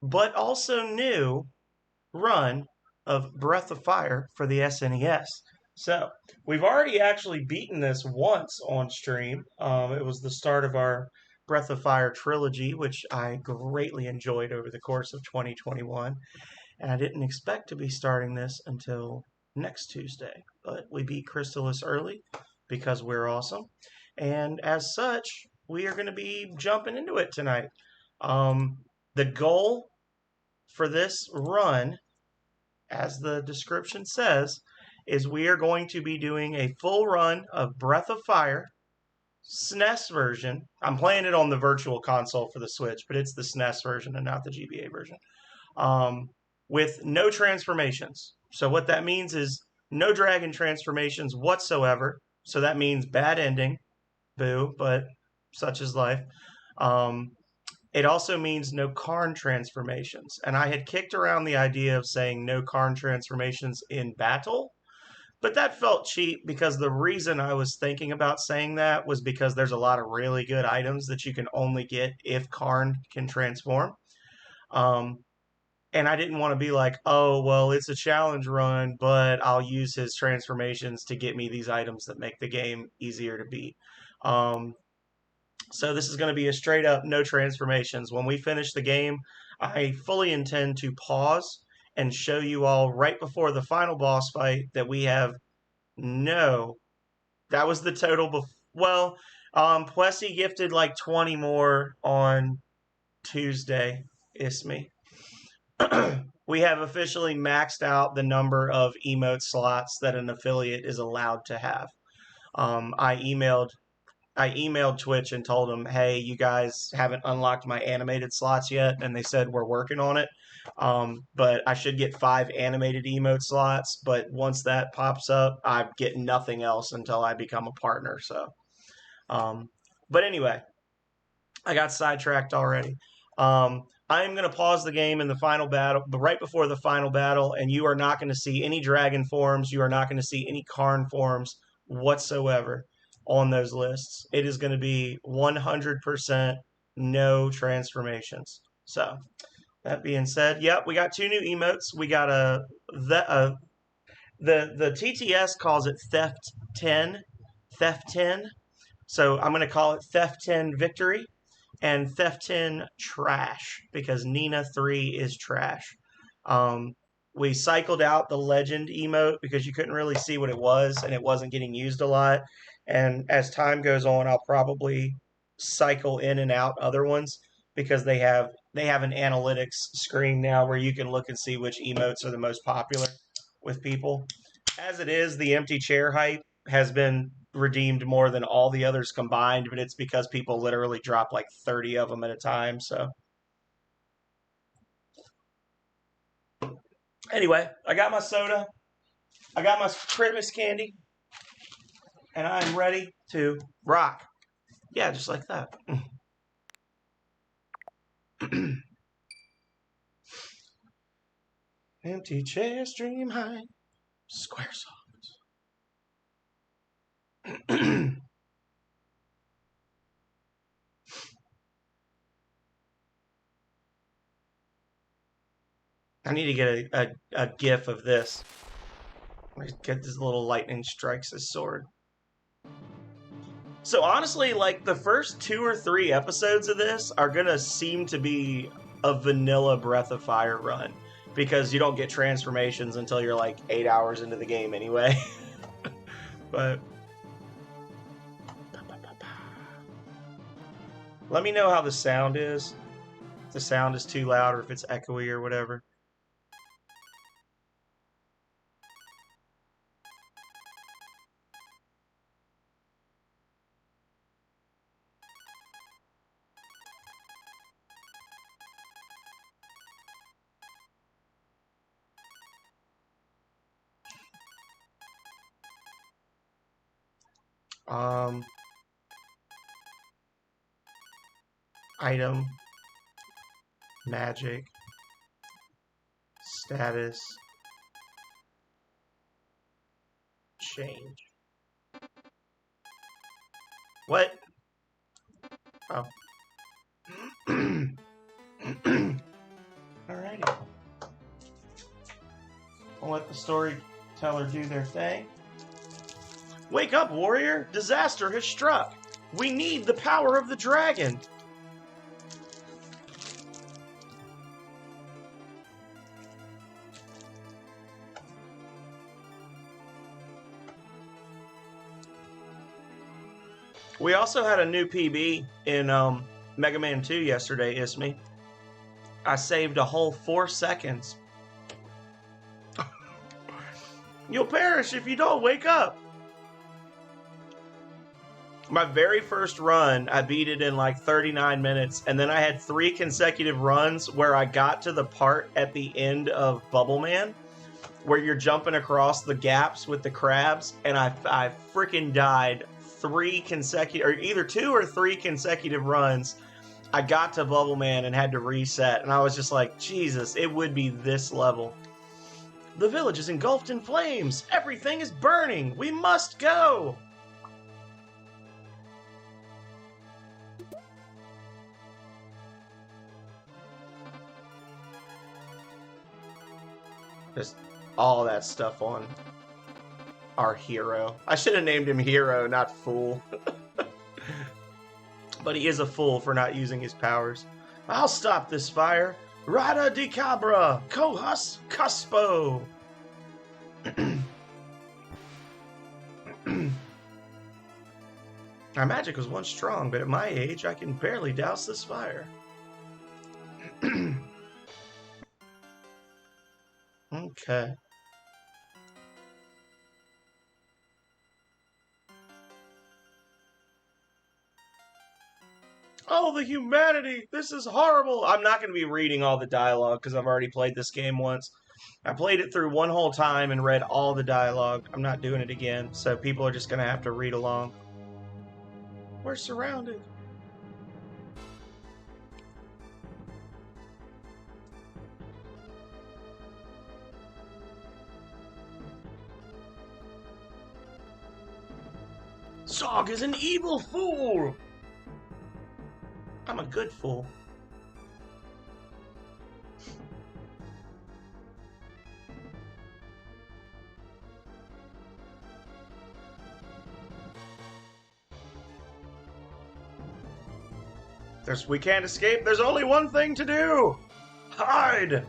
but also new run of Breath of Fire for the SNES. So we've already actually beaten this once on stream. It was the start of our Breath of Fire trilogy, which I greatly enjoyed over the course of 2021. And I didn't expect to be starting this until next Tuesday. But we beat Crystalis early because we're awesome. And as such, we are going to be jumping into it tonight. The goal for this run, as the description says, is we are going to be doing a full run of Breath of Fire, SNES version. I'm playing it on the virtual console for the Switch, but it's the SNES version and not the GBA version. Um, with no transformations. So what that means is no dragon transformations whatsoever. So that means bad ending, boo, but such is life. Um, it also means no Karn transformations. And I had kicked around the idea of saying no Karn transformations in battle, but that felt cheap because the reason I was thinking about saying that was because there's a lot of really good items that you can only get if Karn can transform. Um, and I didn't want to be like, oh, well, it's a challenge run, but I'll use his transformations to get me these items that make the game easier to beat. Um, so this is going to be a straight up no transformations. When we finish the game, I fully intend to pause and show you all right before the final boss fight that we have no. That was the total. Well, Plessy gifted like 20 more on Tuesday. Isme. We have officially maxed out the number of emote slots that an affiliate is allowed to have. Um, I emailed I emailed Twitch and told them, hey, you guys haven't unlocked my animated slots yet, and they said we're working on it. But I should get 5 animated emote slots. But once that pops up, I get nothing else until I become a partner. So, um, but anyway, I got sidetracked already. I'm going to pause the game in the final battle, but right before the final battle, and you are not going to see any dragon forms. You are not going to see any Karn forms whatsoever on those lists. It is going to be 100% no transformations. So that being said, yep, we got 2 new emotes. We got the TTS calls it Theft 10. So I'm going to call it Theft 10 Victory and Theft 10 Trash because Nina 3 is trash. Um, we cycled out the Legend emote because you couldn't really see what it was and it wasn't getting used a lot. And as time goes on, I'll probably cycle in and out other ones because they have an analytics screen now where you can look and see which emotes are the most popular with people. As it is, the empty chair hype has been redeemed more than all the others combined, but it's because people literally drop like 30 of them at a time. So, anyway, I got my soda, I got my Christmas candy, and I'm ready to rock. Yeah, just like that. Empty chair, stream high, Squaresoft. I need to get a gif of this. Get this little lightning strikes his sword. So honestly, like the first 2 or 3 episodes of this are gonna seem to be a vanilla Breath of Fire run because you don't get transformations until you're like 8 hours into the game anyway. But let me know how the sound is. If the sound is too loud or if it's echoey or whatever. Um, item, magic, status, change. What? Oh. storyteller do their thing. Wake up, warrior! Disaster has struck! We need the power of the dragon! We also had a new PB in Mega Man 2 yesterday, Ismi. I saved a whole 4 seconds. You'll perish if you don't wake up. My very first run, I beat it in like 39 minutes, and then I had 3 consecutive runs where I got to the part at the end of Bubble Man, where you're jumping across the gaps with the crabs, and I freaking died 3 consecutive, or either 2 or 3 consecutive runs. I got to Bubble Man and had to reset, and I was just like, Jesus, it would be this level. The village is engulfed in flames. Everything is burning. We must go. Just all that stuff on our hero. I should have named him Hero, not Fool. But he is a fool for not using his powers. I'll stop this fire. Rada di Cabra, Kohus Cuspo. Our magic was once strong, but at my age, I can barely douse this fire. Okay. Oh, the humanity! This is horrible! I'm not going to be reading all the dialogue because I've already played this game once. I played it through one whole time and read all the dialogue. I'm not doing it again, so people are just going to have to read along. We're surrounded. Zog is an evil fool! I'm a good fool. We can't escape. There's only one thing to do. Hide.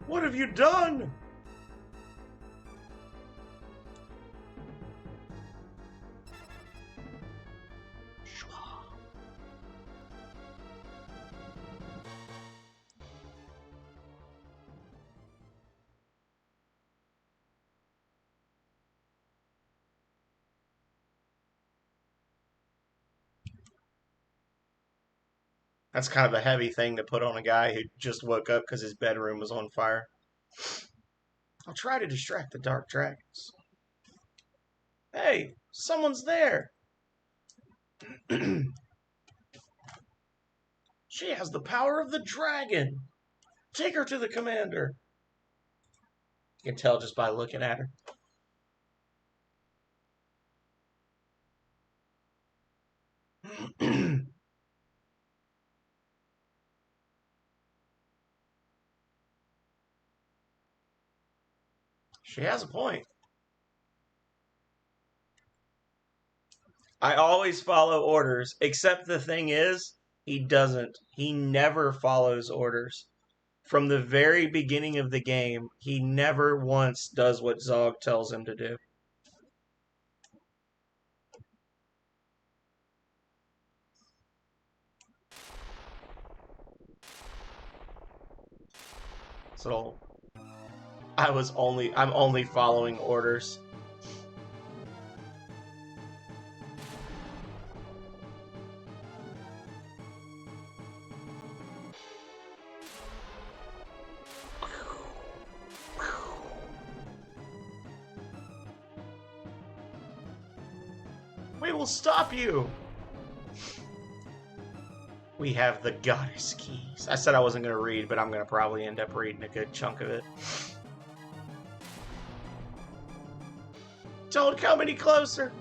What have you done? That's kind of a heavy thing to put on a guy who just woke up because his bedroom was on fire. I'll try to distract the dark dragons. Hey, someone's there. She has the power of the dragon. Take her to the commander. You can tell just by looking at her. She has a point. I always follow orders, except the thing is, he doesn't. He never follows orders. From the very beginning of the game, he never once does what Zog tells him to do. So I'm only following orders. will stop you. We have the goddess keys. I said I wasn't going to read, but I'm going to probably end up reading a good chunk of it. Don't come any closer.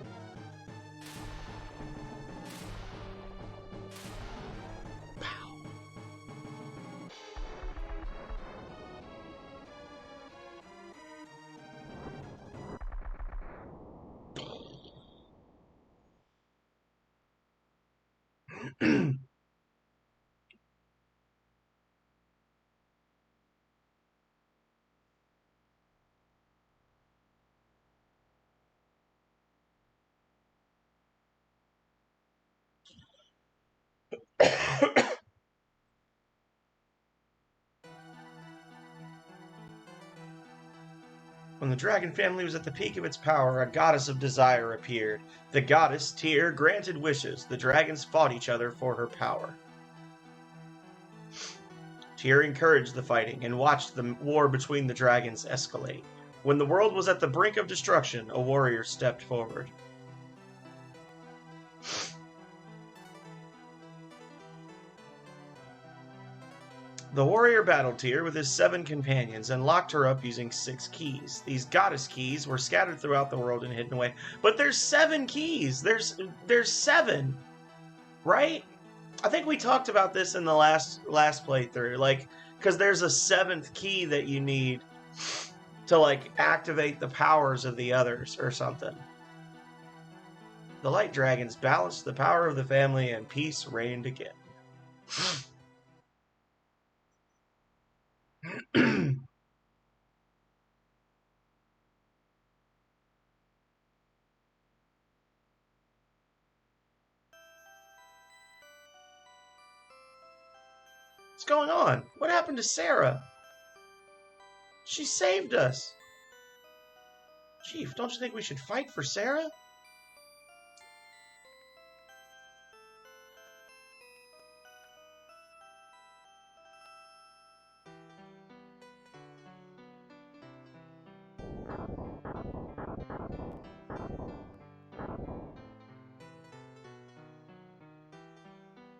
When the dragon family was at the peak of its power, a goddess of desire appeared. The goddess, Tyr, granted wishes. The dragons fought each other for her power. Tyr encouraged the fighting and watched the war between the dragons escalate. When the world was at the brink of destruction, a warrior stepped forward. The warrior battled Tyr with his 7 companions and locked her up using 6 keys. These goddess keys were scattered throughout the world and hidden away. But there's 7 keys! There's 7! Right? I think we talked about this in the last playthrough. Like, because there's a 7th key that you need to, like, activate the powers of the others or something. The light dragons balanced the power of the family and peace reigned again. What's going on? What happened to Sarah? She saved us. Chief, don't you think we should fight for Sarah?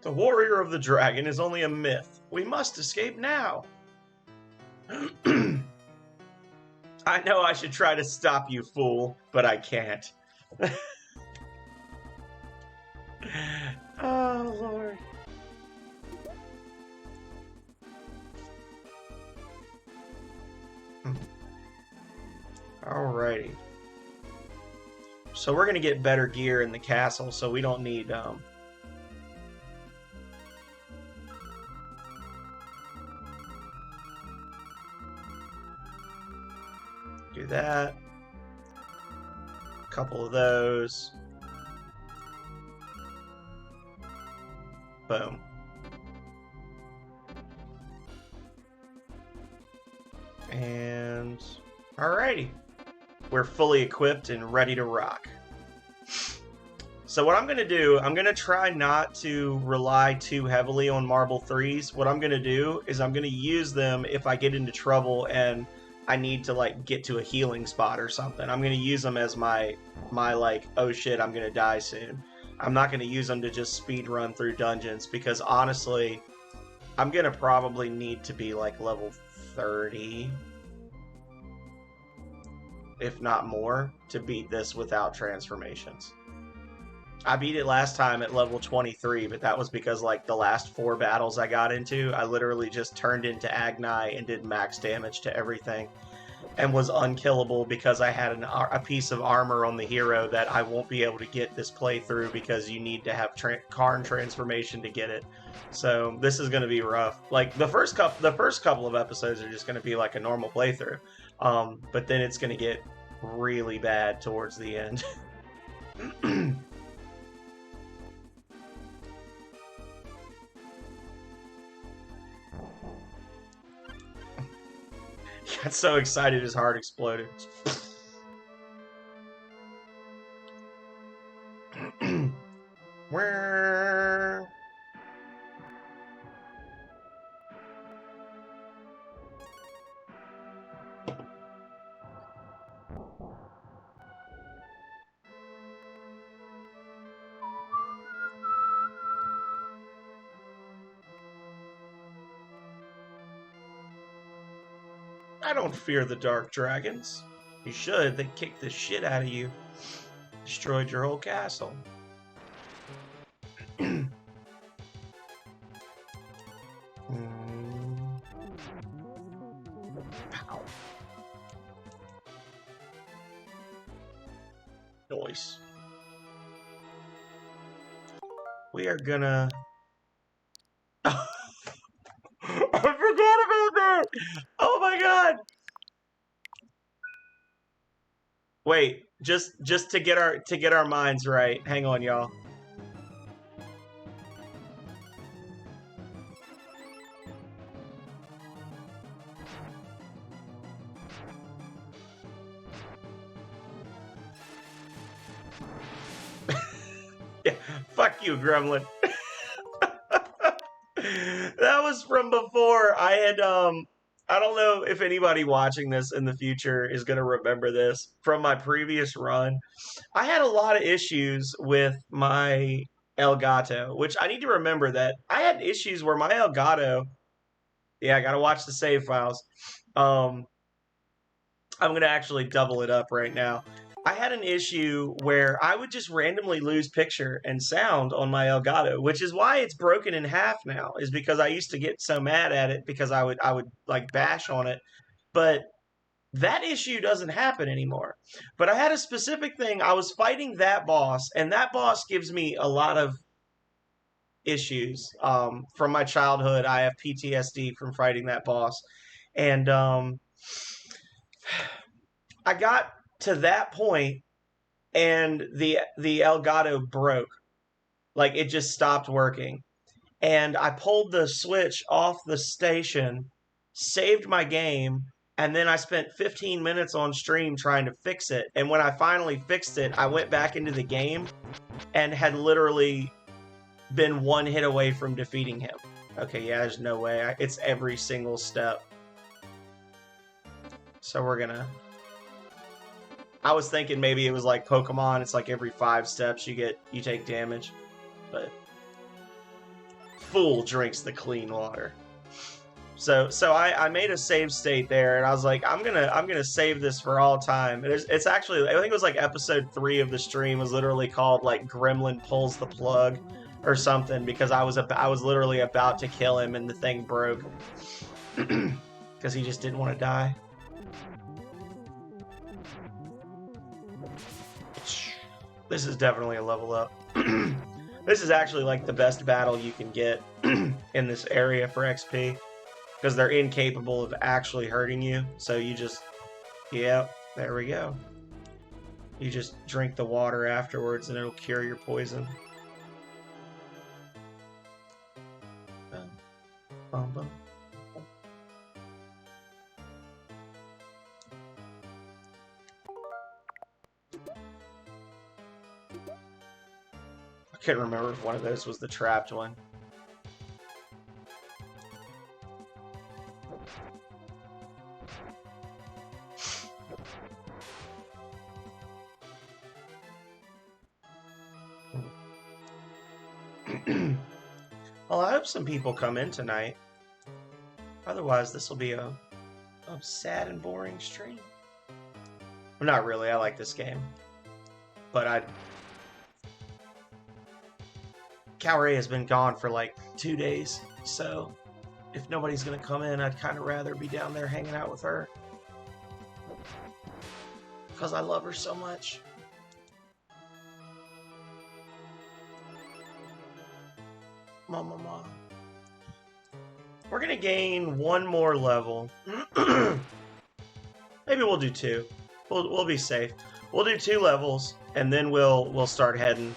The warrior of the dragon is only a myth. We must escape now. I know I should try to stop you, fool, but I can't. Oh, Lord. Alrighty. So we're going to get better gear in the castle, so we don't need... do that. A couple of those. Boom. And alrighty. We're fully equipped and ready to rock. So what I'm going to do, I'm going to try not to rely too heavily on Marble 3s. What I'm going to do is I'm going to use them if I get into trouble and I need to, like, get to a healing spot or something. I'm going to use them as my like, oh shit, I'm going to die soon. I'm not going to use them to just speed run through dungeons because, honestly, I'm going to probably need to be, like, level 30, if not more, to beat this without transformations. I beat it last time at level 23, but that was because, like, the last 4 battles I got into, I literally just turned into Agni and did max damage to everything and was unkillable because I had a piece of armor on the hero that I won't be able to get this playthrough because you need to have Karn transformation to get it. So this is going to be rough. Like, the first couple of episodes are just going to be like a normal playthrough, but then it's going to get really bad towards the end. He got so excited his heart exploded. Where? I don't fear the dark dragons. You should. They kicked the shit out of you. Destroyed your whole castle. Pow. Noise. We are gonna... I forgot about that! Oh my god! Wait, just to get our minds right. Hang on, y'all. Yeah, fuck you, Gremlin. That was from before. I had I don't know if anybody watching this in the future is going to remember this from my previous run. I had a lot of issues with my Elgato, which I need to remember that I had issues where my Elgato, yeah, I got to watch the save files. I'm going to actually double it up right now. I had an issue where I would just randomly lose picture and sound on my Elgato, which is why it's broken in half now, is because I used to get so mad at it because I would like bash on it. But that issue doesn't happen anymore. But I had a specific thing. I was fighting that boss, and that boss gives me a lot of issues from my childhood. I have PTSD from fighting that boss. And I got to that point, and the Elgato broke. Like, it just stopped working. And I pulled the switch off the station, saved my game, and then I spent 15 minutes on stream trying to fix it. And when I finally fixed it, I went back into the game and had literally been one hit away from defeating him. Okay, yeah, there's no way. It's every single step. So we're gonna... I was thinking maybe it was like Pokemon. It's like every 5 steps you take damage. But fool drinks the clean water. So I made a save state there, and I was like, I'm gonna save this for all time. It's actually, I think it was like episode 3 of the stream was literally called like Gremlin Pulls the Plug or something, because I was literally about to kill him and the thing broke because he just didn't want to die. This is definitely a level up. This is actually like the best battle you can get in this area for XP, because they're incapable of actually hurting you. So you just, yep, there we go. You just drink the water afterwards and it'll cure your poison. Bum, bum. I couldn't remember if one of those was the trapped one. Well, I hope some people come in tonight. Otherwise, this will be a sad and boring stream. Well, not really. I like this game. But Calray has been gone for like 2 days, so if nobody's gonna come in, I'd kind of rather be down there hanging out with her. Because I love her so much. Mama. We're gonna gain 1 more level. Maybe we'll do 2. We'll be safe. We'll do 2 levels, and then we'll start heading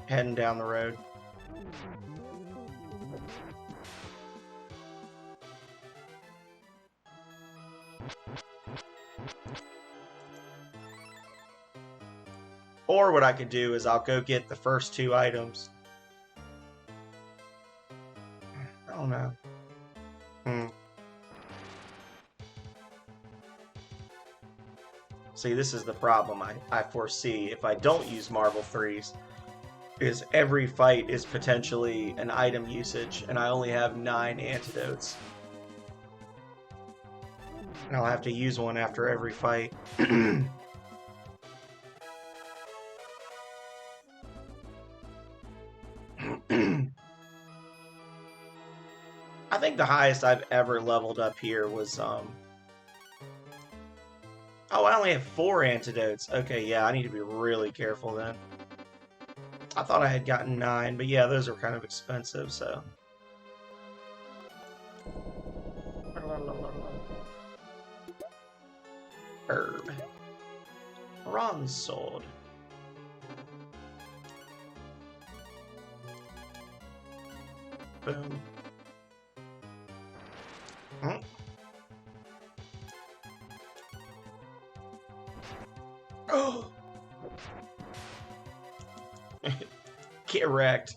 down the road. Or what I could do is I'll go get the first 2 items. I don't know. See, this is the problem I foresee if I don't use Marvel 3s, is every fight is potentially an item usage, and I only have 9 antidotes. And I'll have to use one after every fight. I think the highest I've ever leveled up here was, oh, I only have 4 antidotes. Okay, yeah, I need to be really careful then. I thought I had gotten 9, but yeah, those are kind of expensive, so. Herb. Bronze sword. Boom. Oh! Get wrecked.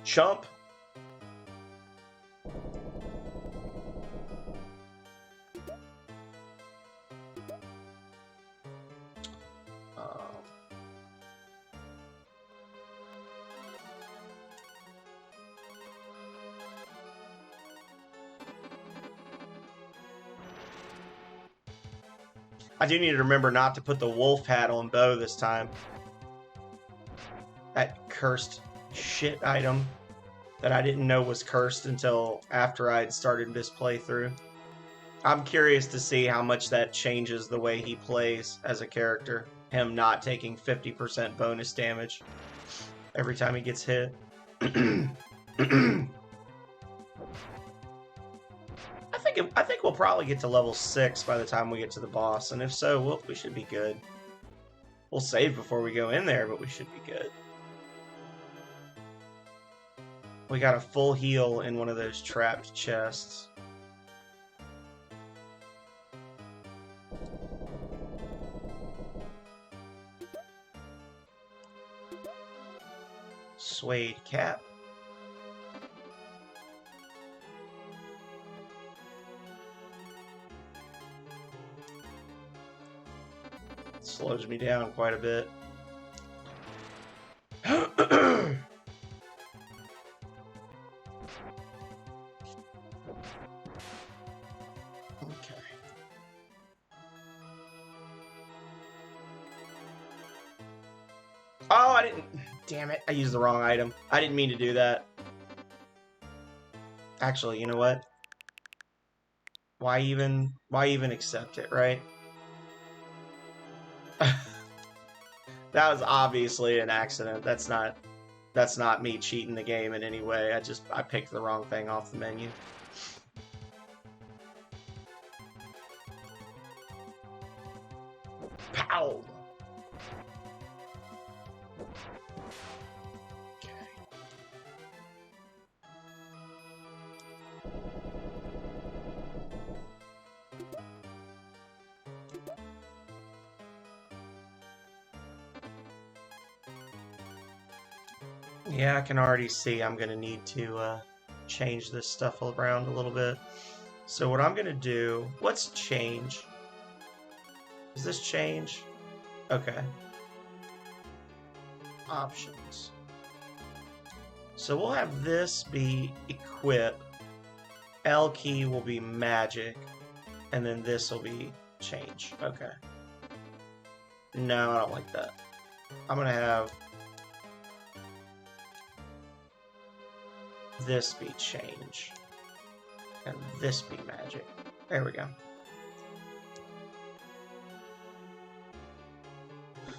Chump. I do need to remember not to put the wolf hat on Bo this time. That cursed shit item that I didn't know was cursed until after I'd started this playthrough. I'm curious to see how much that changes the way he plays as a character. Him not taking 50% bonus damage every time he gets hit. I think we'll probably get to level 6 by the time we get to the boss, and if so, we should be good. We'll save before we go in there, but we should be good. We got a full heal in one of those trapped chests. Suede cap. Slows me down quite a bit. Okay. Oh, I didn't... Damn it, I used the wrong item. I didn't mean to do that. Actually, you know what? Why even accept it, right? That was obviously an accident. That's not me cheating the game in any way. I picked the wrong thing off the menu. Pow! Yeah, I can already see I'm going to need to change this stuff around a little bit. So what I'm going to do... Let's change. Does this change? Okay. Options. So we'll have this be equip. L key will be magic. And then this will be change. Okay. No, I don't like that. I'm going to have... this be change, and this be magic. There we go.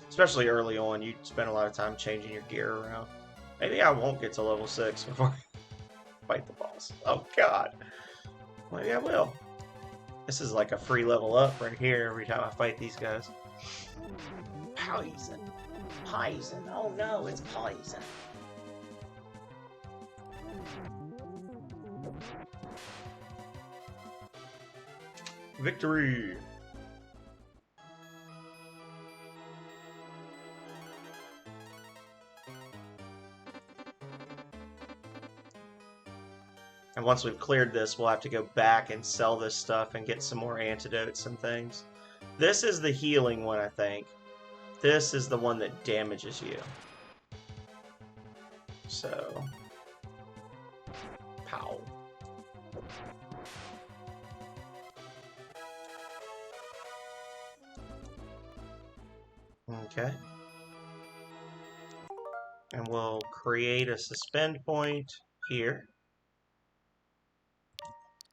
Especially early on, you spend a lot of time changing your gear around. Maybe I won't get to level 6 before I fight the boss. Oh god. Maybe I will. This is like a free level up right here every time I fight these guys. Poison. Poison. Oh no, it's poison. Victory! And once we've cleared this, we'll have to go back and sell this stuff and get some more antidotes and things. This is the healing one, I think. This is the one that damages you. So... pow. Okay. And we'll create a suspend point here.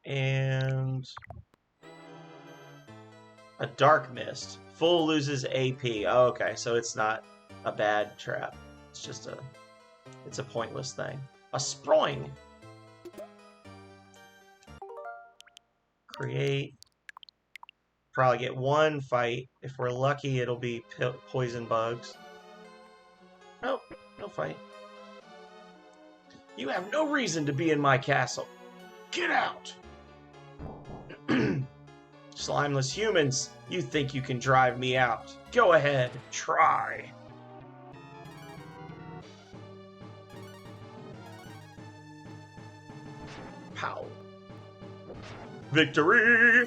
And a dark mist. Full loses AP. Oh, okay, so it's not a bad trap. It's just it's a pointless thing. A sproing. Create. Probably get one fight. If we're lucky, it'll be poison bugs. Nope, no fight. You have no reason to be in my castle. Get out! Slimeless humans, you think you can drive me out. Go ahead, try. Pow. Victory!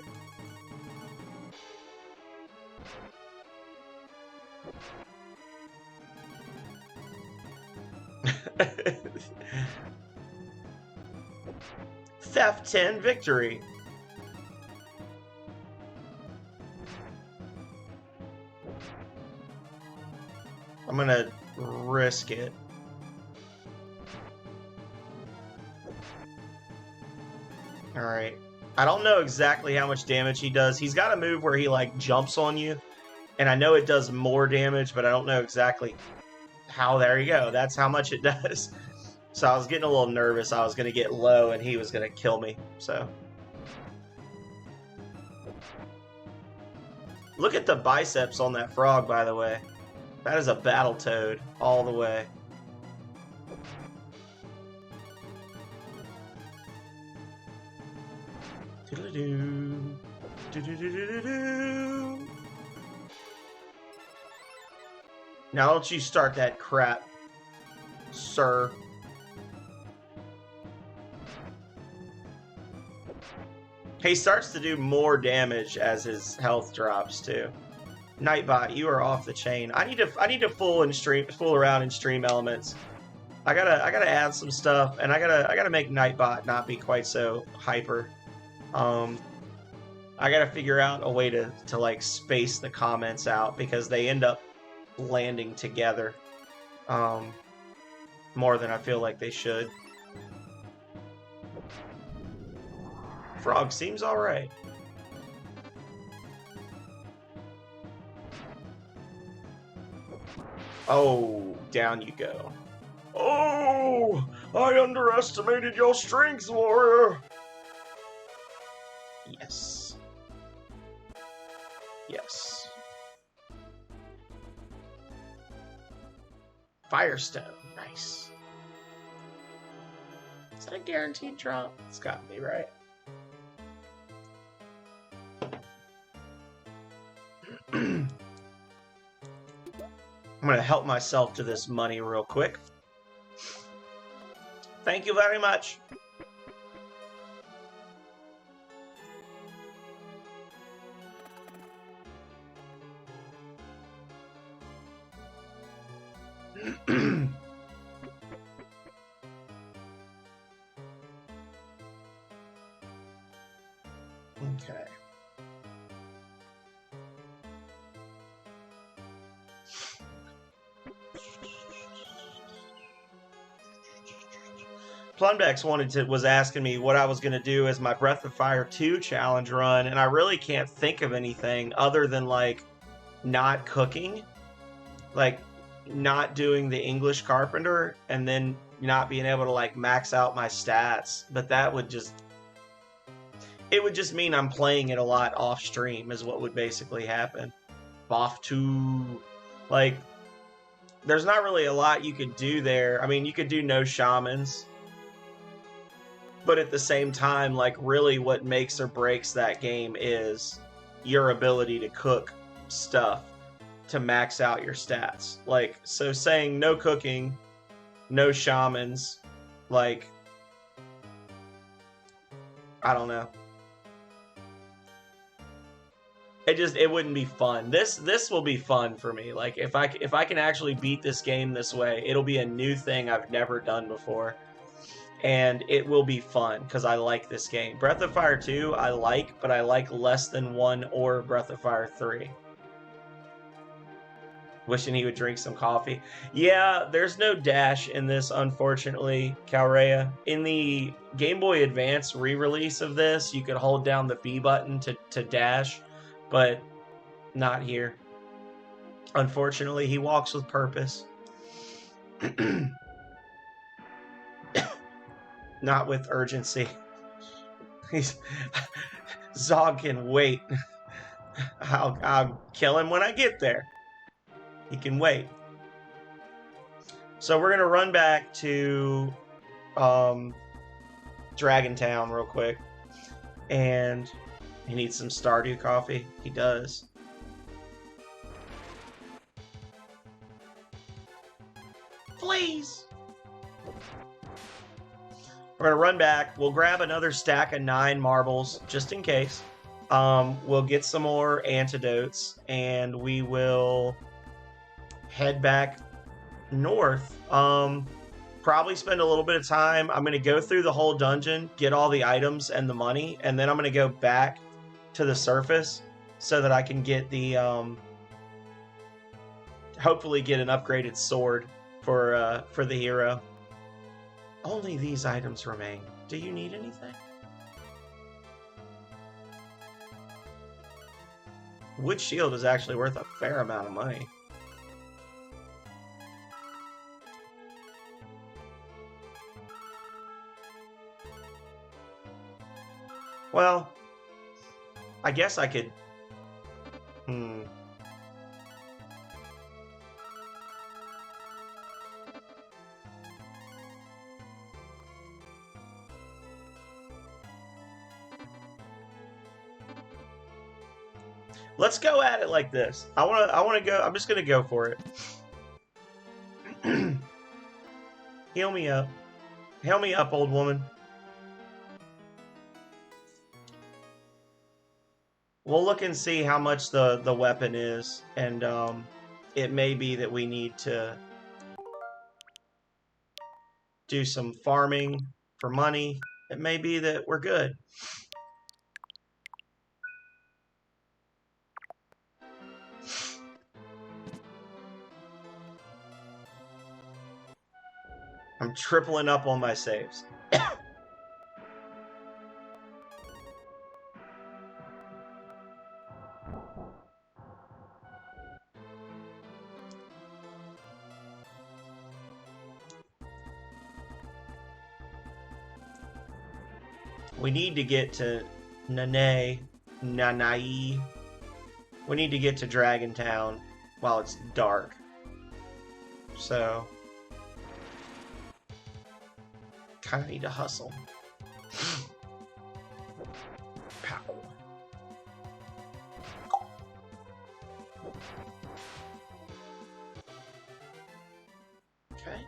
Theft 10 victory. I'm gonna risk it. Alright. I don't know exactly how much damage he does. He's got a move where he, like, jumps on you. And I know it does more damage, but I don't know exactly how. There you go. That's how much it does. So I was getting a little nervous. I was going to get low and he was going to kill me. So. Look at the biceps on that frog, by the way. That is a battle toad all the way. Doodle-doo. Do-do-do-do-do-do. Now don't you start that crap, sir. He starts to do more damage as his health drops too. Nightbot, you are off the chain. I need to fool around in stream elements. I gotta add some stuff, and I gotta make Nightbot not be quite so hyper. I gotta figure out a way to like space the comments out because they end up landing together more than I feel like they should. Frog seems alright. Oh, down you go. Oh, I underestimated your strength, warrior. Yes. Yes. Firestone. Nice. Is that a guaranteed drop? It's got to be, right? I'm going to help myself to this money real quick. Thank you very much. Okay. Plumbex was asking me what I was going to do as my Breath of Fire 2 challenge run, and I really can't think of anything other than, like, not cooking. Like, not doing the English Carpenter, and then not being able to, like, max out my stats. But that would just... It would just mean I'm playing it a lot off-stream, is what would basically happen. Off to... Like, there's not really a lot you could do there. I mean, you could do no shamans. But at the same time, like, really what makes or breaks that game is your ability to cook stuff to max out your stats. Like, so saying no cooking, no shamans, like, I don't know. It wouldn't be fun. This will be fun for me. Like, if I can actually beat this game this way, it'll be a new thing I've never done before. and it will be fun because I like this game. Breath of Fire 2 I like, but I like less than 1 or Breath of Fire 3. Wishing he would drink some coffee. Yeah, there's no dash in this, unfortunately, Calrea. In the Game Boy Advance re-release of this, you could hold down the B button to dash, but not here. Unfortunately, he walks with purpose. Not with urgency. Zog can wait. I'll kill him when I get there. He can wait. So we're gonna run back to Dragon Town real quick, and he needs some Stardew coffee. He does. Please. We're gonna run back. We'll grab another stack of 9 marbles just in case. We'll get some more antidotes, and we will head back north. Probably spend a little bit of time. I'm going to go through the whole dungeon, get all the items and the money, and then I'm going to go back to the surface so that I can get the hopefully get an upgraded sword for the hero. Only these items remain. Do you need anything? Wood shield is actually worth a fair amount of money. Well, I guess I could... Let's go at it like this. I want to go. I'm just gonna go for it. Heal me up. Heal me up, old woman. We'll look and see how much the weapon is, and it may be that we need to do some farming for money. It may be that we're good. I'm tripling up on my saves. We need to get to Nanai. We need to get to Dragon Town while it's dark. So... kind of need to hustle. Pow. Okay.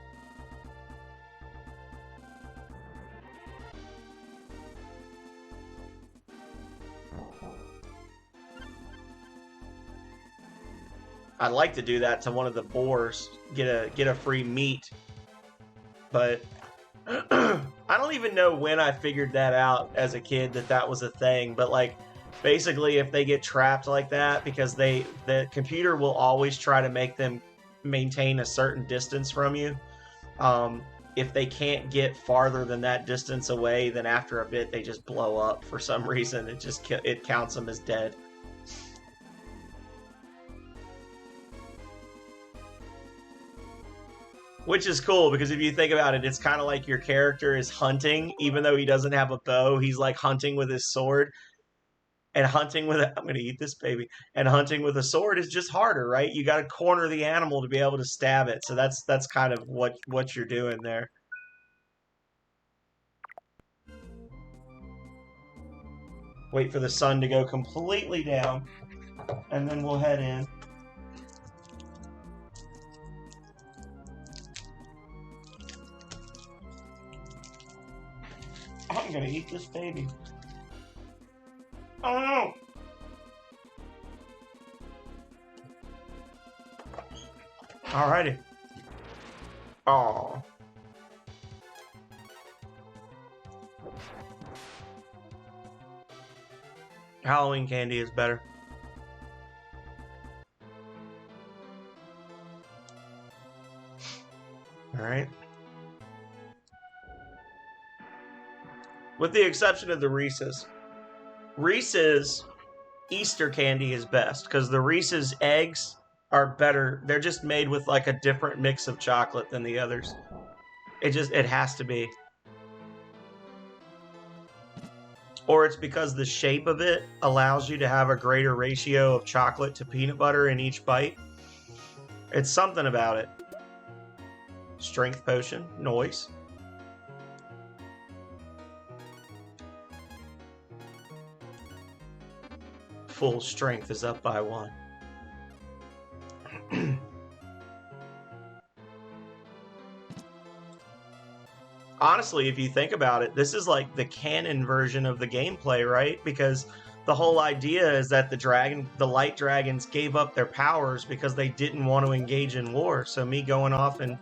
I'd like to do that to one of the boars, get a free meat, but I don't even know when I figured that out as a kid that was a thing, but like basically if they get trapped like that, because the computer will always try to make them maintain a certain distance from you. If they can't get farther than that distance away, then after a bit they just blow up for some reason. It counts them as dead. Which is cool, because if you think about it, it's kind of like your character is hunting, even though he doesn't have a bow. He's like hunting with his sword. And hunting with I'm going to eat this baby. And hunting with a sword is just harder, right? You got to corner the animal to be able to stab it. So that's kind of what you're doing there. Wait for the sun to go completely down, and then we'll head in. I'm gonna eat this baby. Oh no! Alrighty. Oh. Halloween candy is better. Alright. With the exception of the Reese's. Reese's Easter candy is best because the Reese's eggs are better. They're just made with like a different mix of chocolate than the others. It has to be. Or it's because the shape of it allows you to have a greater ratio of chocolate to peanut butter in each bite. It's something about it. Strength potion, noise. Full strength is up by 1. Honestly, if you think about it, this is like the canon version of the gameplay, right? Because the whole idea is that the light dragons gave up their powers because they didn't want to engage in war. So me going off and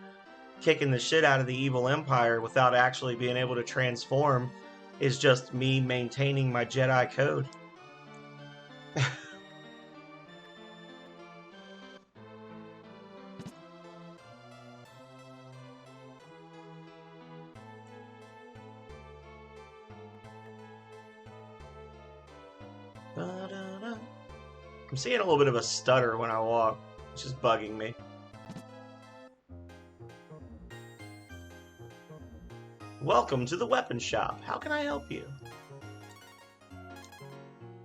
kicking the shit out of the evil empire without actually being able to transform is just me maintaining my Jedi code. I'm seeing a little bit of a stutter when I walk, which is bugging me. Welcome to the weapon shop. How can I help you?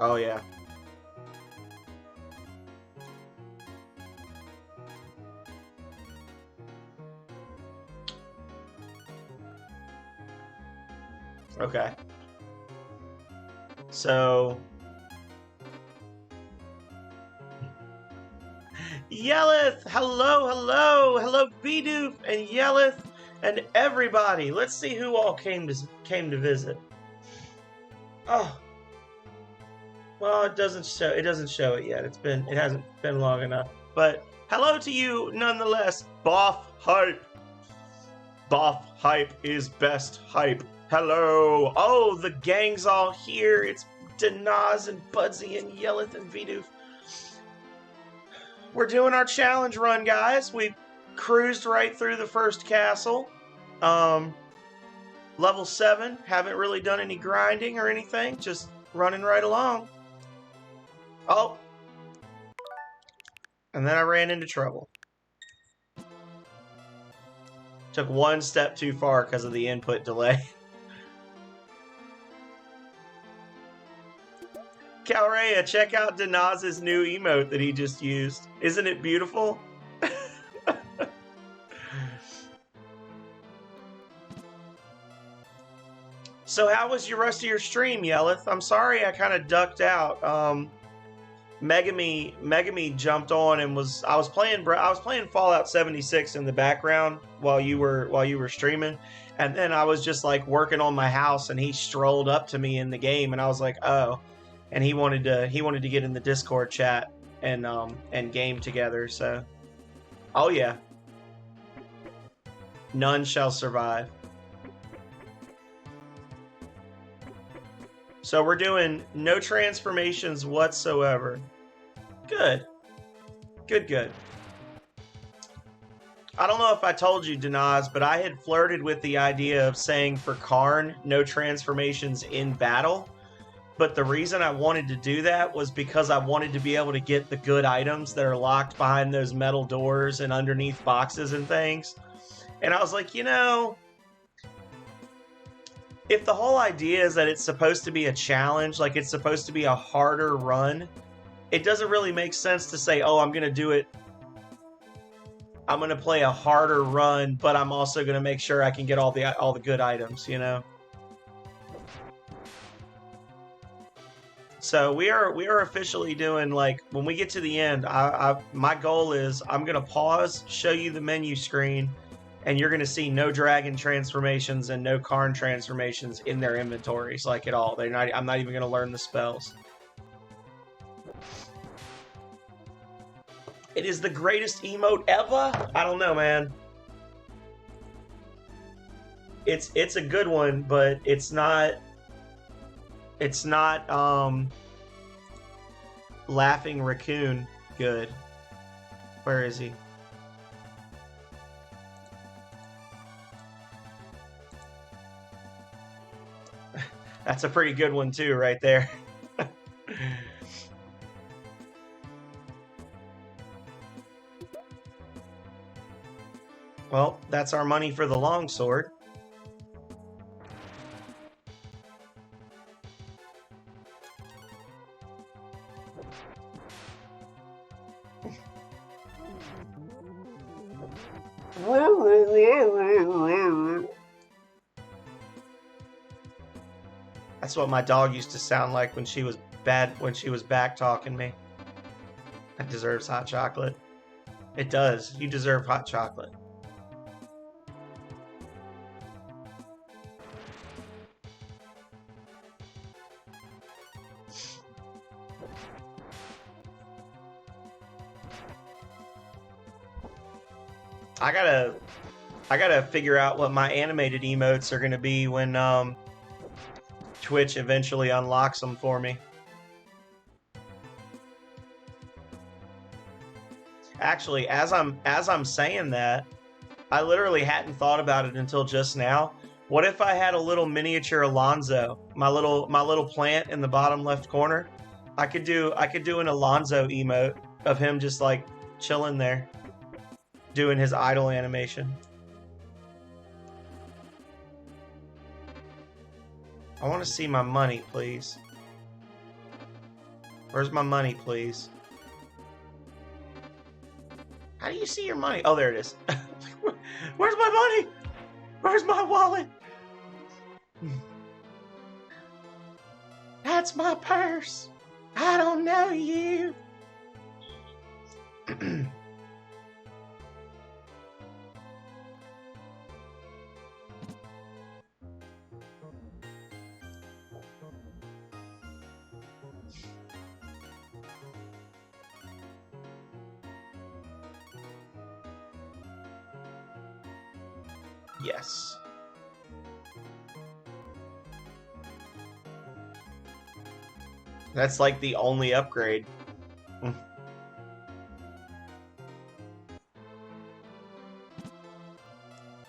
Oh, yeah. Okay. So... Yelith! Hello, Bidoof and Yelith and everybody. Let's see who all came to visit. Oh. Well, it doesn't show it yet. It hasn't been long enough. But hello to you nonetheless. Boff Hype. Boff Hype is best hype. Hello. Oh, the gang's all here. It's Danaz and Budsy and Yelith and Bidoof. We're doing our challenge run, guys. We cruised right through the first castle. Level 7. Haven't really done any grinding or anything. Just running right along. Oh. And then I ran into trouble. Took one step too far because of the input delay. Calrea, check out Danaz's new emote that he just used. Isn't it beautiful? So how was your rest of your stream, Yelith? I'm sorry I kind of ducked out. Megami jumped on and I was playing Fallout 76 in the background while you were streaming, and then I was just like working on my house, and he strolled up to me in the game, and I was like, oh. And he wanted to get in the Discord chat and game together. So, oh yeah, none shall survive. So we're doing no transformations whatsoever. Good. I don't know if I told you, Danaz, but I had flirted with the idea of saying for Karn, no transformations in battle. But the reason I wanted to do that was because I wanted to be able to get the good items that are locked behind those metal doors and underneath boxes and things. And I was like, you know, if the whole idea is that it's supposed to be a challenge, like it's supposed to be a harder run, it doesn't really make sense to say, oh, I'm going to do it. I'm going to play a harder run, but I'm also going to make sure I can get all the good items, you know? So we are officially doing, like, when we get to the end, my goal is I'm going to pause, show you the menu screen, and you're going to see no dragon transformations and no Karn transformations in their inventories, like, at all. I'm not even going to learn the spells. It is the greatest emote ever? I don't know, man. it's a good one, but it's not Laughing Raccoon good. Where is he? That's a pretty good one too, right there. Well, that's our money for the longsword. That's what my dog used to sound like when she was back talking me. That deserves hot chocolate. It does. You deserve hot chocolate. I gotta figure out what my animated emotes are gonna be when Twitch eventually unlocks them for me. Actually, as I'm saying that, I literally hadn't thought about it until just now. What if I had a little miniature Alonzo, my little plant in the bottom left corner? I could do an Alonzo emote of him just like chilling there, doing his idle animation. I want to see my money, please. Where's my money, please? How do you see your money? Oh, there it is. Where's my money? Where's my wallet? That's my purse. I don't know you. Yes. That's like the only upgrade.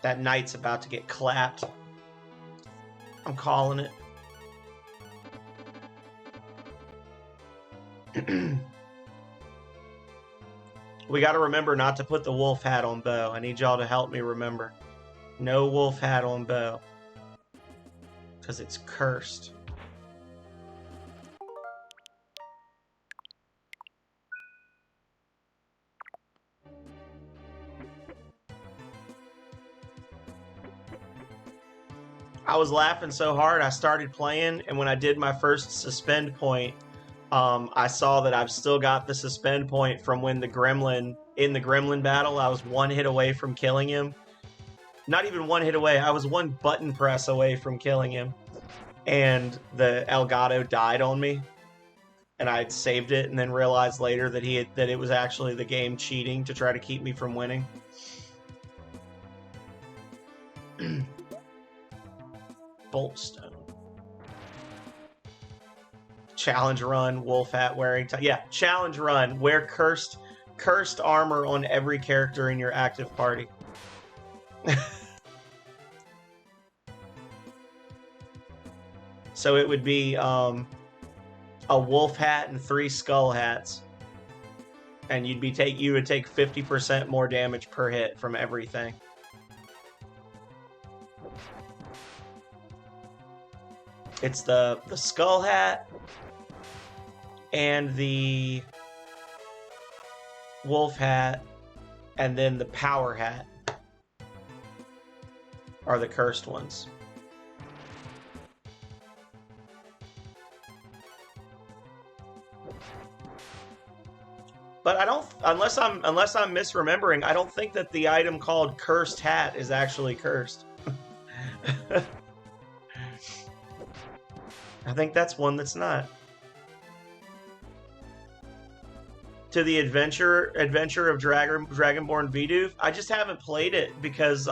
That knight's about to get clapped. I'm calling it. We got to remember not to put the wolf hat on Bo. I need y'all to help me remember. No wolf hat on Bo. Because it's cursed. I was laughing so hard I started playing, and when I did my first suspend point, I saw that I've still got the suspend point from when in the gremlin battle, I was one hit away from killing him. Not even one hit away, I was one button press away from killing him. And the Elgato died on me. And I had saved it and then realized later that it was actually the game cheating to try to keep me from winning. Boltstone. Challenge run, wolf hat wearing. Yeah, challenge run. Wear cursed armor on every character in your active party. So it would be a wolf hat and 3 skull hats, and you would take 50% more damage per hit from everything. It's the skull hat and the wolf hat, and then the power hat are the cursed ones. But I don't, unless I'm misremembering, I don't think that the item called cursed hat is actually cursed. I think that's one that's not. To the Adventure of Dragonborn Vidoof. I just haven't played it because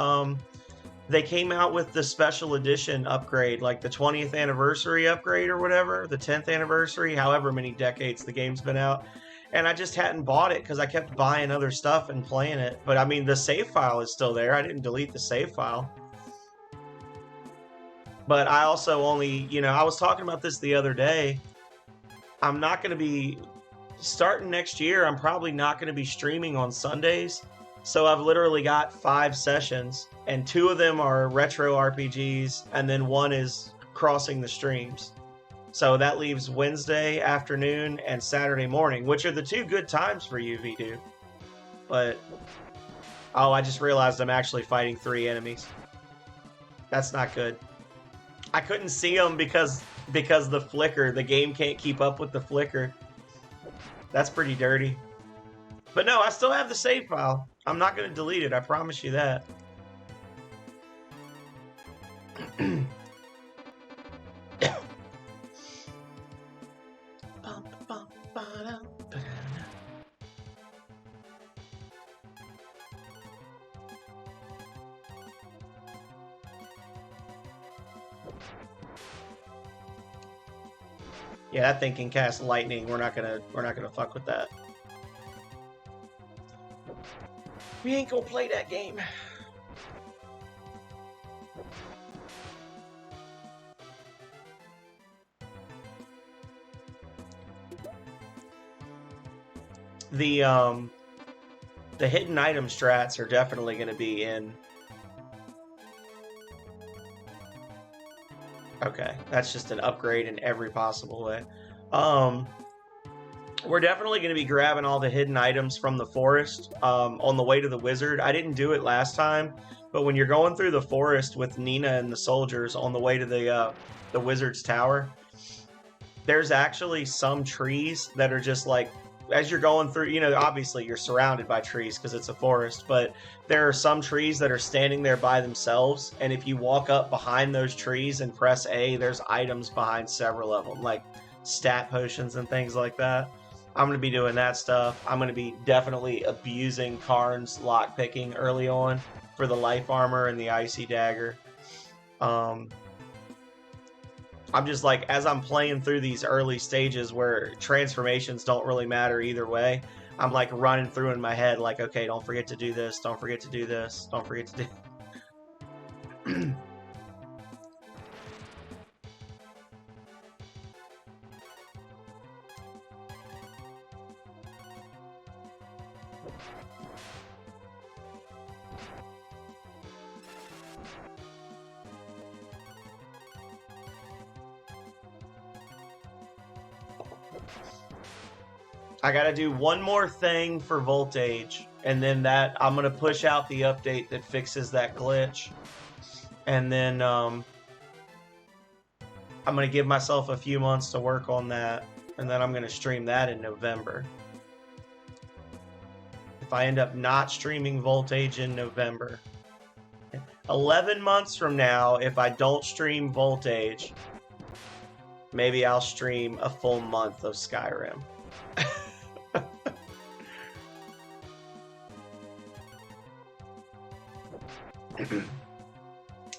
they came out with the special edition upgrade, like the 20th anniversary upgrade or whatever, the 10th anniversary, however many decades the game's been out. And I just hadn't bought it because I kept buying other stuff and playing it. But I mean, the save file is still there. I didn't delete the save file. But I also only, I was talking about this the other day. I'm not going to be, starting next year, I'm probably not going to be streaming on Sundays. So I've literally got 5 sessions, and 2 of them are retro RPGs, and then 1 is crossing the streams. So that leaves Wednesday afternoon and Saturday morning, which are the 2 good times for you, Vidu. But, oh, I just realized I'm actually fighting 3 enemies. That's not good. I couldn't see them because the flicker, the game can't keep up with the flicker. That's pretty dirty. But no, I still have the save file. I'm not going to delete it, I promise you that. Yeah, that thing can cast lightning. We're not gonna fuck with that. We ain't gonna play that game. The hidden item strats are definitely going to be in. Okay, that's just an upgrade in every possible way. We're definitely going to be grabbing all the hidden items from the forest on the way to the wizard. I didn't do it last time, but when you're going through the forest with Nina and the soldiers on the way to the wizard's tower, there's actually some trees that are just like, as you're going through, obviously you're surrounded by trees because it's a forest, but there are some trees that are standing there by themselves, and if you walk up behind those trees and press A, there's items behind several of them, like stat potions and things like that. I'm going to be doing that stuff. I'm going to be definitely abusing Karn's lockpicking early on for the life armor and the icy dagger. I'm just like, as I'm playing through these early stages where transformations don't really matter either way, I'm like running through in my head like, okay, don't forget to do this, don't forget to do this, don't forget to do... I gotta do one more thing for Voltage, and then that I'm gonna push out the update that fixes that glitch, and then I'm gonna give myself a few months to work on that, and then I'm gonna stream that in November. If I end up not streaming Voltage in November, 11 months from now, if I don't stream Voltage, maybe I'll stream a full month of Skyrim.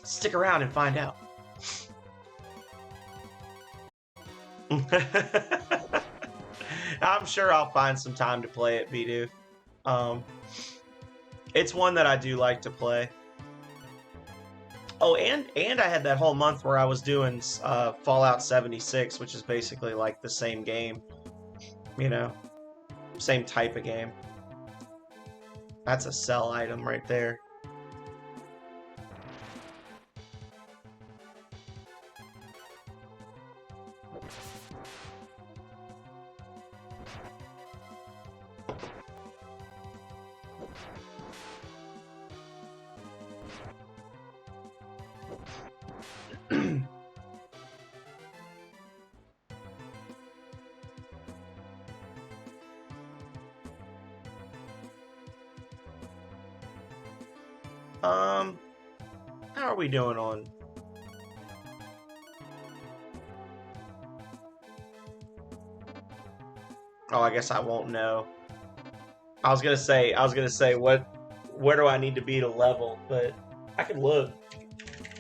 Stick around and find out. I'm sure I'll find some time to play it, Vidu. It's one that I do like to play. Oh, and I had that whole month where I was doing Fallout 76, which is basically like the same game. Same type of game. That's a sell item right there. How are we doing on? Oh, I guess I won't know. I was gonna say where do I need to be to level, but I can look.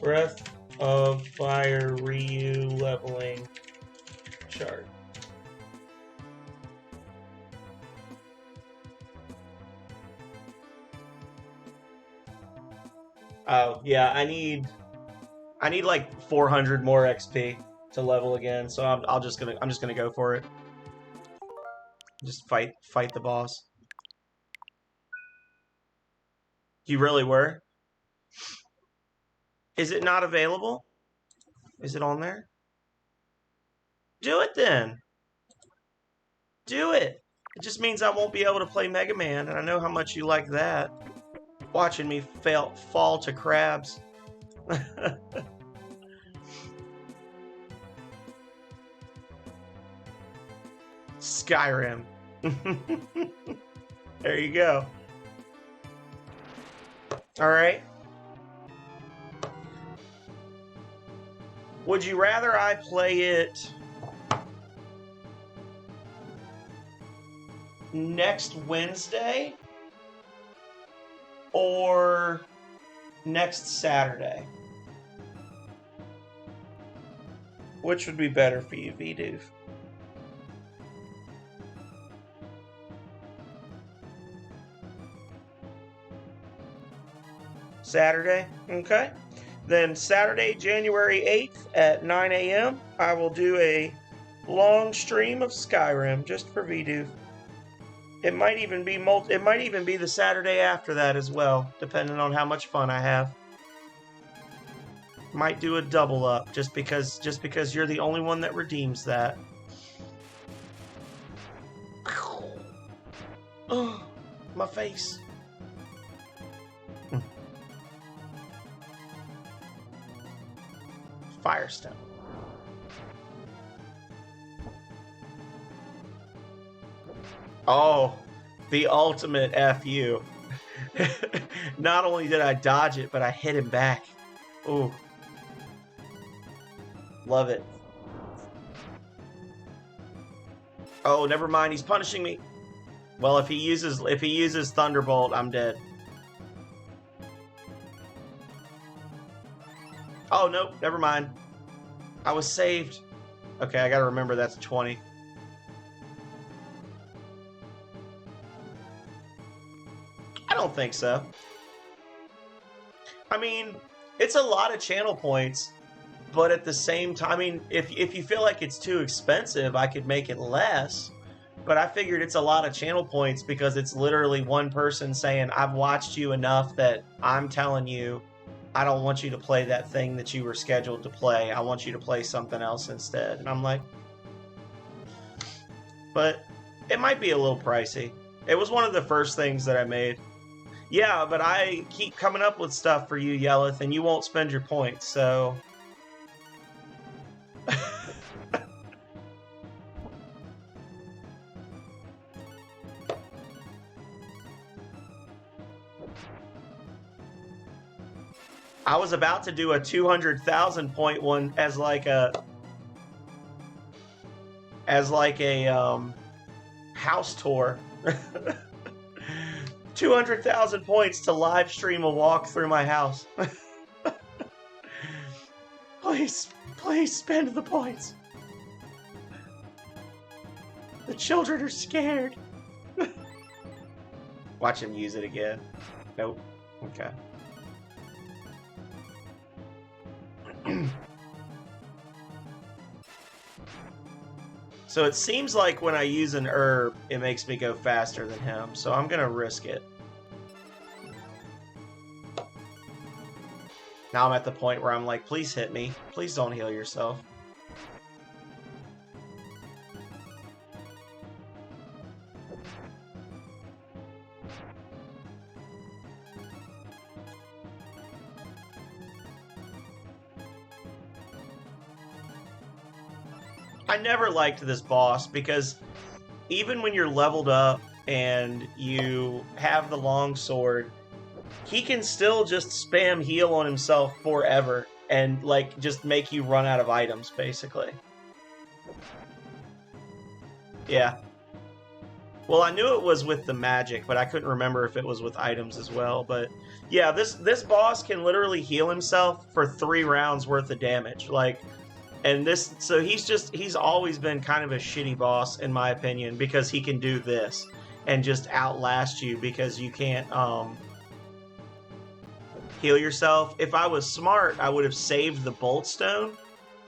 Breath of Fire Ryu leveling chart. Oh, yeah, I need like 400 more XP to level again, so I'm just gonna go for it. Just fight the boss. You really were? Is it not available? Is it on there? Do it then. Do it. It just means I won't be able to play Mega Man, and I know how much you like that. Watching me fall to crabs. Skyrim. There you go. All right. Would you rather I play it next Wednesday or next Saturday? Which would be better for you, VDoof? Saturday? Okay. Then Saturday, January 8th at 9 a.m., I will do a long stream of Skyrim just for VDoof. It might even be the Saturday after that as well, depending on how much fun I have. Might do a double up just because you're the only one that redeems that. Oh, my face. Firestone. Oh, the ultimate FU. Not only did I dodge it, but I hit him back. Ooh. Love it. Oh, never mind. He's punishing me. Well, if he uses Thunderbolt, I'm dead. Oh, nope. Never mind. I was saved. Okay, I gotta remember that's 20. I don't think so. I mean, it's a lot of channel points, but at the same time, I mean, if you feel like it's too expensive, I could make it less. But I figured it's a lot of channel points because it's literally one person saying, I've watched you enough that I'm telling you I don't want you to play that thing that you were scheduled to play. I want you to play something else instead. And I'm like, but it might be a little pricey. It was one of the first things that I made. Yeah, but I keep coming up with stuff for you, Yelleth, and you won't spend your points, so... I was about to do a 200,000 point one as like a house tour. 200,000 points to live stream a walk through my house. Please spend the points. The children are scared. Watch him use it again. Nope. Okay. So it seems like when I use an herb, it makes me go faster than him. So I'm going to risk it. Now I'm at the point where I'm like, please hit me. Please don't heal yourself. I never liked this boss because even when you're leveled up and you have the long sword, he can still just spam heal on himself forever and like just make you run out of items basically. Yeah. Well, I knew it was with the magic, but I couldn't remember if it was with items as well. But yeah, this boss can literally heal himself for 3 rounds worth of damage. Like, and this, so he's always been kind of a shitty boss in my opinion because he can do this and just outlast you because you can't heal yourself. If I was smart, I would have saved the Bolt Stone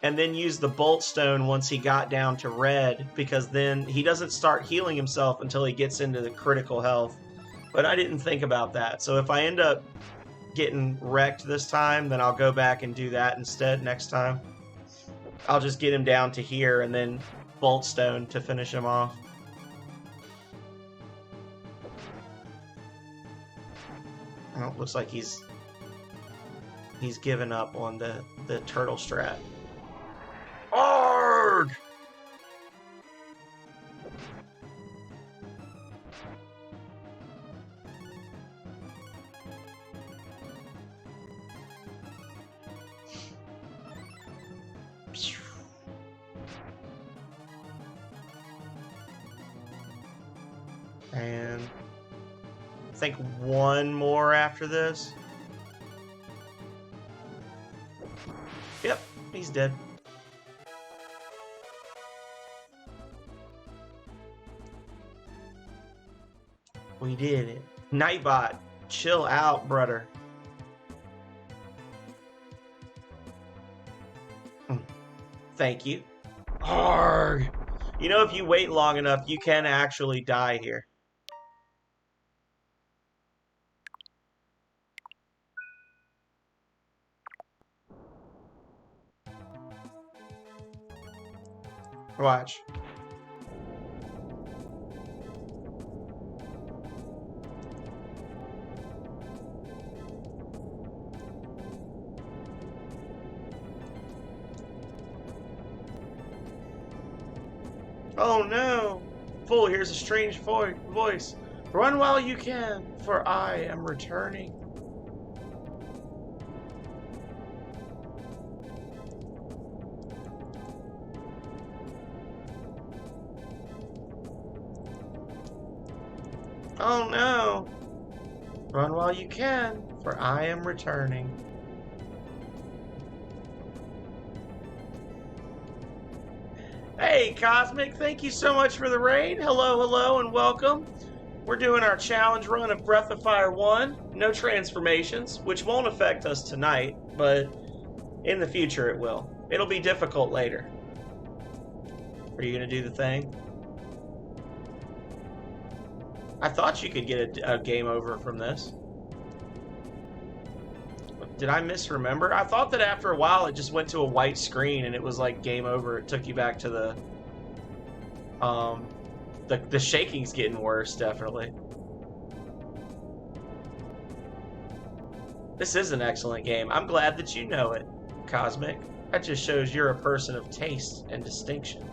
and then used the Bolt Stone once he got down to red, because then he doesn't start healing himself until he gets into the critical health. But I didn't think about that. So if I end up getting wrecked this time, then I'll go back and do that instead next time. I'll just get him down to here and then Bolt Stone to finish him off. Oh, looks like he's given up on the turtle strat. Arrgh! And I think one more after this. Yep, he's dead. We did it. Nightbot, chill out, brother. Thank you. Arrgh. You know, if you wait long enough, you can actually die here. Watch. Oh no! Fool, here's a strange voice. Run while you can, for I am returning. Oh no! Run while you can, for I am returning. Hey, Cosmic, thank you so much for the raid. Hello, hello, and welcome. We're doing our challenge run of Breath of Fire 1. No transformations, which won't affect us tonight, but in the future it will. It'll be difficult later. Are you going to do the thing? I thought you could get a game over from this. Did I misremember? I thought that after a while it just went to a white screen and it was like game over. It took you back to the shaking's getting worse, definitely. This is an excellent game. I'm glad that you know it, Cosmic. That just shows you're a person of taste and distinction.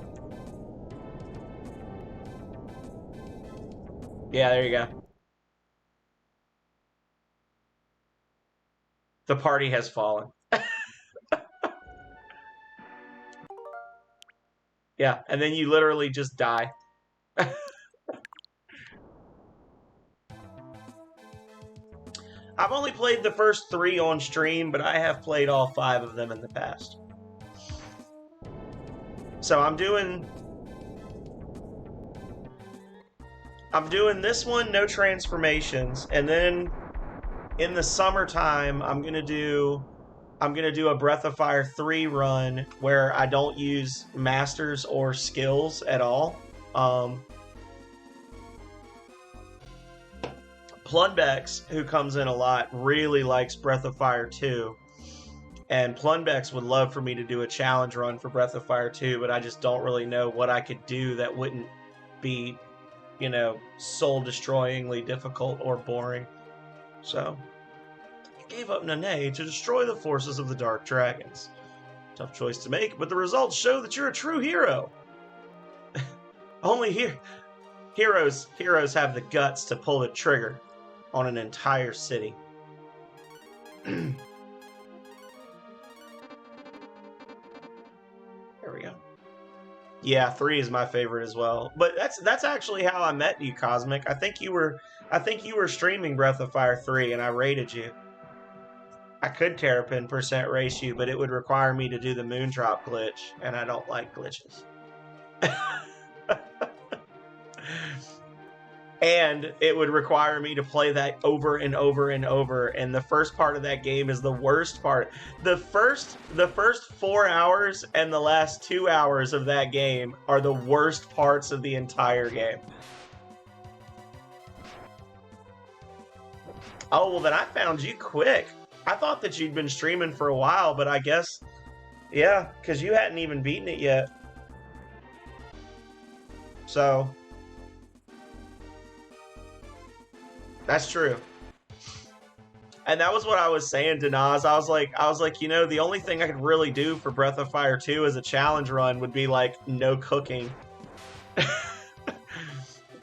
Yeah, there you go. The party has fallen. Yeah, and then you literally just die. I've only played the first 3 on stream, but I have played all 5 of them in the past. So I'm doing this one, no transformations, and then in the summertime I'm gonna do a Breath of Fire 3 run where I don't use masters or skills at all. Plunbex, who comes in a lot, really likes Breath of Fire 2. And Plunbex would love for me to do a challenge run for Breath of Fire 2, but I just don't really know what I could do that wouldn't be, you know, soul-destroyingly difficult or boring. So, I gave up Nanae to destroy the forces of the Dark Dragons. Tough choice to make, but the results show that you're a true hero. Only heroes have the guts to pull the trigger on an entire city. There we go. Yeah, 3 is my favorite as well. But that's actually how I met you, Cosmic. I think you were streaming Breath of Fire 3 and I raided you. I could Terrapin percent race you, but it would require me to do the Moondrop glitch, and I don't like glitches. And it would require me to play that over and over and over, and the first part of that game is the worst part. The first 4 hours and the last 2 hours of that game are the worst parts of the entire game. Oh, well then I found you quick. I thought that you'd been streaming for a while, but I guess, yeah, because you hadn't even beaten it yet. So that's true. And that was what I was saying to Nas. I was like, you know, the only thing I could really do for Breath of Fire 2 as a challenge run would be like no cooking.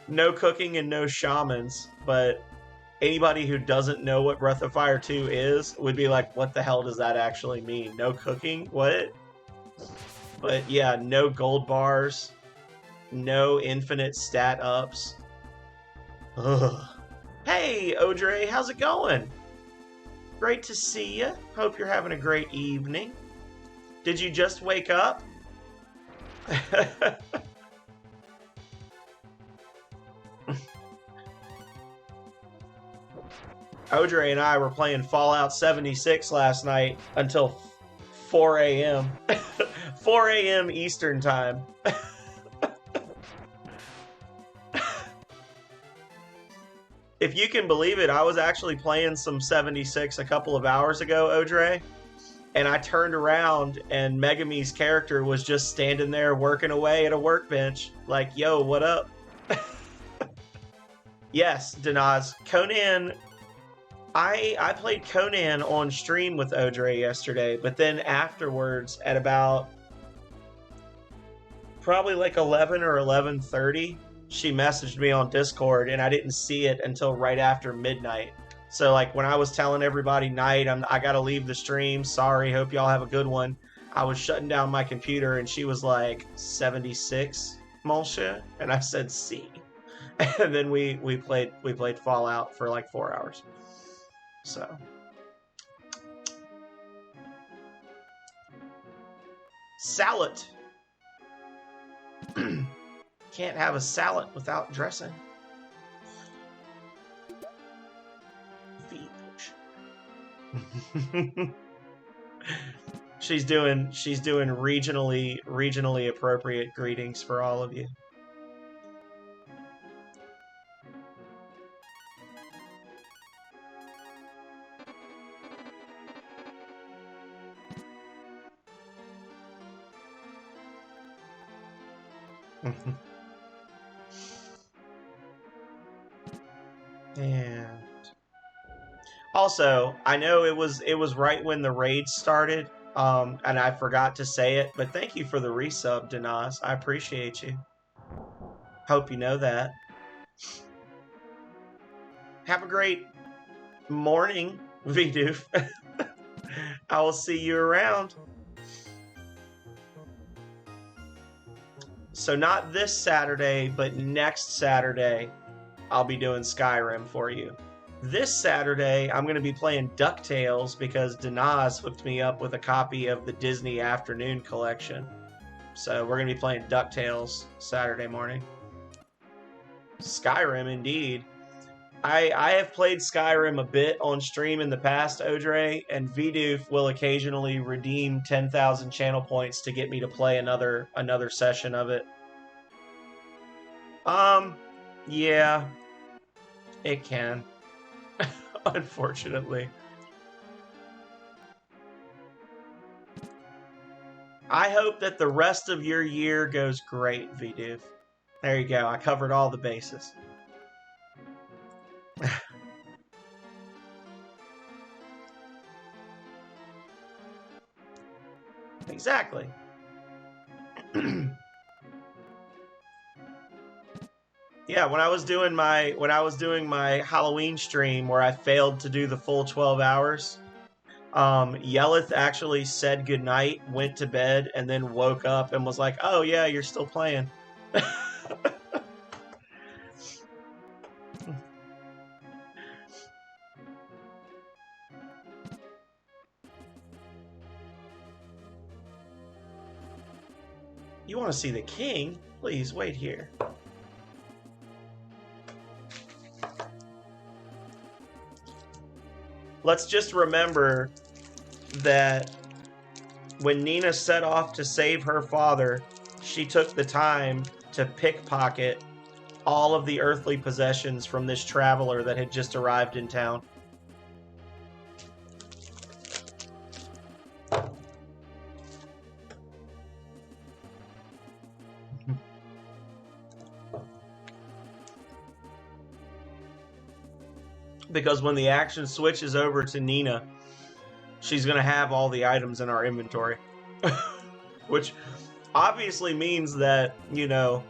No cooking and no shamans. But anybody who doesn't know what Breath of Fire 2 is would be like, what the hell does that actually mean? No cooking? What? But yeah, no gold bars, no infinite stat ups. Ugh. Hey, Audrey, how's it going? Great to see you. Hope you're having a great evening. Did you just wake up? Audrey and I were playing Fallout 76 last night until 4 a.m. 4 a.m. Eastern time. If you can believe it, I was actually playing some 76 a couple of hours ago, Audrey, and I turned around and Megumi's character was just standing there working away at a workbench, like, yo, what up? Yes, Denaz. Conan, I played Conan on stream with Audrey yesterday, but then afterwards at about probably like 11 or 11:30, she messaged me on Discord and I didn't see it until right after midnight. So like when I was telling everybody night, I gotta leave the stream. Sorry, hope y'all have a good one. I was shutting down my computer and she was like 76, Monsieur, and I said C. And then we played Fallout for like 4 hours. So salad. Can't have a salad without dressing. She's doing regionally appropriate greetings for all of you. And also, I know it was right when the raid started, and I forgot to say it, but thank you for the resub, Denaz. I appreciate you. Hope you know that. Have a great morning, Vidoof. I will see you around. So not this Saturday, but next Saturday, I'll be doing Skyrim for you. This Saturday, I'm going to be playing DuckTales because Denaz hooked me up with a copy of the Disney Afternoon Collection. So we're going to be playing DuckTales Saturday morning. Skyrim, indeed. I have played Skyrim a bit on stream in the past, Audrey, and Vidoof will occasionally redeem 10,000 channel points to get me to play another session of it. Yeah, it can. Unfortunately. I hope that the rest of your year goes great, Vidoof. There you go. I covered all the bases. Exactly. Yeah, when I was doing my Halloween stream where I failed to do the full 12 hours, Yelith actually said goodnight, went to bed, and then woke up and was like, "Oh yeah, you're still playing." You want to see the king? Please wait here. Let's just remember that when Nina set off to save her father, she took the time to pickpocket all of the earthly possessions from this traveler that had just arrived in town. Because when the action switches over to Nina, she's going to have all the items in our inventory. Which obviously means that, you know,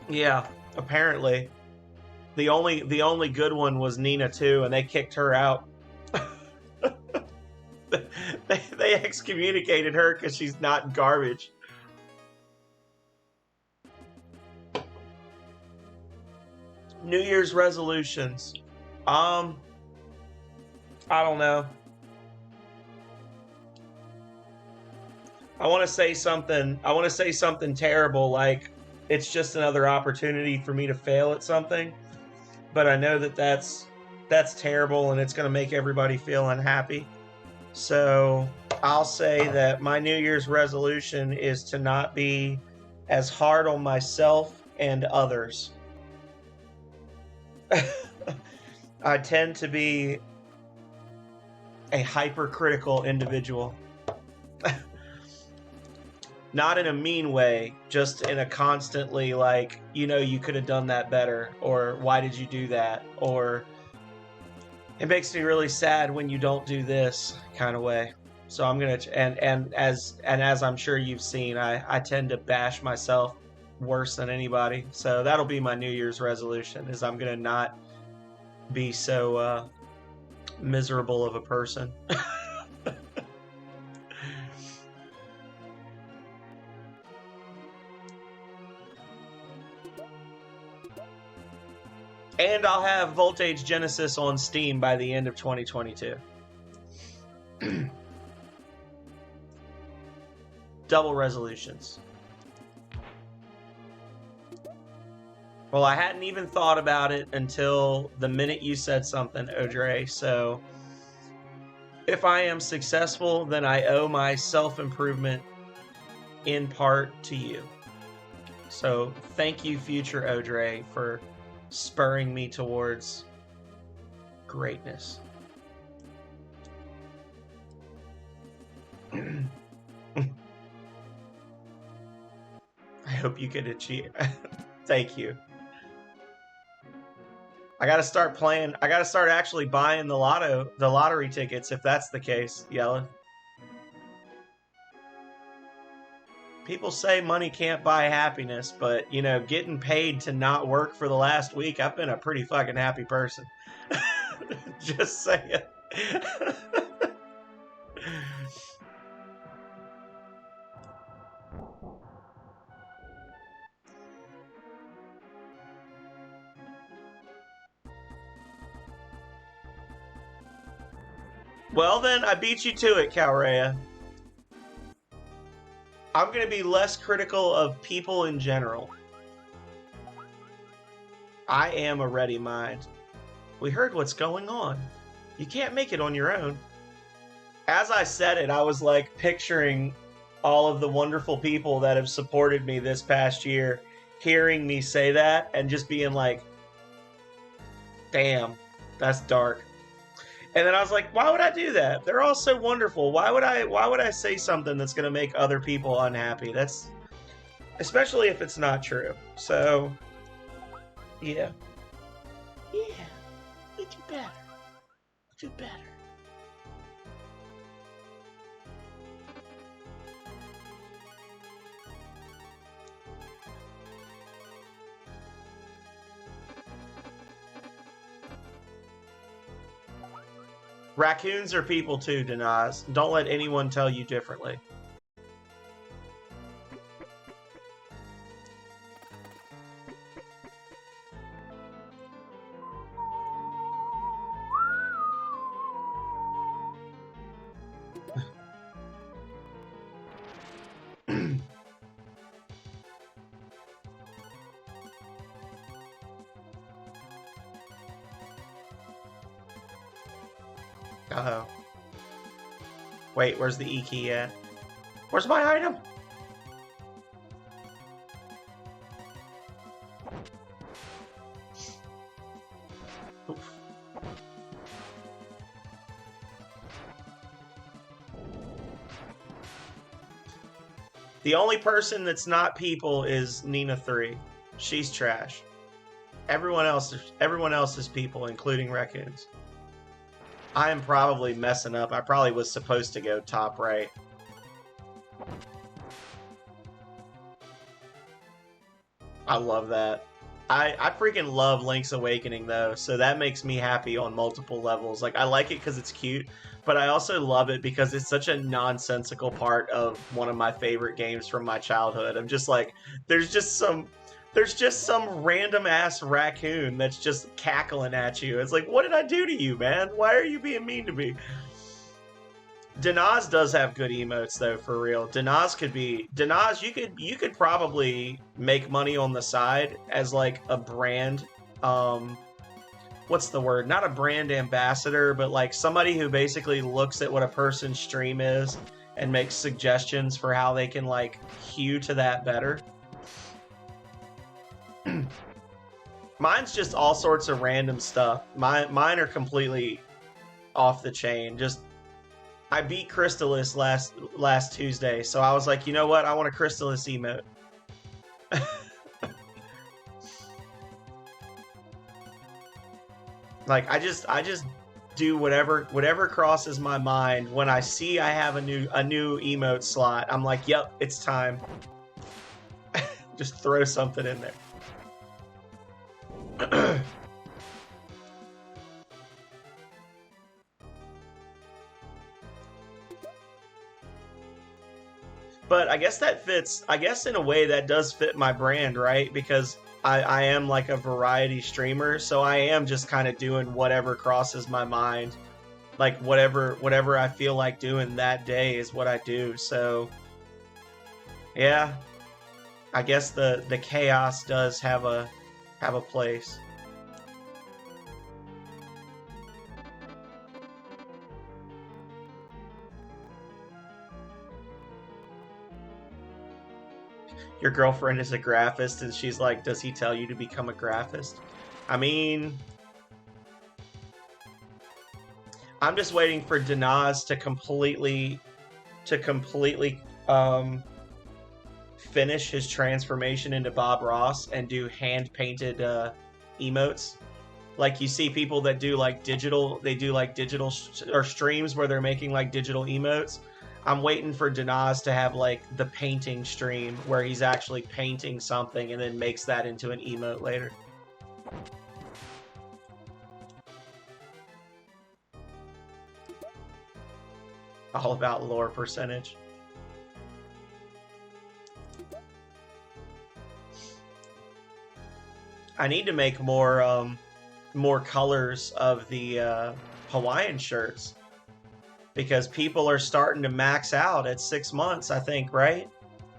yeah, apparently the only good one was Nina too, and they kicked her out. they excommunicated her because she's not garbage. New Year's resolutions. I don't know. I want to say something. I want to say something terrible, like it's just another opportunity for me to fail at something. But I know that that's terrible, and it's going to make everybody feel unhappy. So I'll say that my New Year's resolution is to not be as hard on myself and others. I tend to be a hypercritical individual. Not in a mean way, just in a constantly like, you know, you could have done that better, or why did you do that, or it makes me really sad when you don't do this kind of way. So I'm gonna and as I'm sure you've seen, I tend to bash myself worse than anybody. So that'll be my New Year's resolution: is I'm gonna not be so miserable of a person. And I'll have Voltage Genesis on Steam by the end of 2022. Double resolutions. Well, I hadn't even thought about it until the minute you said something, Audrey. So if I am successful, then I owe my self-improvement in part to you. So thank you, future Audrey, for spurring me towards greatness. I hope you can achieve. Thank you. I gotta start playing. I gotta start actually buying the lottery tickets if that's the case, Yella. People say money can't buy happiness, but, you know, getting paid to not work for the last week, I've been a pretty fucking happy person. Just saying. Well, then, I beat you to it, Calrea. I'm going to be less critical of people in general. I am a ready mind. We heard what's going on. You can't make it on your own. As I said it, I was like picturing all of the wonderful people that have supported me this past year, hearing me say that and just being like, damn, that's dark. And then I was like, why would I do that? They're all so wonderful. Why would I say something that's going to make other people unhappy? That's especially if it's not true. So, yeah. Yeah. We do better. We do better. Raccoons are people too, Denaz. Don't let anyone tell you differently. Uh-oh. Wait, where's the E key at? Where's my item? Oof. The only person that's not people is Nina 3. She's trash. Everyone else is people, including raccoons. I am probably messing up. I probably was supposed to go top right. I love that. I freaking love Link's Awakening though, so that makes me happy on multiple levels. Like I like it because it's cute, but I also love it because it's such a nonsensical part of one of my favorite games from my childhood. I'm just like, there's just some random ass raccoon that's just cackling at you. It's like, what did I do to you, man? Why are you being mean to me? Denaz does have good emotes though, for real. Denaz, you could probably make money on the side as like a brand, what's the word? Not a brand ambassador, but like somebody who basically looks at what a person's stream is and makes suggestions for how they can like hew to that better. Mine's just all sorts of random stuff. Mine are completely off the chain. Just I beat Crystallis last Tuesday, so I was like, you know what? I want a Crystallis emote. Like I just do whatever crosses my mind. When I see I have a new emote slot, I'm like, yep, it's time. Just throw something in there. But I guess that fits, I guess in a way that does fit my brand, right? Because I am like a variety streamer, so I am just kind of doing whatever crosses my mind. Like whatever I feel like doing that day is what I do. So yeah, I guess the chaos does have a place. Your girlfriend is a graphist and she's like, does he tell you to become a graphist? I mean, I'm just waiting for Denaz to completely finish his transformation into Bob Ross and do hand painted emotes. Like you see people that do like digital, or streams where they're making like digital emotes. I'm waiting for Denaz to have like the painting stream where he's actually painting something and then makes that into an emote later. All about lore percentage. I need to make more colors of the Hawaiian shirts because people are starting to max out at 6 months, I think, right?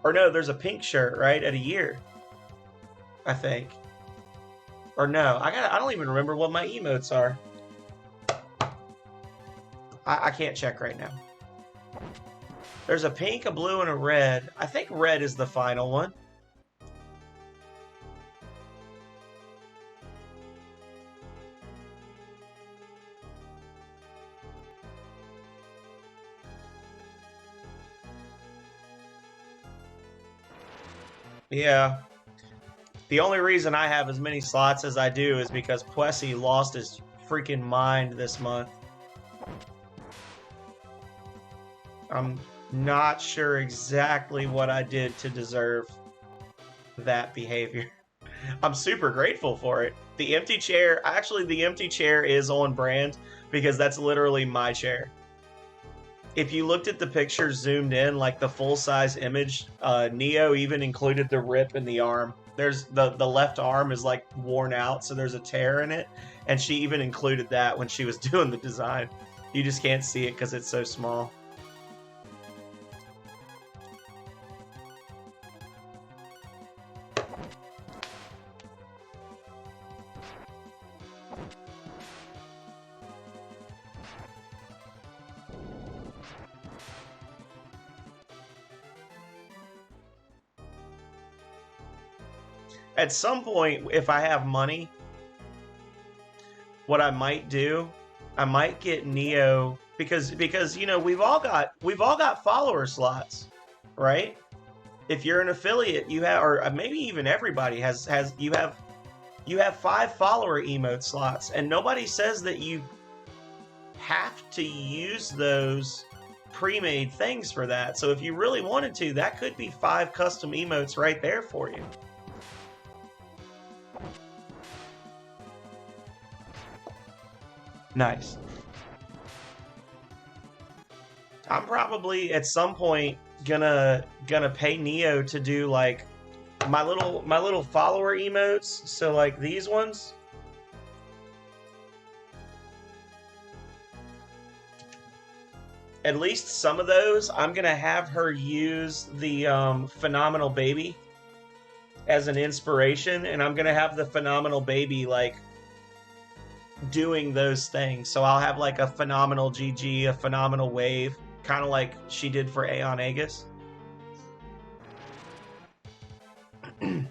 Or no, there's a pink shirt, right, at a year, I think. Or no, I don't even remember what my emotes are. I can't check right now. There's a pink, a blue, and a red. I think red is the final one. Yeah. The only reason I have as many slots as I do is because Plessy lost his freaking mind this month. I'm not sure exactly what I did to deserve that behavior. I'm super grateful for it. The empty chair, actually, the empty chair is on brand because that's literally my chair. If you looked at the picture zoomed in, like the full size image, Neo even included the rip in the arm. There's the left arm is like worn out, so there's a tear in it, and she even included that when she was doing the design. You just can't see it because it's so small. At some point, if I have money, what I might do, I might get Neo because you know we've all got follower slots, right? If you're an affiliate, you have, or maybe even everybody has you have 5 follower emote slots, and nobody says that you have to use those pre-made things for that. So if you really wanted to, that could be 5 custom emotes right there for you. Nice. I'm probably at some point gonna pay Neo to do like my little follower emotes. So like these ones. At least some of those, I'm gonna have her use the phenomenal baby as an inspiration, and I'm gonna have the phenomenal baby like doing those things. So I'll have like a phenomenal GG, a phenomenal wave, kind of like she did for Aeon Aegis. And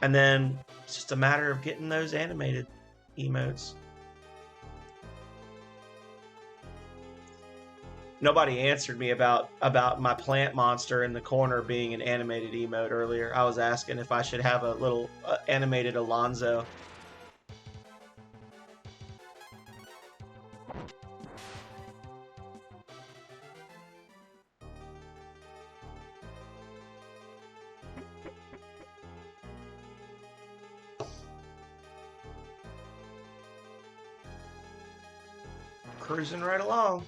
then it's just a matter of getting those animated emotes. Nobody answered me about my plant monster in the corner being an animated emote earlier. I was asking if I should have a little animated Alonzo. Cruising right along.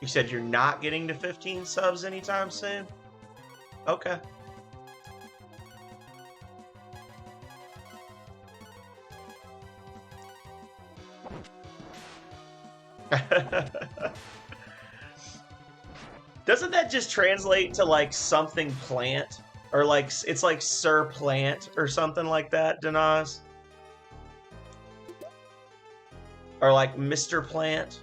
You said you're not getting to 15 subs anytime soon? Okay. Doesn't that just translate to like something plant? Or like it's like Sir Plant or something like that, Denaz? Or like Mr. Plant?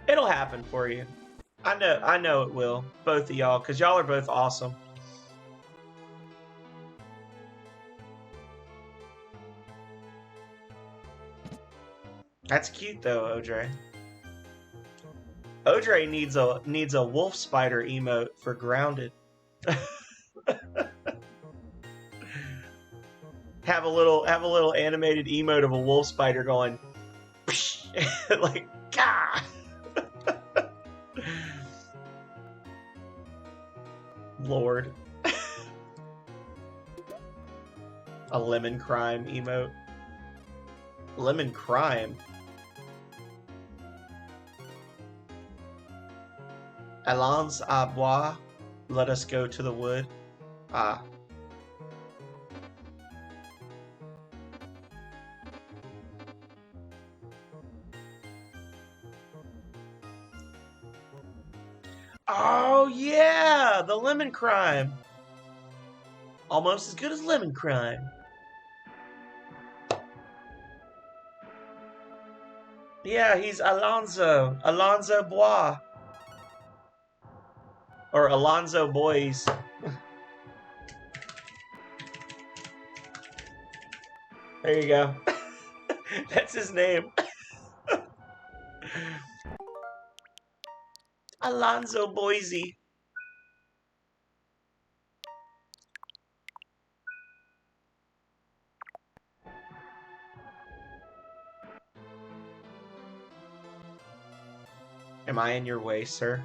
It'll happen for you. I know it will. Both of y'all, because y'all are both awesome. That's cute though, Odre. Odre needs a wolf spider emote for grounded. Have a little animated emote of a wolf spider going like gah. Lord. A lemon crime emote. Lemon crime. Allons à bois. Let us go to the wood. Ah. Oh yeah, the lemon crime. Almost as good as lemon crime. Yeah, he's Alonzo. Alonzo Bois. Or Alonzo Boys. There you go. That's his name. Alonzo Boise. Am I in your way, sir?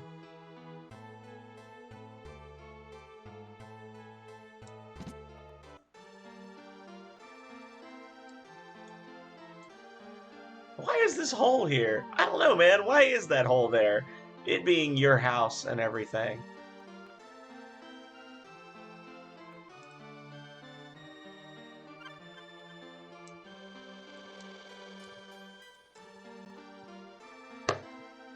Why is this hole here? I don't know, man. Why is that hole there? It being your house and everything.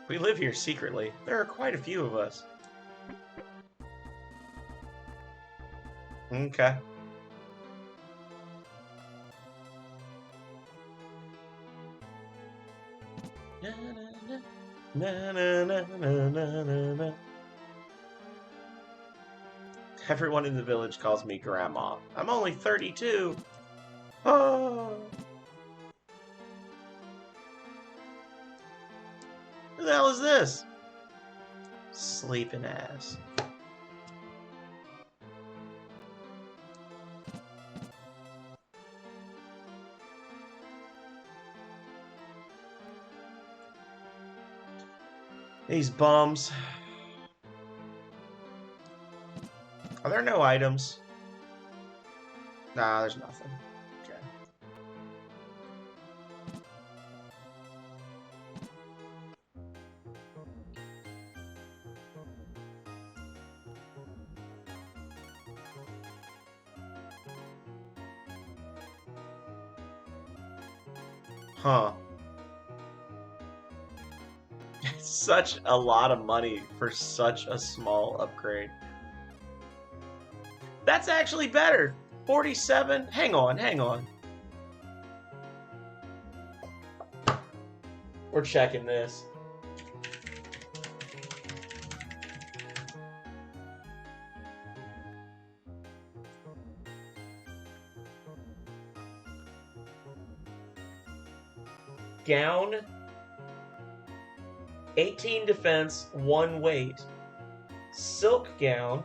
We live here secretly. There are quite a few of us. Okay. Na, na, na, na, na, na, na. Everyone in the village calls me Grandma. I'm only 32. Oh. Who the hell is this? Sleeping ass. These bums. Are there no items? Nah, there's nothing. Okay. Huh. Such a lot of money for such a small upgrade. That's actually better. 47. Hang on. We're checking this. Gown. 18 defense, 1 weight. Silk gown.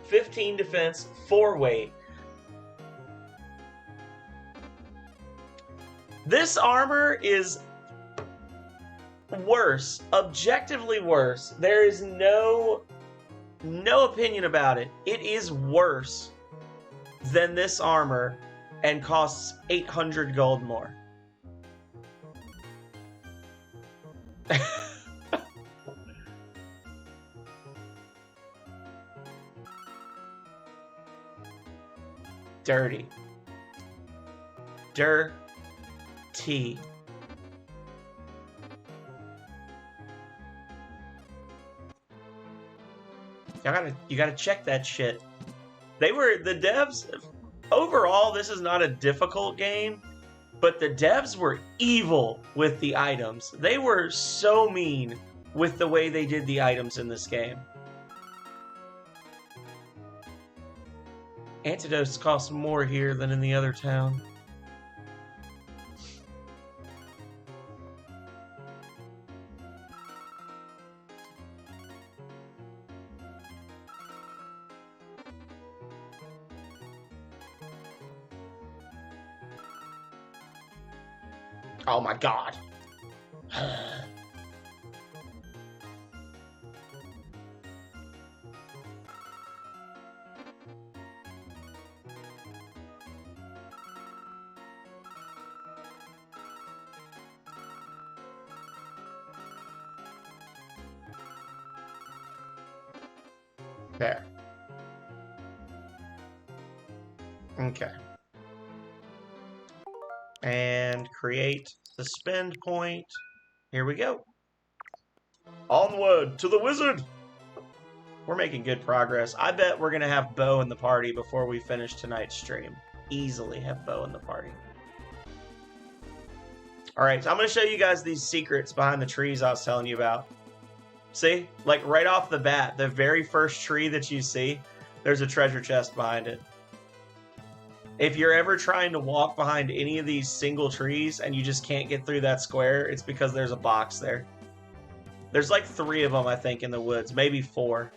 15 defense, 4 weight. This armor is worse, objectively worse. There is no opinion about it. It is worse than this armor and costs 800 gold more. Dirty. Dirty. You gotta check that shit. The devs, overall, this is not a difficult game, but the devs were evil with the items. They were so mean with the way they did the items in this game. Antidotes cost more here than in the other town. Oh my god. There. Okay. And create the spend point. Here we go. Onward to the wizard! We're making good progress. I bet we're going to have Bo in the party before we finish tonight's stream. Easily have Bo in the party. Alright, so I'm going to show you guys these secrets behind the trees I was telling you about. See? Like right off the bat, the very first tree that you see, there's a treasure chest behind it. If you're ever trying to walk behind any of these single trees and you just can't get through that square, it's because there's a box there. There's like 3 of them, I think, in the woods. Maybe 4.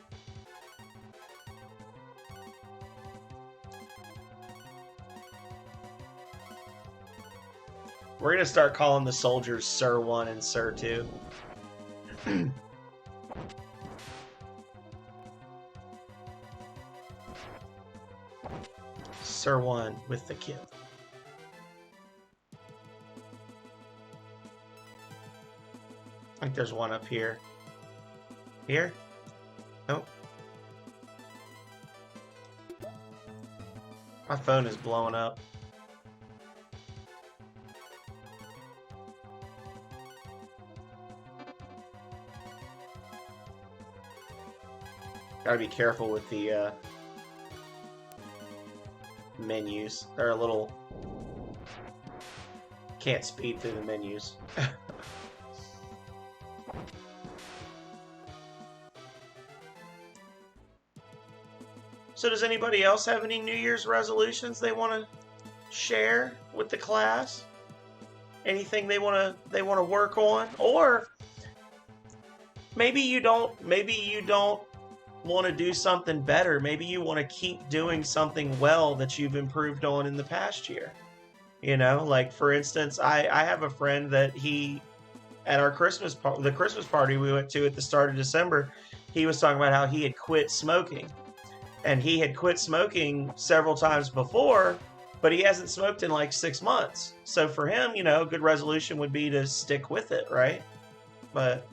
We're going to start calling the soldiers Sir 1 and Sir 2. Sir 1 with the kill. I think there's one up here. Here? Nope. My phone is blowing up. Gotta be careful with the menus. They're a little... Can't speed through the menus. So does anybody else have any New Year's resolutions they want to share with the class? Anything they want to work on? Or maybe you don't want to do something better. Maybe you want to keep doing something well that you've improved on in the past year. You know, like for instance, I have a friend that at our the Christmas party we went to at the start of December, he was talking about how he had quit smoking. And he had quit smoking several times before, but he hasn't smoked in like 6 months. So for him, you know, a good resolution would be to stick with it, right? But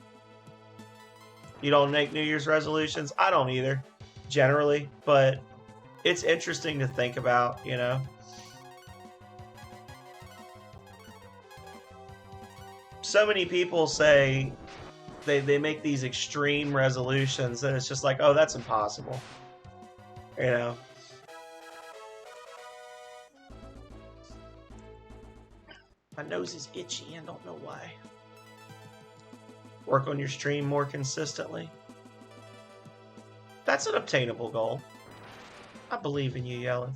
you don't make New Year's resolutions? I don't either, generally. But it's interesting to think about, you know? So many people say they make these extreme resolutions and it's just like, oh, that's impossible. You know? My nose is itchy and don't know why. Work on your stream more consistently. That's an obtainable goal. I believe in you, Yellen.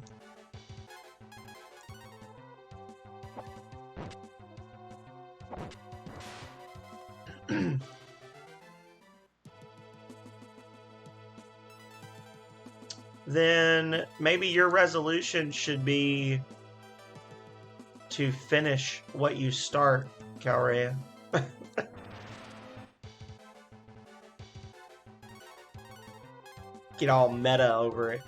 Then maybe your resolution should be to finish what you start, Calrea. Get all meta over it.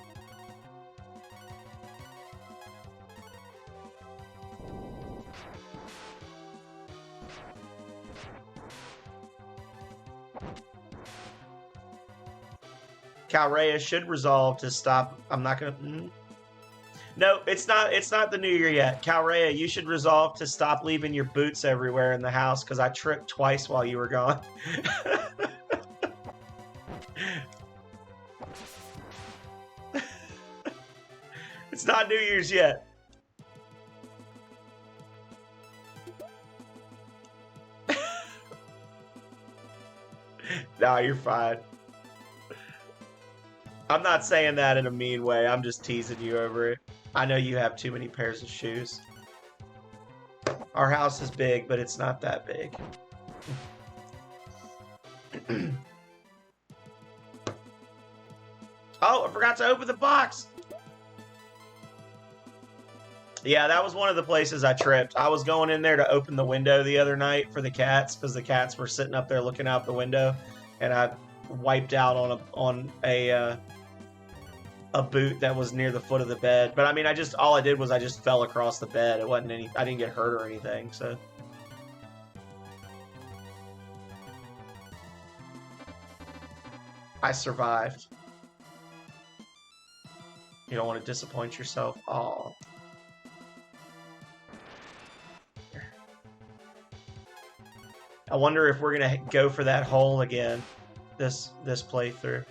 Calrea should resolve to stop. I'm not gonna. No, it's not. It's not the new year yet. Calrea, you should resolve to stop leaving your boots everywhere in the house because I tripped twice while you were gone. It's not New Year's yet. Nah, you're fine. I'm not saying that in a mean way. I'm just teasing you over it. I know you have too many pairs of shoes. Our house is big, but it's not that big. Oh, I forgot to open the box. Yeah, that was one of the places I tripped. I was going in there to open the window the other night for the cats because the cats were sitting up there looking out the window, and I wiped out on a boot that was near the foot of the bed. But I mean, all I did was I just fell across the bed. It wasn't I didn't get hurt or anything, so. I survived. You don't want to disappoint yourself. Aw. I wonder if we're gonna go for that hole again this playthrough.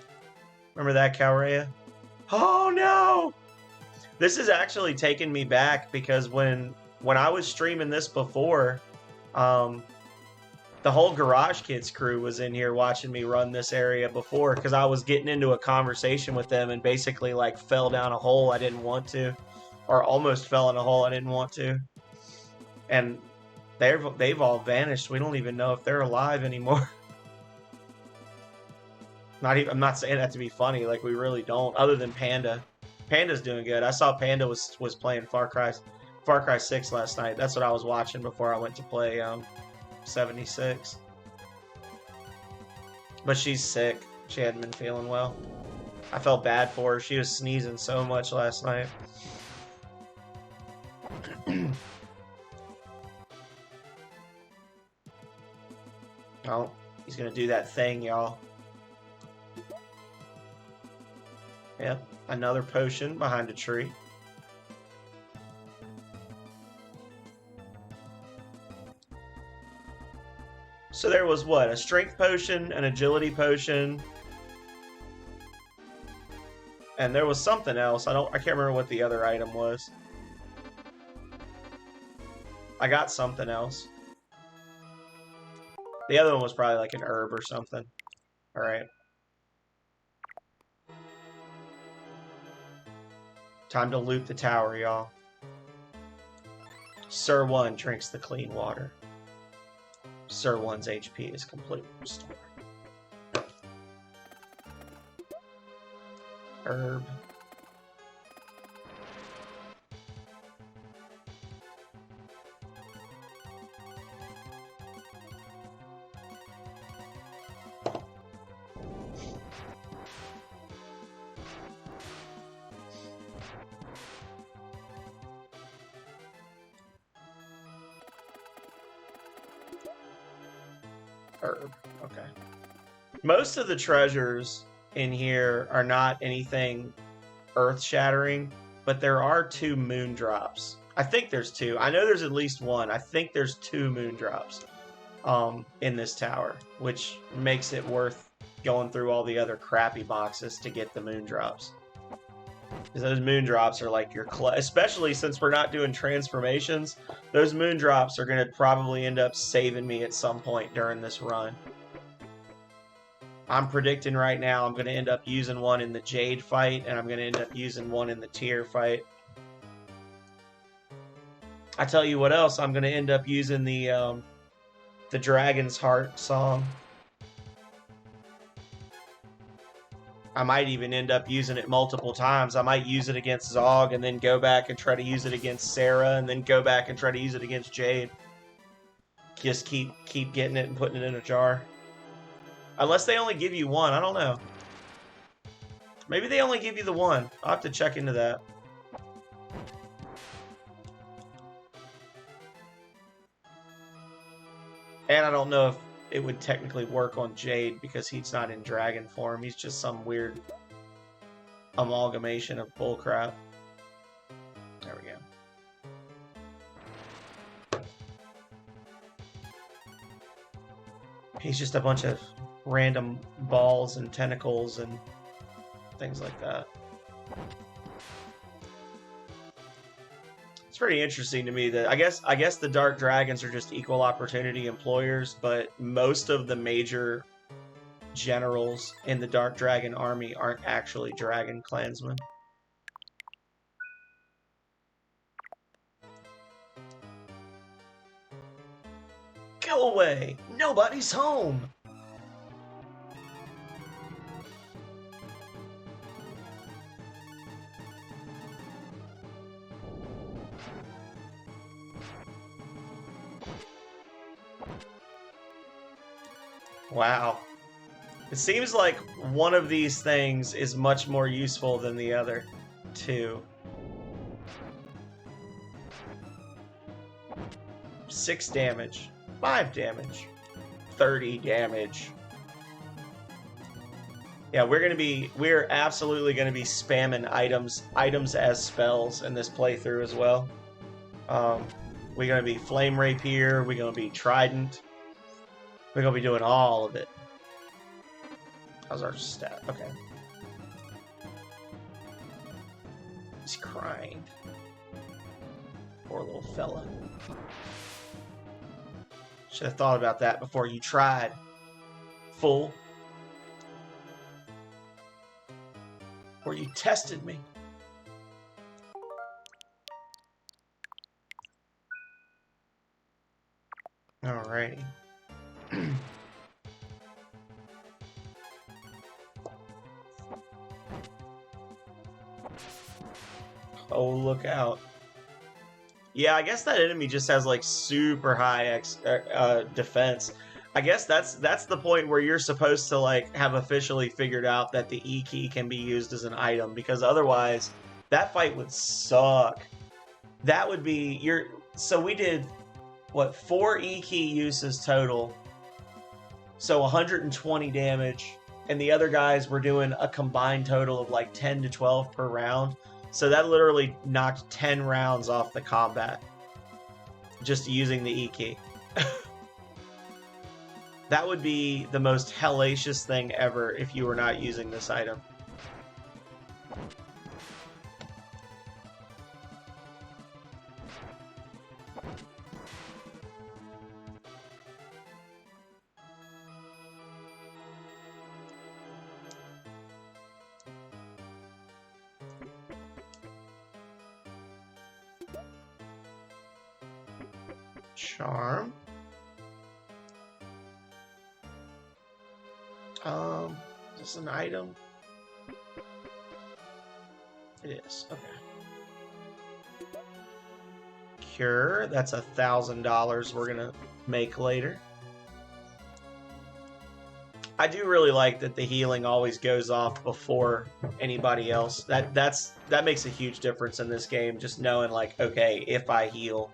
Remember that, Calrea? Oh no! This is actually taking me back because when I was streaming this before, the whole Garage Kids crew was in here watching me run this area before because I was getting into a conversation with them and basically like fell down a hole I didn't want to. Or almost fell in a hole I didn't want to. And they've all vanished. We don't even know if they're alive anymore. I'm not saying that to be funny. Like, we really don't. Other than Panda. Panda's doing good. I saw Panda was playing Far Cry 6 last night. That's what I was watching before I went to play 76. But she's sick. She hadn't been feeling well. I felt bad for her. She was sneezing so much last night. Oh, he's gonna do that thing, y'all. Yep, another potion behind a tree. So there was what? A strength potion, an agility potion, and there was something else. I can't remember what the other item was. I got something else. The other one was probably like an herb or something. All right. Time to loot the tower, y'all. Sir 1 drinks the clean water. Sir 1's HP is completely restored. Herb. Herb. Okay. Most of the treasures in here are not anything earth-shattering, but there are 2 moon drops. I think there's 2. I know there's at least 1. I think there's 2 moon drops in this tower, which makes it worth going through all the other crappy boxes to get the moon drops. Because those moon drops are like your especially since we're not doing transformations, those moon drops are going to probably end up saving me at some point during this run. I'm predicting right now I'm going to end up using one in the Jade fight, and I'm going to end up using one in the Tear fight. I tell you what else, I'm going to end up using the Dragon's Heart song. I might even end up using it multiple times. I might use it against Zog and then go back and try to use it against Sarah and then go back and try to use it against Jade. Just keep getting it and putting it in a jar. Unless they only give you one. I don't know. Maybe they only give you the one. I'll have to check into that. And I don't know if it would technically work on Jade because he's not in dragon form. He's just some weird amalgamation of bullcrap. There we go. He's just a bunch of random balls and tentacles and things like that. It's pretty interesting to me that I guess the Dark Dragons are just equal opportunity employers, but most of the major generals in the Dark Dragon army aren't actually Dragon clansmen. Go away! Nobody's home! Wow. It seems like one of these things is much more useful than the other two. 6 damage, 5 damage, 30 damage. Yeah, we're absolutely gonna be spamming items as spells in this playthrough as well. We're gonna be Flame Rapier, we're gonna be Trident. We're gonna be doing all of it. How's our stat? Okay. He's crying. Poor little fella. Should have thought about that before you tried. Fool. Or you tested me. Alrighty. Oh, look out. Yeah, I guess that enemy just has like super high defense. I guess that's the point where you're supposed to like have officially figured out that the E key can be used as an item, because otherwise that fight would suck. That would be your so we did what, 4 E key uses total. So 120 damage, and the other guys were doing a combined total of like 10 to 12 per round. So that literally knocked 10 rounds off the combat just using the E key. That would be the most hellacious thing ever if you were not using this item. Charm. Is this an item? It is. Okay. Cure. That's $1,000 we're gonna make later. I do really like that the healing always goes off before anybody else. That makes a huge difference in this game. Just knowing like, okay, if I heal,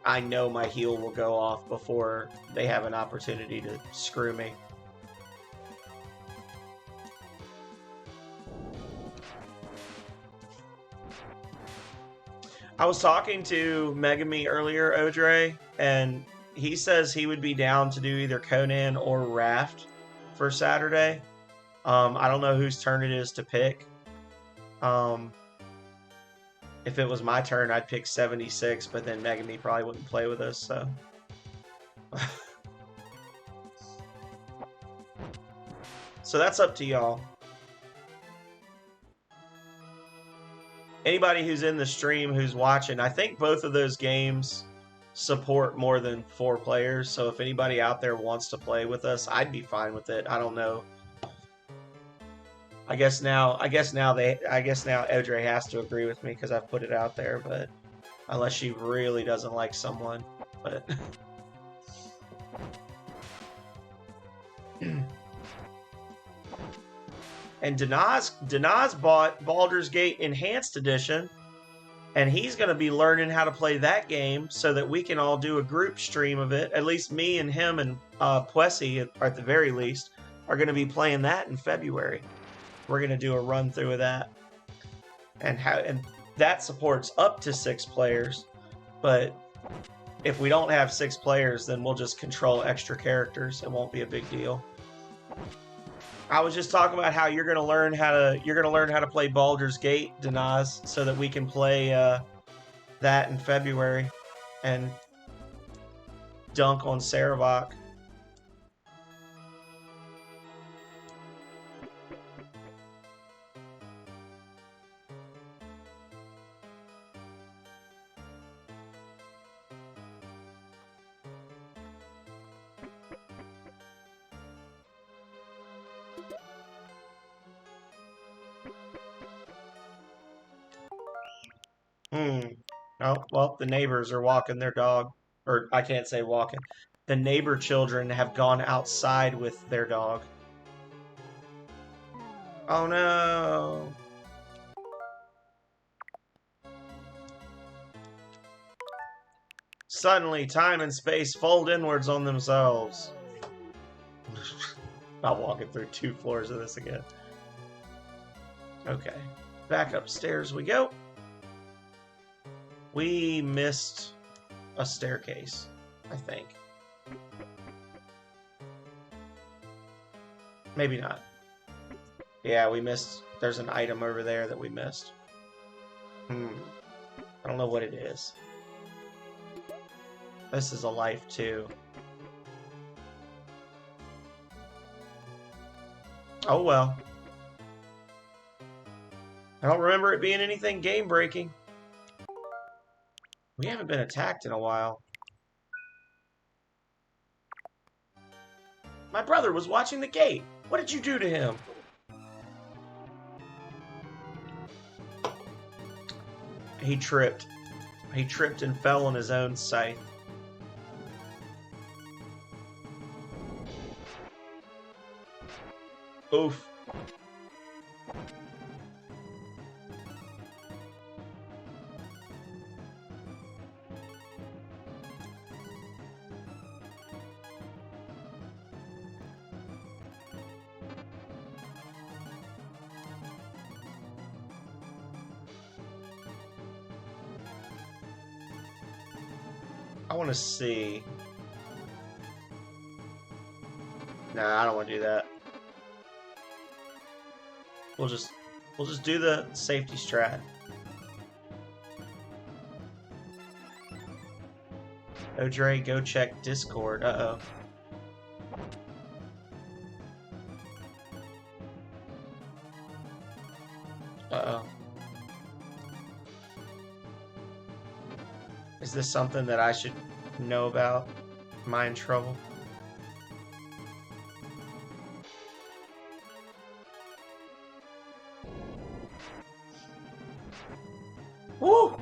I know my heal will go off before they have an opportunity to screw me. I was talking to Megami earlier, Odre, and he says he would be down to do either Conan or Raft for Saturday. I don't know whose turn it is to pick. If it was my turn, I'd pick 76, but then Megami probably wouldn't play with us, so. So that's up to y'all. Anybody who's in the stream who's watching, I think both of those games support more than 4 players, so if anybody out there wants to play with us, I'd be fine with it. I don't know. I guess now Odre has to agree with me because I've put it out there, but unless she really doesn't like someone, but and Danaz bought Baldur's Gate Enhanced Edition, and he's going to be learning how to play that game so that we can all do a group stream of it. At least me and him and Puessy, at the very least, are going to be playing that in February. We're going to do a run through of that, and that supports up to 6 players. But if we don't have 6 players, then we'll just control extra characters. It won't be a big deal. I was just talking about how you're going to learn how to play Baldur's Gate, Danaz, so that we can play that in February and dunk on Sarevok. Oh, well, the neighbors are walking their dog. Or, I can't say walking. The neighbor children have gone outside with their dog. Oh no! Suddenly, time and space fold inwards on themselves. Not walking through 2 floors of this again. Okay. Back upstairs we go. We missed a staircase, I think. Maybe not. Yeah, we missed. There's an item over there that we missed. I don't know what it is. This is a life, too. Oh, well. I don't remember it being anything game-breaking. We haven't been attacked in a while. My brother was watching the gate. What did you do to him? He tripped. He tripped and fell on his own scythe. Oof. I want to see. Nah, I don't want to do that. We'll just do the safety strat. Odre, go check Discord. Uh-oh. Uh-oh. Is this something that I should know about? Am I in trouble? Woo!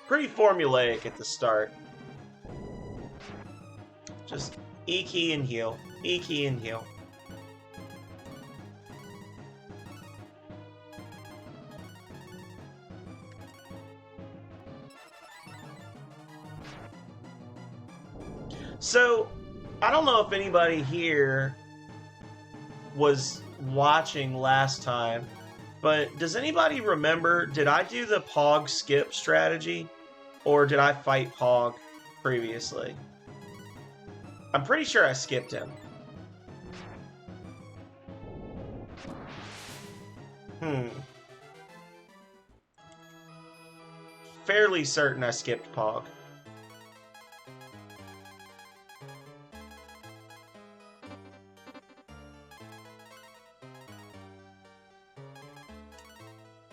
Pretty formulaic at the start. Just E-key and heal. E-key and heal. So, I don't know if anybody here was watching last time, but does anybody remember, did I do the Pog skip strategy? Or did I fight Pog previously? I'm pretty sure I skipped him. Fairly certain I skipped Pog.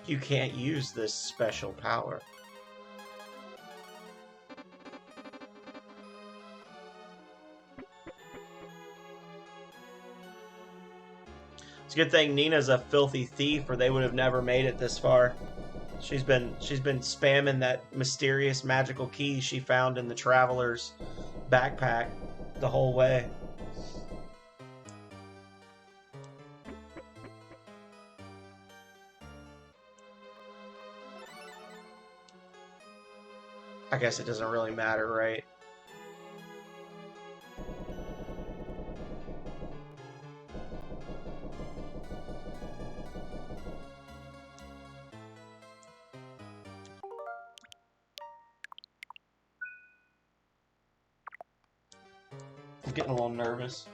You can't use this special power. It's a good thing Nina's a filthy thief, or they would have never made it this far. She's been spamming that mysterious magical key she found in the Traveler's backpack the whole way. I guess it doesn't really matter, right? I'm getting a little nervous.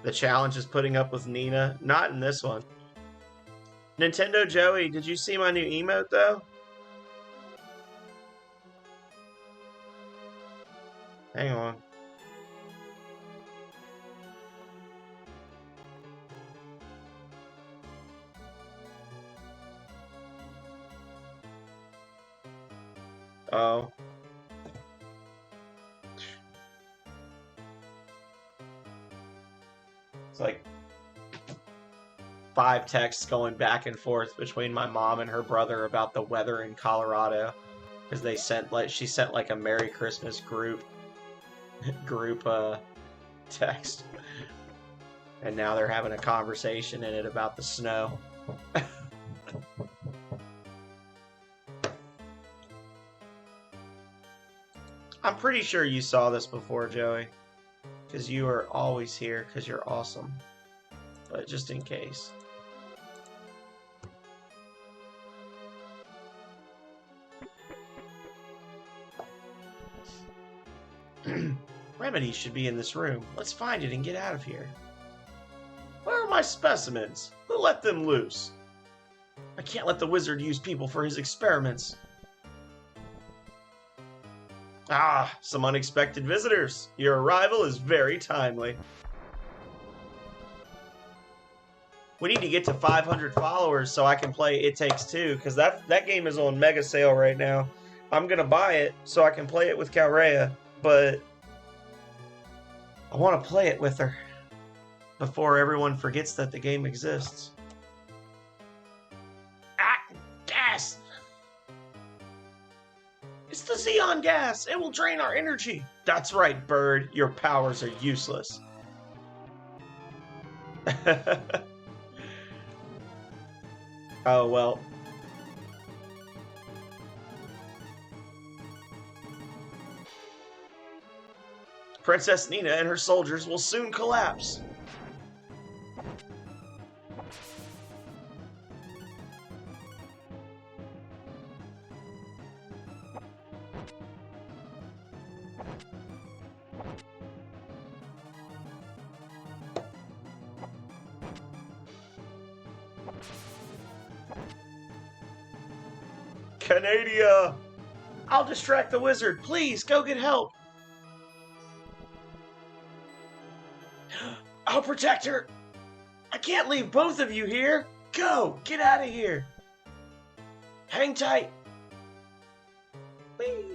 The challenge is putting up with Nina. Not in this one. Nintendo Joey, did you see my new emote, though? Hang on. Oh. It's like 5 texts going back and forth between my mom and her brother about the weather in Colorado, because they sent she sent like a Merry Christmas group text, and now they're having a conversation in it about the snow. I'm pretty sure you saw this before, Joey, because you are always here because you're awesome. But just in case. Remedy should be in this room. Let's find it and get out of here. Where are my specimens. Let them loose. I can't let the wizard use people for his experiments. Ah, some unexpected visitors. Your arrival is very timely. We need to get to 500 followers so I can play It Takes Two, because that game is on mega sale right now. I'm going to buy it so I can play it with Calrea, but I want to play it with her before everyone forgets that the game exists. Ah, gas! It's the Xeon gas! It will drain our energy! That's right, Bird. Your powers are useless. Oh, well. Princess Nina and her soldiers will soon collapse. Canadia! I'll distract the wizard. Please, go get help. I'll protect her. I can't leave both of you here. Go! Get out of here. Hang tight. Whee!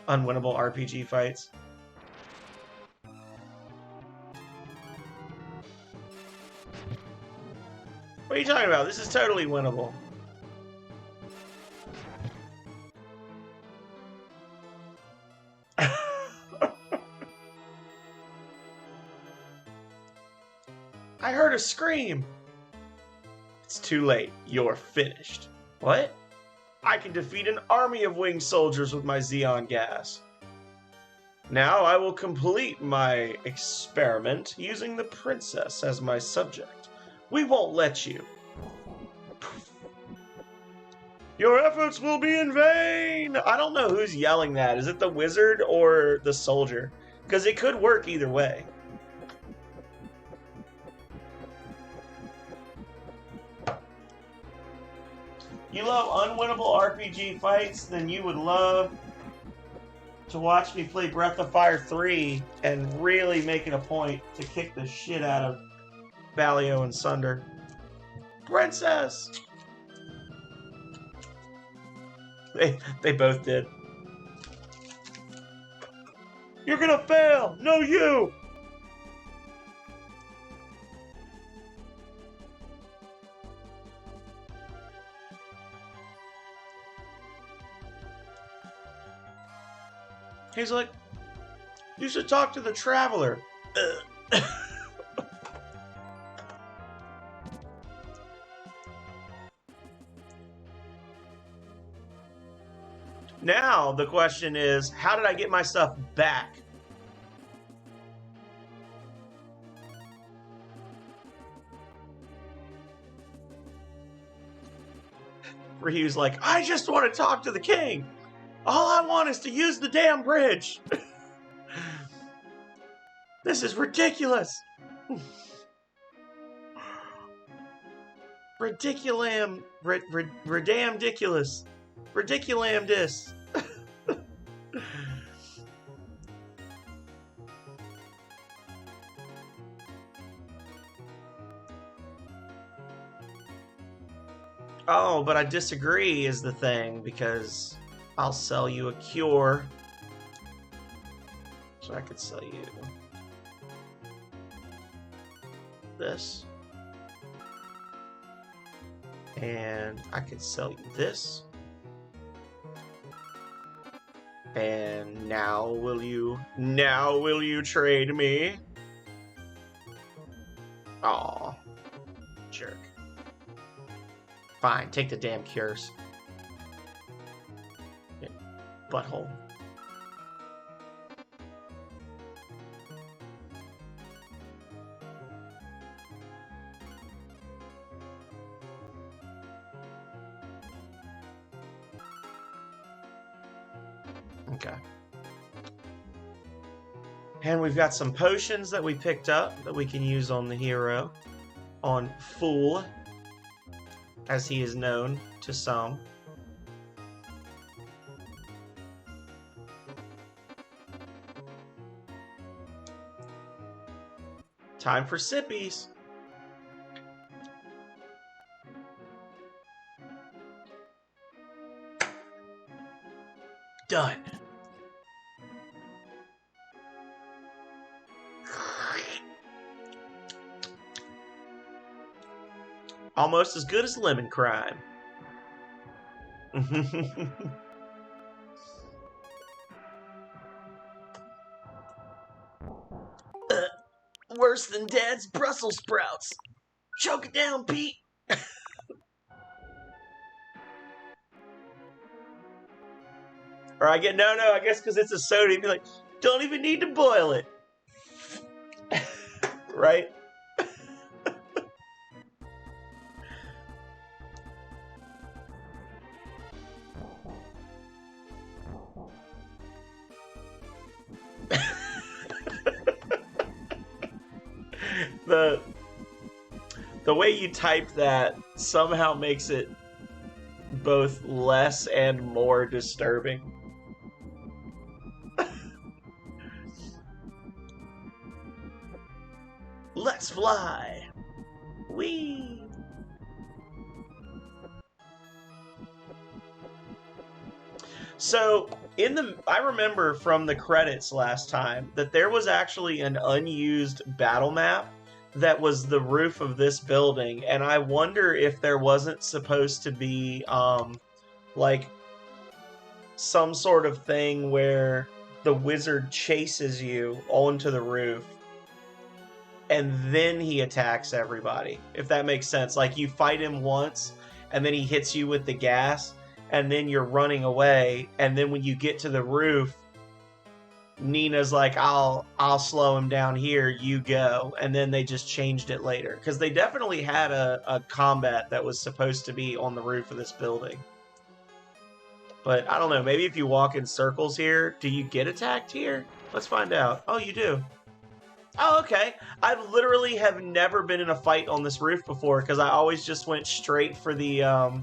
Unwinnable RPG fights. What are you talking about? This is totally winnable. I heard a scream. It's too late. You're finished. What? I can defeat an army of winged soldiers with my Xeon gas. Now I will complete my experiment using the princess as my subject. We won't let you. Your efforts will be in vain! I don't know who's yelling that. Is it the wizard or the soldier? Because it could work either way. You love unwinnable RPG fights, then you would love to watch me play Breath of Fire 3 and really make it a point to kick the shit out of Valio and Sunder. Princess! They both did. You're gonna fail! No, you! He's like, you should talk to the Traveler. Now, the question is, how did I get my stuff back? Ryu's like, I just want to talk to the king. All I want is to use the damn bridge. This is ridiculous. Ridiculam. Ridiculous. Ridiculamdis. Oh, but I disagree is the thing, because I'll sell you a cure. So I could sell you this. And I could sell you this. And now will you trade me? Aw. Jerk. Fine, take the damn cures. Yeah, butthole. Okay. And we've got some potions that we picked up that we can use on the hero. on Fool, as he is known to some. Time for sippies. Done. Almost as good as lemon crime. Worse than Dad's Brussels sprouts. Choke it down, Pete. Or I guess because it's a soda, you'd be like, don't even need to boil it. Right? The way you type that somehow makes it both less and more disturbing. Let's fly. Whee! So, I remember from the credits last time that there was actually an unused battle map that was the roof of this building, and I wonder if there wasn't supposed to be, like, some sort of thing where the wizard chases you onto the roof, and then he attacks everybody, if that makes sense. Like, you fight him once, and then he hits you with the gas, and then you're running away, and then when you get to the roof, Nina's like, I'll slow him down here, you go. And then they just changed it later. Because they definitely had a combat that was supposed to be on the roof of this building. But I don't know, maybe if you walk in circles here, do you get attacked here? Let's find out. Oh, you do. Oh, okay. I literally have never been in a fight on this roof before, because I always just went straight for the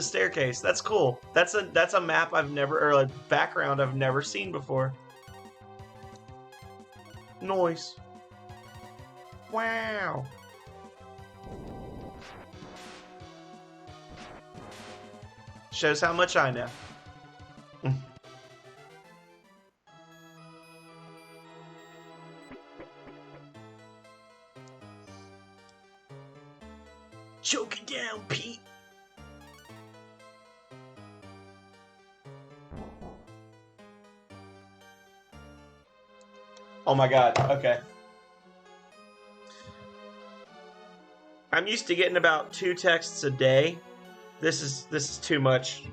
staircase. That's cool. That's a map I've never, or a background I've never seen before. Noise. Wow. Shows how much I know. Choke it down, Pete. Oh my god, okay. I'm used to getting about 2 texts a day. This is too much.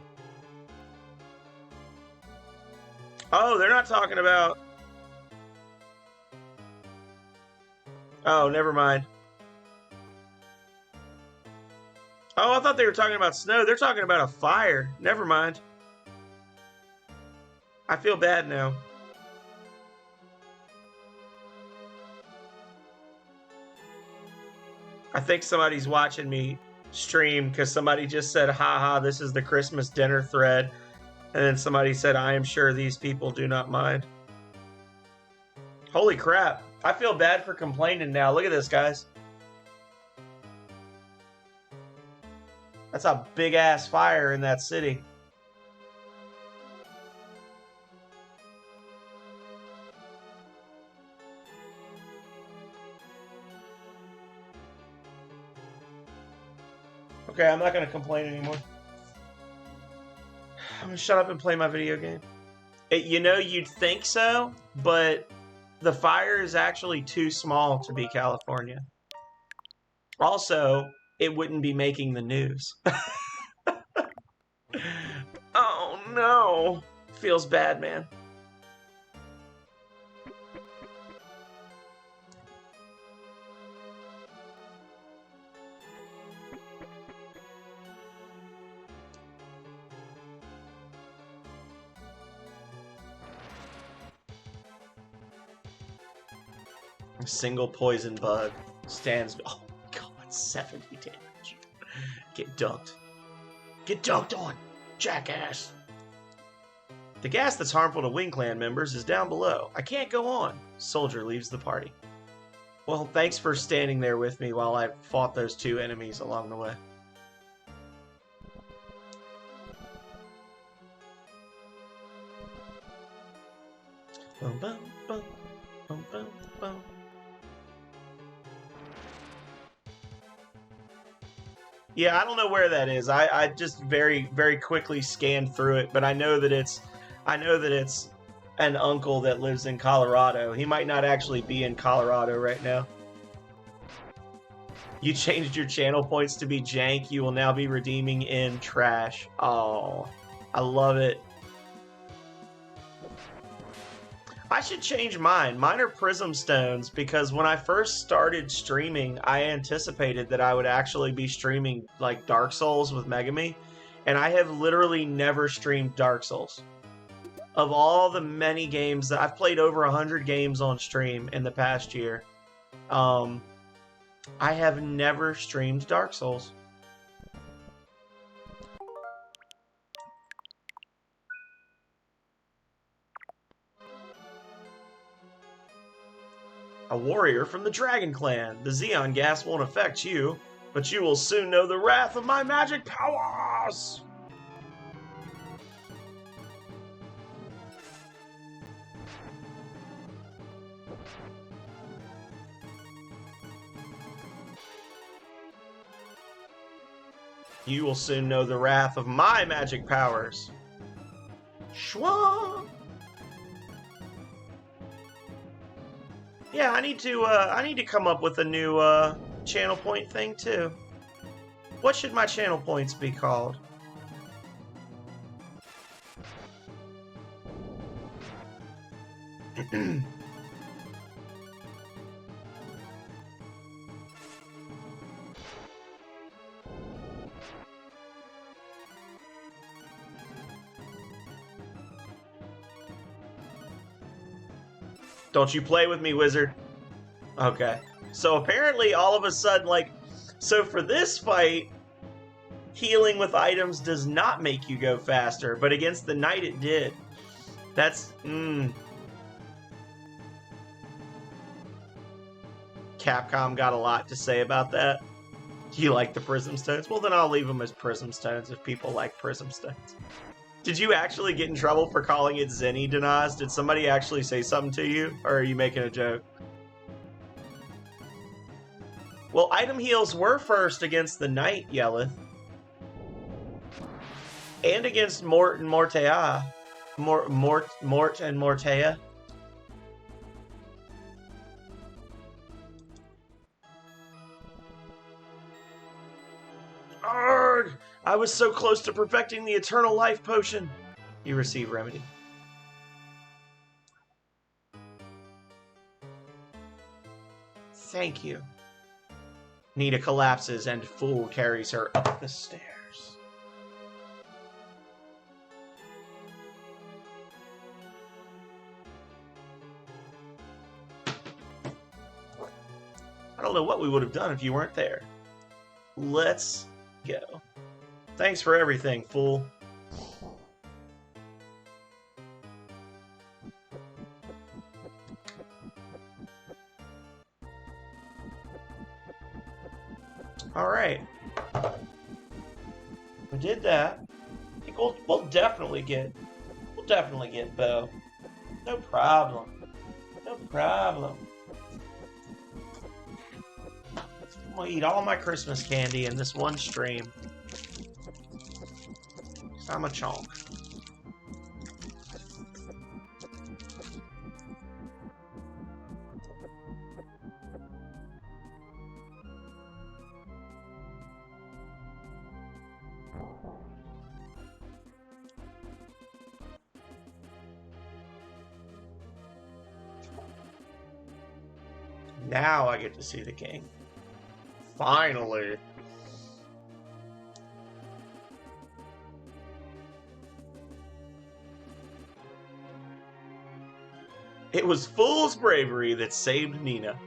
Oh, they're not talking about... Oh, never mind. Oh, I thought they were talking about snow. They're talking about a fire. Never mind. I feel bad now. I think somebody's watching me stream because somebody just said, haha, this is the Christmas dinner thread. And then somebody said, I am sure these people do not mind. Holy crap. I feel bad for complaining now. Look at this, guys. That's a big-ass fire in that city. Okay, I'm not going to complain anymore. I'm going to shut up and play my video game. You'd think so, but the fire is actually too small to be California. Also, it wouldn't be making the news. Oh, no. Feels bad, man. A single poison bug. Stands. Oh god, 70 damage. Get dunked. Get dunked on, jackass. The gas that's harmful to Wing Clan members is down below. I can't go on. Soldier leaves the party. Well, thanks for standing there with me while I fought those 2 enemies along the way. Boom, boom, boom, boom, boom, boom. Yeah, I don't know where that is. I just very, very quickly scanned through it, but I know that it's an uncle that lives in Colorado. He might not actually be in Colorado right now. You changed your channel points to be jank. You will now be redeeming in trash. Oh, I love it. I should change mine. Mine are Prism Stones because when I first started streaming, I anticipated that I would actually be streaming like Dark Souls with Megami, and I have literally never streamed Dark Souls. Of all the many games that I've played, over 100 games on stream in the past year, I have never streamed Dark Souls. A warrior from the Dragon Clan. The Xeon gas won't affect you, but you will soon know the wrath of my magic powers! You will soon know the wrath of my magic powers. Schwa! Yeah, I need to come up with a new channel point thing too. What should my channel points be called? Don't you play with me, wizard. Okay. So apparently all of a sudden, like, so for this fight, healing with items does not make you go faster, but against the knight it did. That's, Capcom got a lot to say about that. Do you like the Prism Stones? Well, then I'll leave them as Prism Stones if people like Prism Stones. Did you actually get in trouble for calling it Zenny, Denaz? Did somebody actually say something to you? Or are you making a joke? Well, item heals were first against the Knight, Yelleth. And against Mort and Mortea. Mort and Mortea. Arrgh! I was so close to perfecting the Eternal Life Potion. You receive Remedy. Thank you. Nita collapses and Fool carries her up the stairs. I don't know what we would have done if you weren't there. Let's go. Thanks for everything, Fool. Alright. We did that. I think we'll definitely get Bo. No problem. No problem. I'm gonna eat all my Christmas candy in this one stream. I'm a chonk. Now I get to see the king. Finally. It was Fool's bravery that saved Nina.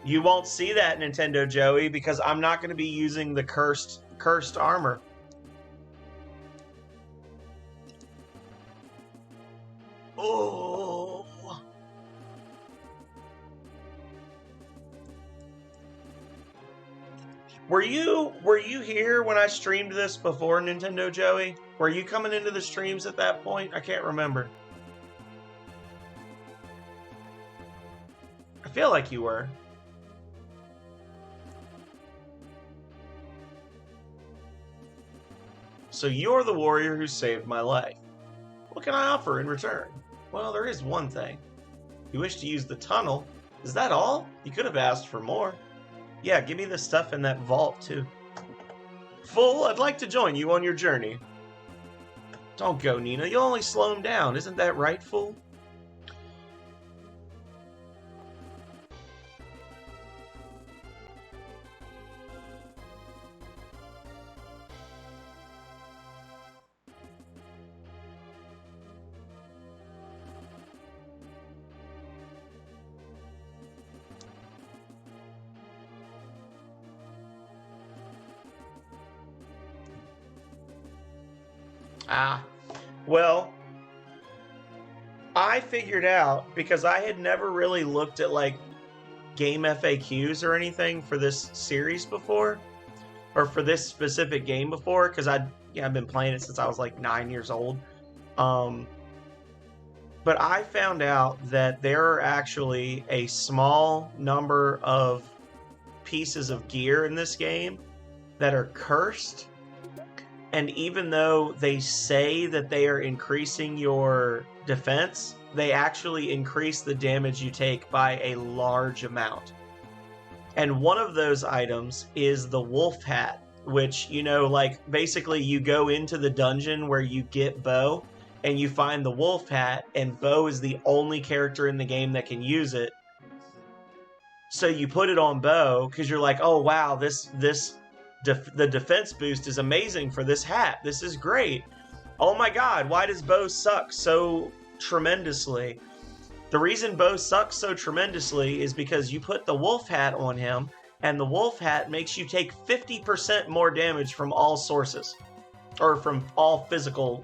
You won't see that, Nintendo Joey, because I'm not going to be using the cursed armor. Oh. Were you here when I streamed this before, Nintendo Joey? Were you coming into the streams at that point? I can't remember. I feel like you were. So you're the warrior who saved my life. What can I offer in return? Well, there is one thing. You wish to use the tunnel? Is that all? You could have asked for more. Yeah, give me the stuff in that vault, too. Fool, I'd like to join you on your journey. Don't go, Nina. You'll only slow him down. Isn't that right, fool? Ah, well, I figured out, because I had never really looked at, like, game FAQs or anything for this series before, or for this specific game before, because I've been playing it since I was, like, 9 years old. But I found out that there are actually a small number of pieces of gear in this game that are cursed. And even though they say that they are increasing your defense, they actually increase the damage you take by a large amount. And one of those items is the wolf hat, which, like, basically you go into the dungeon where you get Bo, and you find the wolf hat, and Bo is the only character in the game that can use it. So you put it on Bo, because you're like, oh wow, the defense boost is amazing for this hat. This is great. Oh my god, why does Bo suck so tremendously? The reason Bo sucks so tremendously is because you put the wolf hat on him, and the wolf hat makes you take 50% more damage from all sources. Or from all physical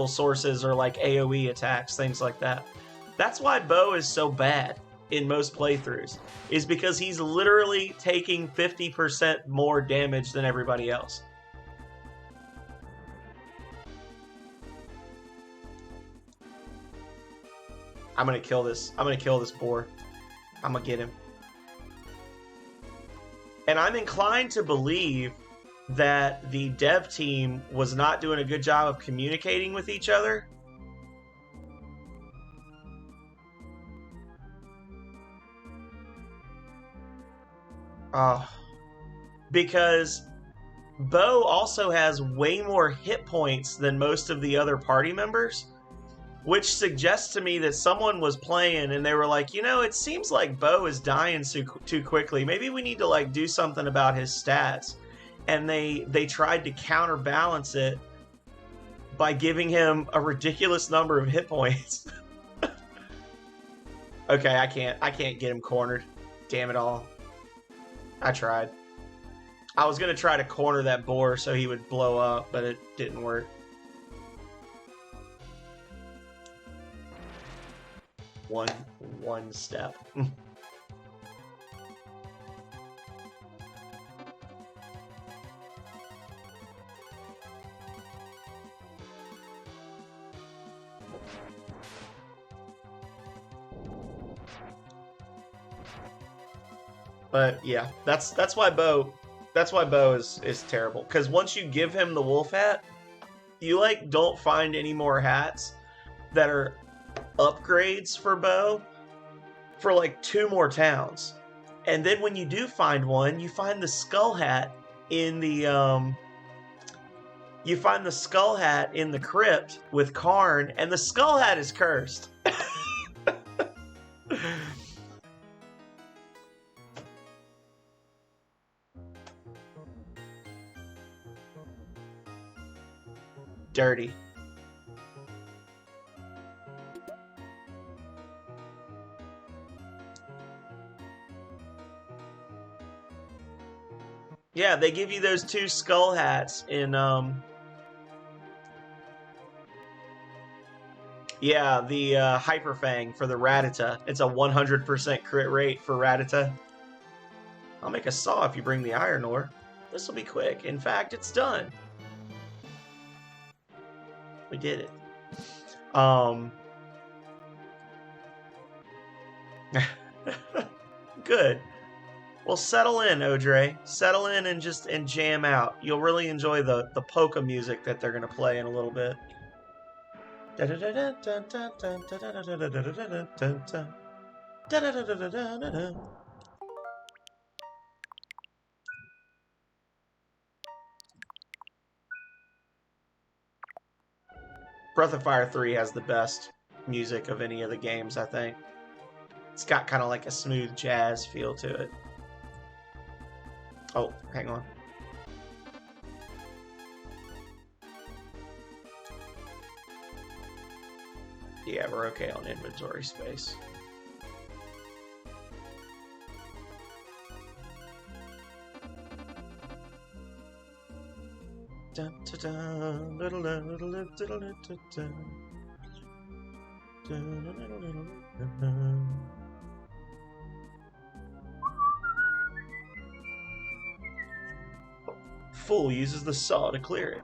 sources, or like AoE attacks, things like that. That's why Bo is so bad in most playthroughs, is because he's literally taking 50% more damage than everybody else. I'm gonna kill this boar. I'm gonna get him. And I'm inclined to believe that the dev team was not doing a good job of communicating with each other. Because Bo also has way more hit points than most of the other party members, which suggests to me that someone was playing and they were like, it seems like Bo is dying too quickly. Maybe we need to, like, do something about his stats. And they tried to counterbalance it by giving him a ridiculous number of hit points. Okay, I can't get him cornered. Damn it all. I tried. I was gonna try to corner that boar so he would blow up, but it didn't work. One step. But yeah, that's why Bo is terrible. Because once you give him the wolf hat, you, like, don't find any more hats that are upgrades for Bo for like 2 more towns. And then when you do find one, you find the skull hat in the crypt with Karn, and the skull hat is cursed. Dirty. Yeah, they give you those 2 skull hats in, yeah, the Hyper Fang for the Rattata. It's a 100% crit rate for Rattata. I'll make a saw if you bring the iron ore. This will be quick. In fact, it's done. We did it. Good. Well, settle in, Odre. Settle in and just jam out. You'll really enjoy the polka music that they're gonna play in a little bit. Breath of Fire 3 has the best music of any of the games, I think. It's got kind of like a smooth jazz feel to it. Oh, hang on. Yeah, we're okay on inventory space. Fool uses the saw to clear it.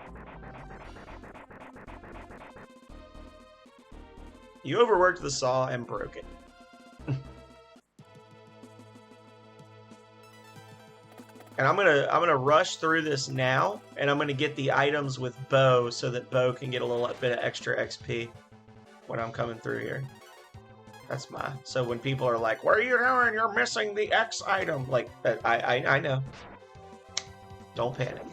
You overworked the saw and broke it. And I'm gonna rush through this now, and I'm gonna get the items with Bo so that Bo can get a little bit of extra XP when I'm coming through here. That's so when people are like, "What are you doing? You're missing the X item." Like, I know. Don't panic.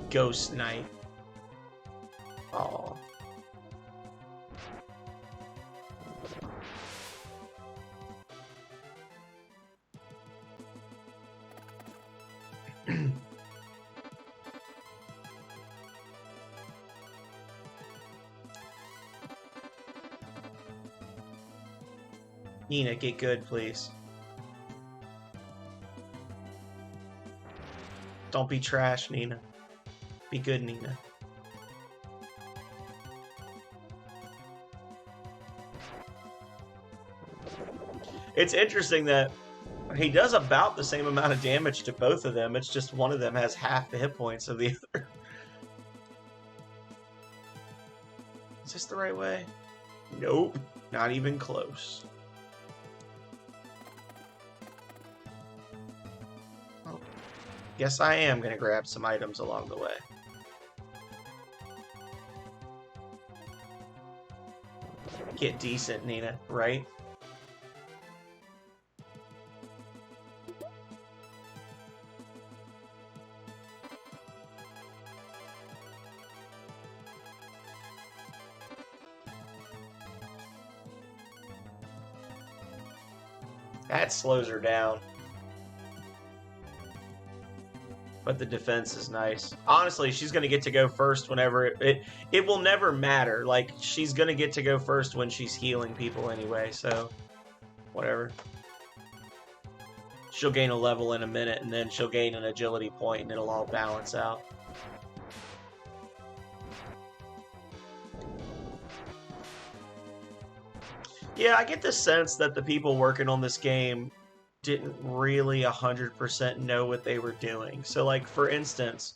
Ghost Knight. Aw. Nina, get good, please. Don't be trash, Nina. Be good, Nina. It's interesting that he does about the same amount of damage to both of them. It's just one of them has half the hit points of the other. Is this the right way? Nope. Not even close. Oh. Guess I am going to grab some items along the way. Get decent, Nina, right? That slows her down. But the defense is nice. Honestly, she's going to get to go first whenever it will never matter. Like, she's going to get to go first when she's healing people anyway, so whatever. She'll gain a level in a minute, and then she'll gain an agility point, and it'll all balance out. Yeah, I get the sense that the people working on this game didn't really 100% know what they were doing. So, like, for instance,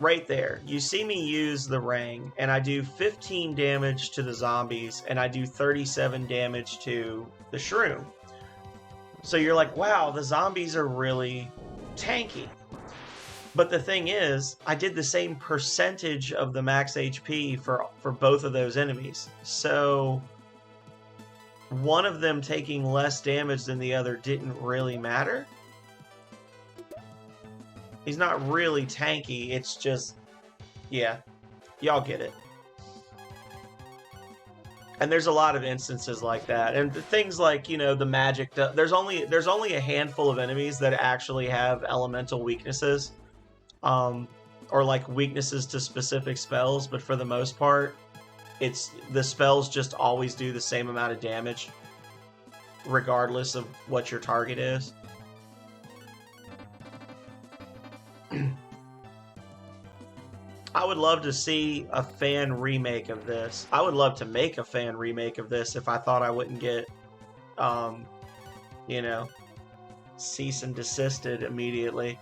right there, you see me use the Rang, and I do 15 damage to the zombies, and I do 37 damage to the Shroom. So you're like, wow, the zombies are really tanky. But the thing is, I did the same percentage of the max HP for both of those enemies. So one of them taking less damage than the other didn't really matter. He's not really tanky, it's just, yeah, y'all get it. And there's a lot of instances like that, and things like, you know, the magic. There's only a handful of enemies that actually have elemental weaknesses, or like weaknesses to specific spells. But for the most part, it's the spells just always do the same amount of damage, regardless of what your target is. I would love to see a fan remake of this. I would love to make a fan remake of this if I thought I wouldn't get, you know, cease and desisted immediately,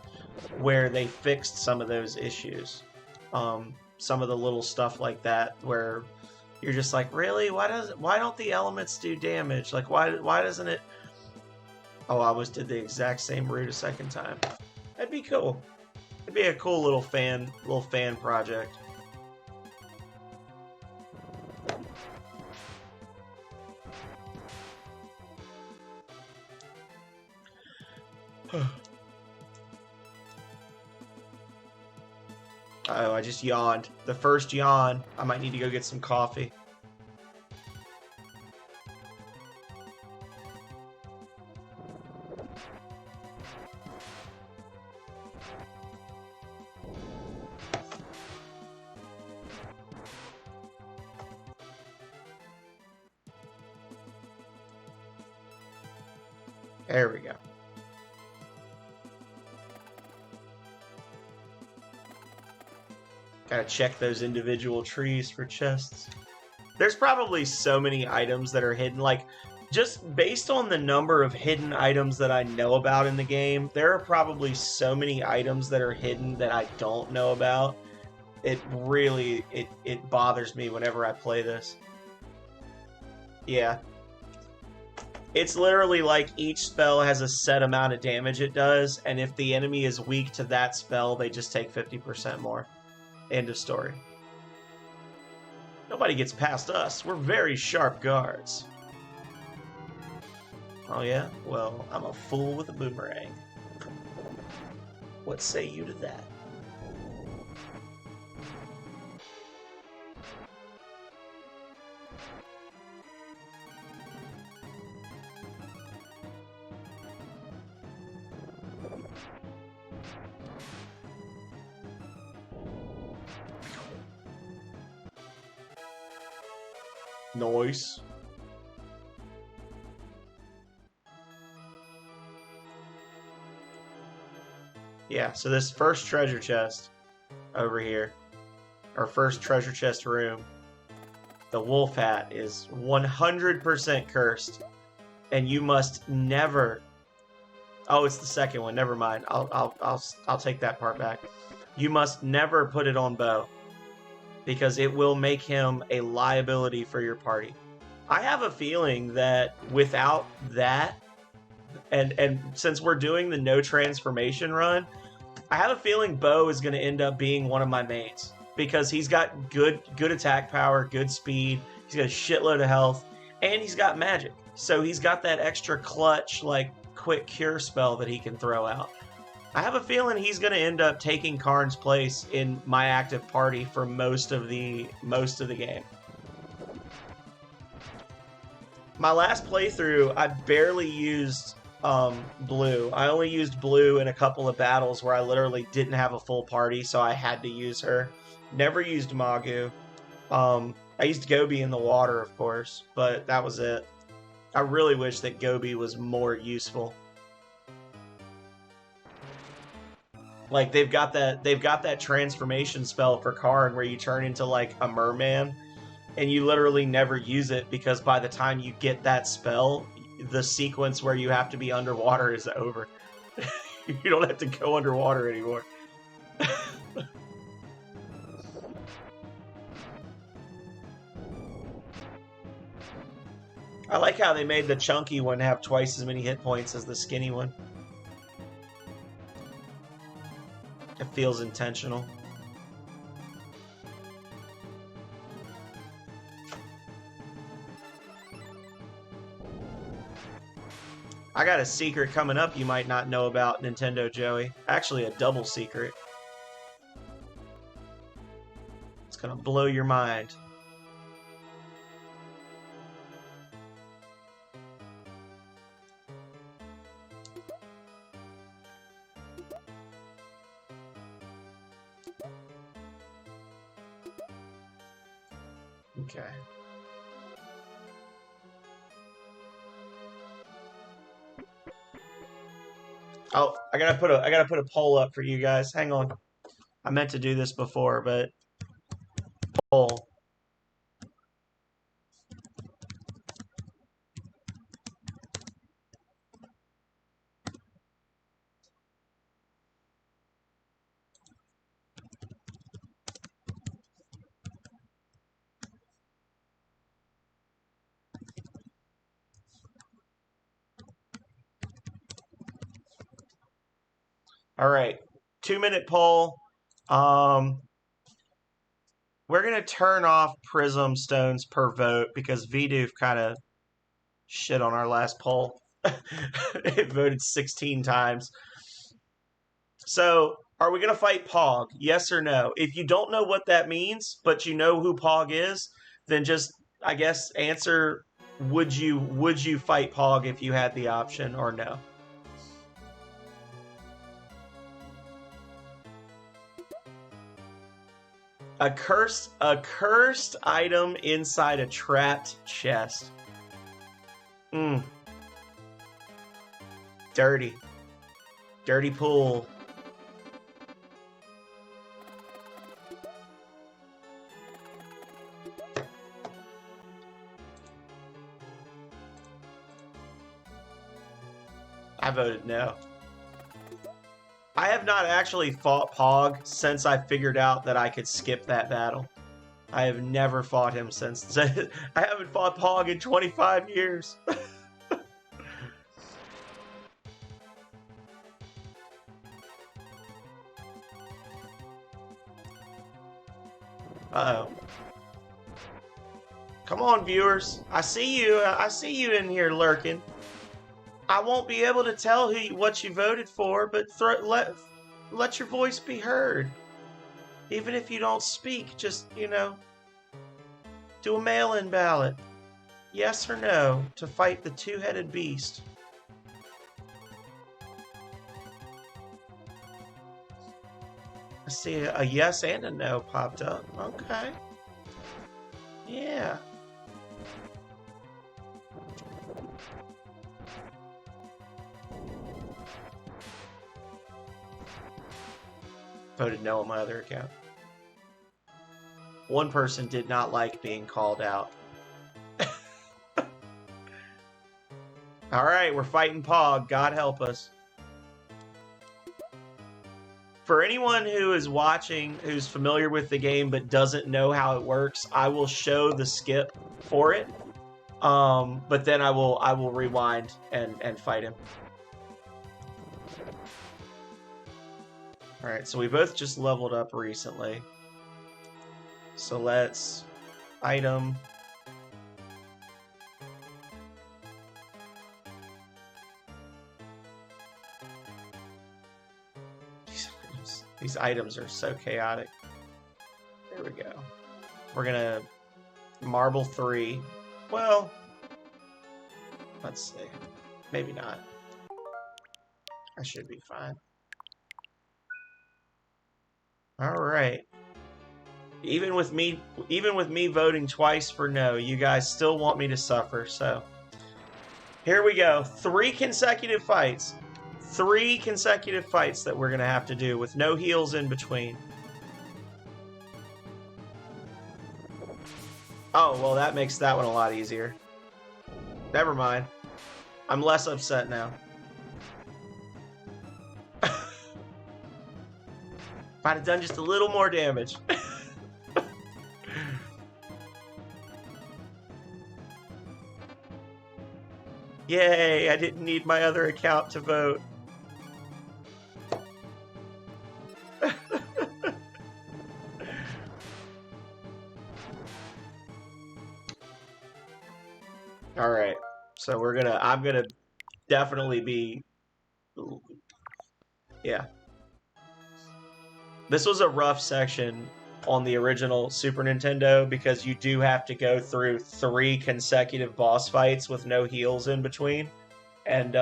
where they fixed some of those issues. Some of the little stuff like that where you're just like, really? Why don't the elements do damage? Like, why doesn't it? Oh, I almost did the exact same route a second time. That'd be cool. It'd be a cool little fan project. Oh, I just yawned. The first yawn. I might need to go get some coffee. There we go. Gotta check those individual trees for chests. There's probably so many items that are hidden. Like, just based on the number of hidden items that I know about in the game, there are probably so many items that are hidden that I don't know about. It really, it bothers me whenever I play this. Yeah. It's literally like each spell has a set amount of damage it does, and if the enemy is weak to that spell, they just take 50% more. End of story. Nobody gets past us. We're very sharp guards. Oh yeah? Well, I'm a fool with a boomerang. What say you to that? Nice. Yeah, so this first treasure chest over here, our first treasure chest room, the wolf hat is 100% cursed, and you must never. Oh, it's the second one. Never mind. I'll take that part back. You must never put it on Bo, because it will make him a liability for your party. I have a feeling that without that, and since we're doing the no transformation run, I have a feeling Bo is going to end up being one of my mains, because he's got good attack power, good speed, he's got a shitload of health, and he's got magic. So he's got that extra clutch, like, quick cure spell that he can throw out. I have a feeling he's going to end up taking Karn's place in my active party for most of the game. My last playthrough, I barely used blue. I only used blue in a couple of battles where I literally didn't have a full party, so I had to use her. Never used Magu. I used Gobi in the water, of course, but that was it. I really wish that Gobi was more useful. Like, they've got that transformation spell for Karn where you turn into like a merman, and you literally never use it, because by the time you get that spell, the sequence where you have to be underwater is over. You don't have to go underwater anymore. I like how they made the chunky one have twice as many hit points as the skinny one. It feels intentional. I got a secret coming up you might not know about, Nintendo Joey. Actually, a double secret. It's gonna blow your mind. Okay. Oh, I gotta put a poll up for you guys. Hang on. I meant to do this before, but Pole. All right, 2-minute poll. We're gonna turn off prism stones per vote because Vidoof kind of shit on our last poll. It voted 16 times. So, are we gonna fight Pog? Yes or no? If you don't know what that means, but you know who Pog is, then just, I guess, answer: would you fight Pog if you had the option, or no? A cursed item inside a trapped chest. Dirty pool. I voted no. I have not actually fought Pog since I figured out that I could skip that battle. I have never fought him since. I haven't fought Pog in 25 years. Uh-oh. Come on, viewers. I see you. I see you in here lurking. I won't be able to tell what you voted for, but let your voice be heard. Even if you don't speak, just, do a mail-in ballot. Yes or no to fight the two-headed beast. I see a yes and a no popped up. Okay. Yeah. Voted no on my other account. One person did not like being called out. Alright, we're fighting Pog. God help us. For anyone who is watching, who's familiar with the game but doesn't know how it works, I will show the skip for it. But then I will rewind and fight him. Alright, so we both just leveled up recently. So let's item. These items are so chaotic. There we go. We're gonna marble 3. Well, let's see. Maybe not. I should be fine. All right. Even with me voting twice for no, you guys still want me to suffer. So here we go. 3 consecutive fights. 3 consecutive fights that we're going to have to do with no heals in between. Oh, well, that makes that one a lot easier. Never mind. I'm less upset now. If I'd have done just a little more damage. Yay, I didn't need my other account to vote. All right, so I'm gonna definitely be, yeah. This was a rough section on the original Super Nintendo because you do have to go through 3 consecutive boss fights with no heals in between, and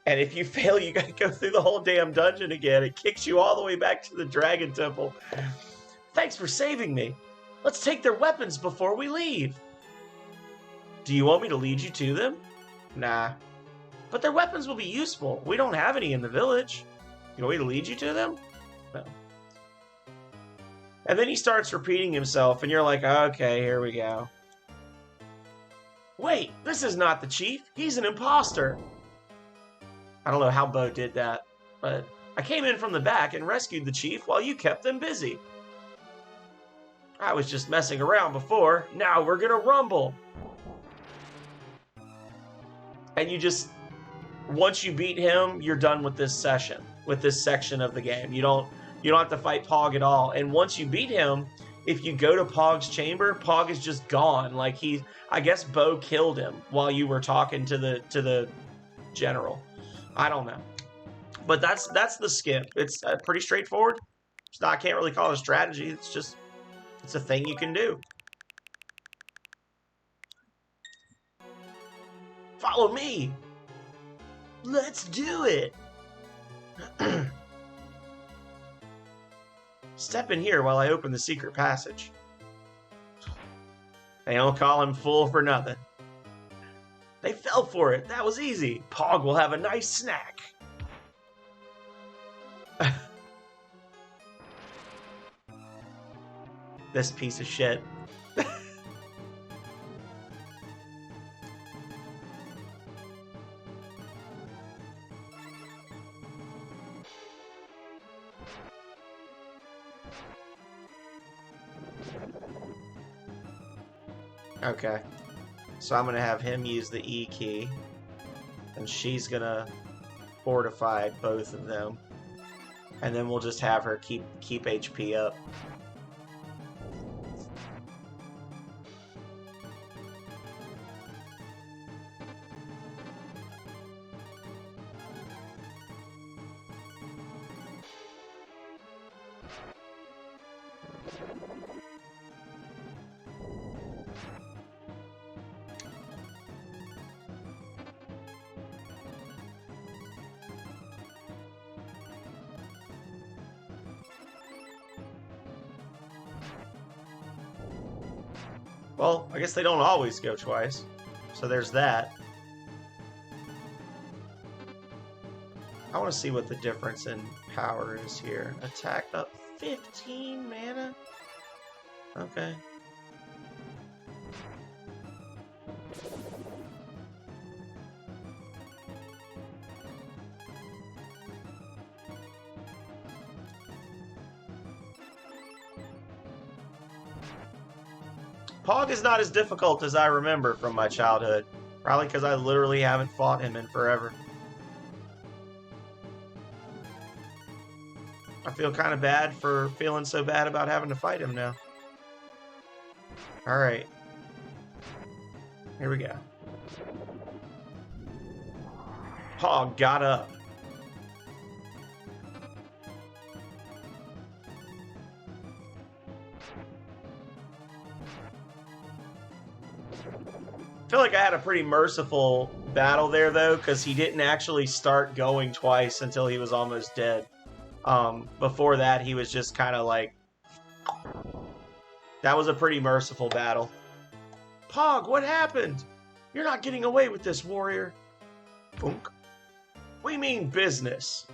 if you fail, you gotta go through the whole damn dungeon again. It kicks you all the way back to the Dragon Temple. Thanks for saving me. Let's take their weapons before we leave. Do you want me to lead you to them? Nah. But their weapons will be useful. We don't have any in the village. You want me to lead you to them? No. And then he starts repeating himself, and you're like, okay, here we go. Wait, this is not the chief. He's an imposter. I don't know how Bo did that, but I came in from the back and rescued the chief while you kept them busy. I was just messing around before. Now we're gonna rumble. And you just, once you beat him, you're done with this session, with this section of the game. You don't have to fight Pog at all. And once you beat him, if you go to Pog's chamber, Pog is just gone. Like I guess Bo killed him while you were talking to the general. I don't know, but that's the skip. It's pretty straightforward. I can't really call it a strategy. It's a thing you can do. Follow me. Let's do it. Step in here while I open the secret passage. They don't call him fool for nothing. They fell for it. That was easy. Pog will have a nice snack. This piece of shit. Okay. So I'm going to have him use the E key. And she's going to fortify both of them. And then we'll just have her keep HP up. Well, I guess they don't always go twice. So there's that. I want to see what the difference in power is here. Attack up 15 mana? Okay. Pog is not as difficult as I remember from my childhood. Probably because I literally haven't fought him in forever. I feel kind of bad for feeling so bad about having to fight him now. Alright. Here we go. Pog got up. I feel like I had a pretty merciful battle there, though, because he didn't actually start going twice until he was almost dead. Before that, he was just kind of like... That was a pretty merciful battle. Pog, what happened? You're not getting away with this, warrior. Punk. We mean business.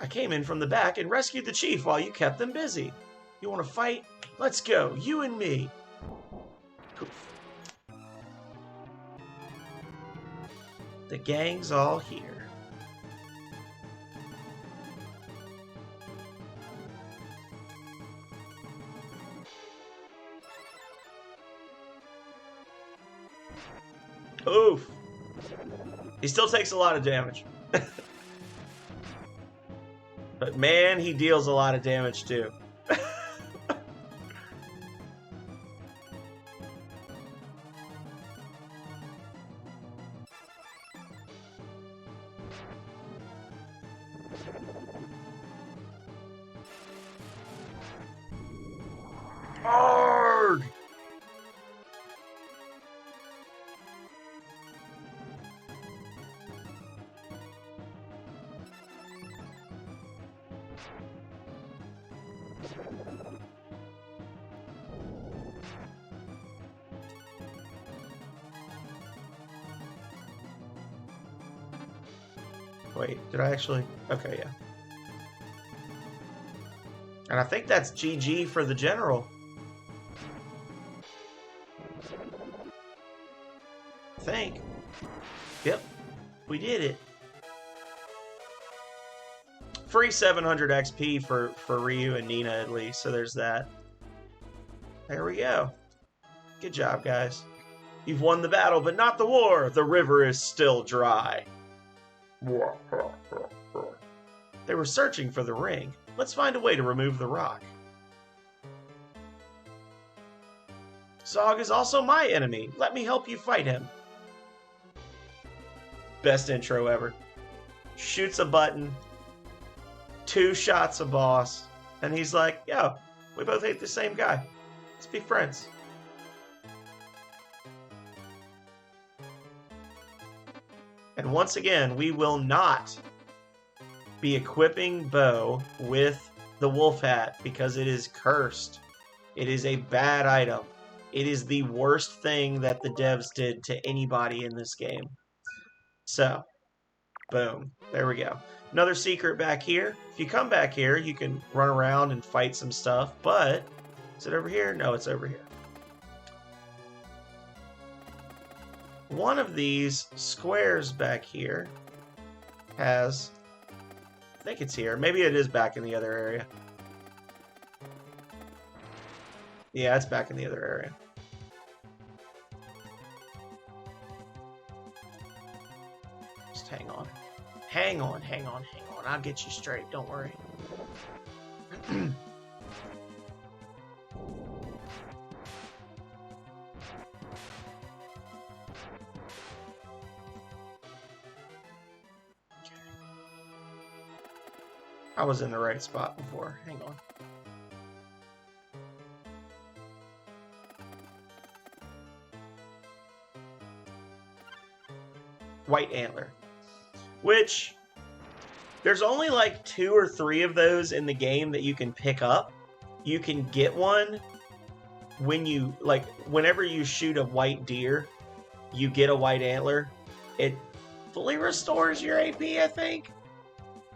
I came in from the back and rescued the chief while you kept them busy. You want to fight? Let's go, you and me. Poof. The gang's all here. Oof. He still takes a lot of damage. But man, he deals a lot of damage too. Arrgh! Wait, did I actually? Okay, yeah. And I think that's GG for the general. I think. Yep, we did it. Free 700 XP for Ryu and Nina at least, so there's that. There we go. Good job, guys. You've won the battle, but not the war. The river is still dry. They were searching for the ring. Let's find a way to remove the rock. Zog is also my enemy. Let me help you fight him. Best intro ever. Shoots a button. 2 shots a boss. And he's like, yo, we both hate the same guy. Let's be friends. And once again, we will not be equipping Bo with the wolf hat because it is cursed. It is a bad item. It is the worst thing that the devs did to anybody in this game. So, boom. There we go. Another secret back here. If you come back here, you can run around and fight some stuff, but is it over here? No, it's over here. One of these squares back here has, I think it's here. Maybe it is back in the other area. Yeah, it's back in the other area. Just hang on. Hang on, hang on, hang on. I'll get you straight. Don't worry. I was in the right spot before. Hang on. White antler. Which, there's only like 2 or 3 of those in the game that you can pick up. You can get one when you, like, whenever you shoot a white deer, you get a white antler. It fully restores your AP, I think.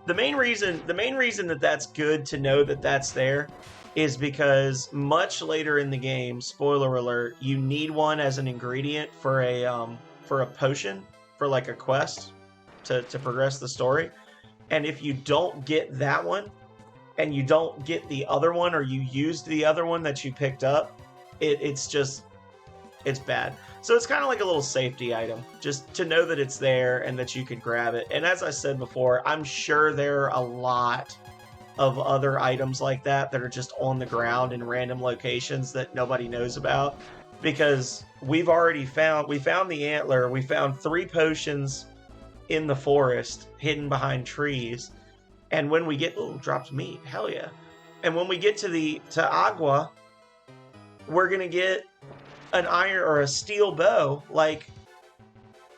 The main reason that that's good to know that that's there is because much later in the game, spoiler alert, you need one as an ingredient for a potion, for like a quest to progress the story. And if you don't get that one and you don't get the other one, or you used the other one that you picked up, it's bad. So it's kind of like a little safety item, just to know that it's there and that you could grab it. And as I said before, I'm sure there are a lot of other items like that that are just on the ground in random locations that nobody knows about. Because we found the antler, we found 3 potions in the forest, hidden behind trees. And when we get, dropped meat, hell yeah. And when we get to Agua, we're gonna get an iron or a steel bow like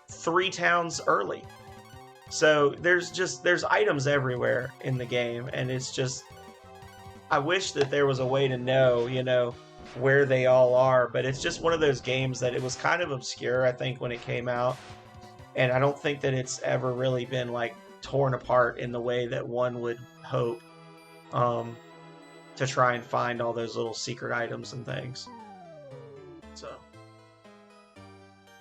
3 towns early. So there's items everywhere in the game, and it's just, I wish that there was a way to know, where they all are, but it's just one of those games that it was kind of obscure, I think, when it came out. And I don't think that it's ever really been like torn apart in the way that one would hope, to try and find all those little secret items and things. So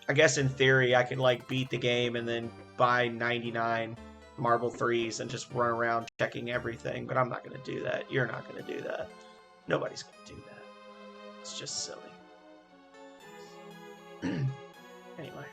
I guess in theory I could like beat the game and then buy 99 Marble 3s and just run around checking everything, but I'm not going to do that. You're not going to do that. Nobody's going to do that. It's just silly. Anyway.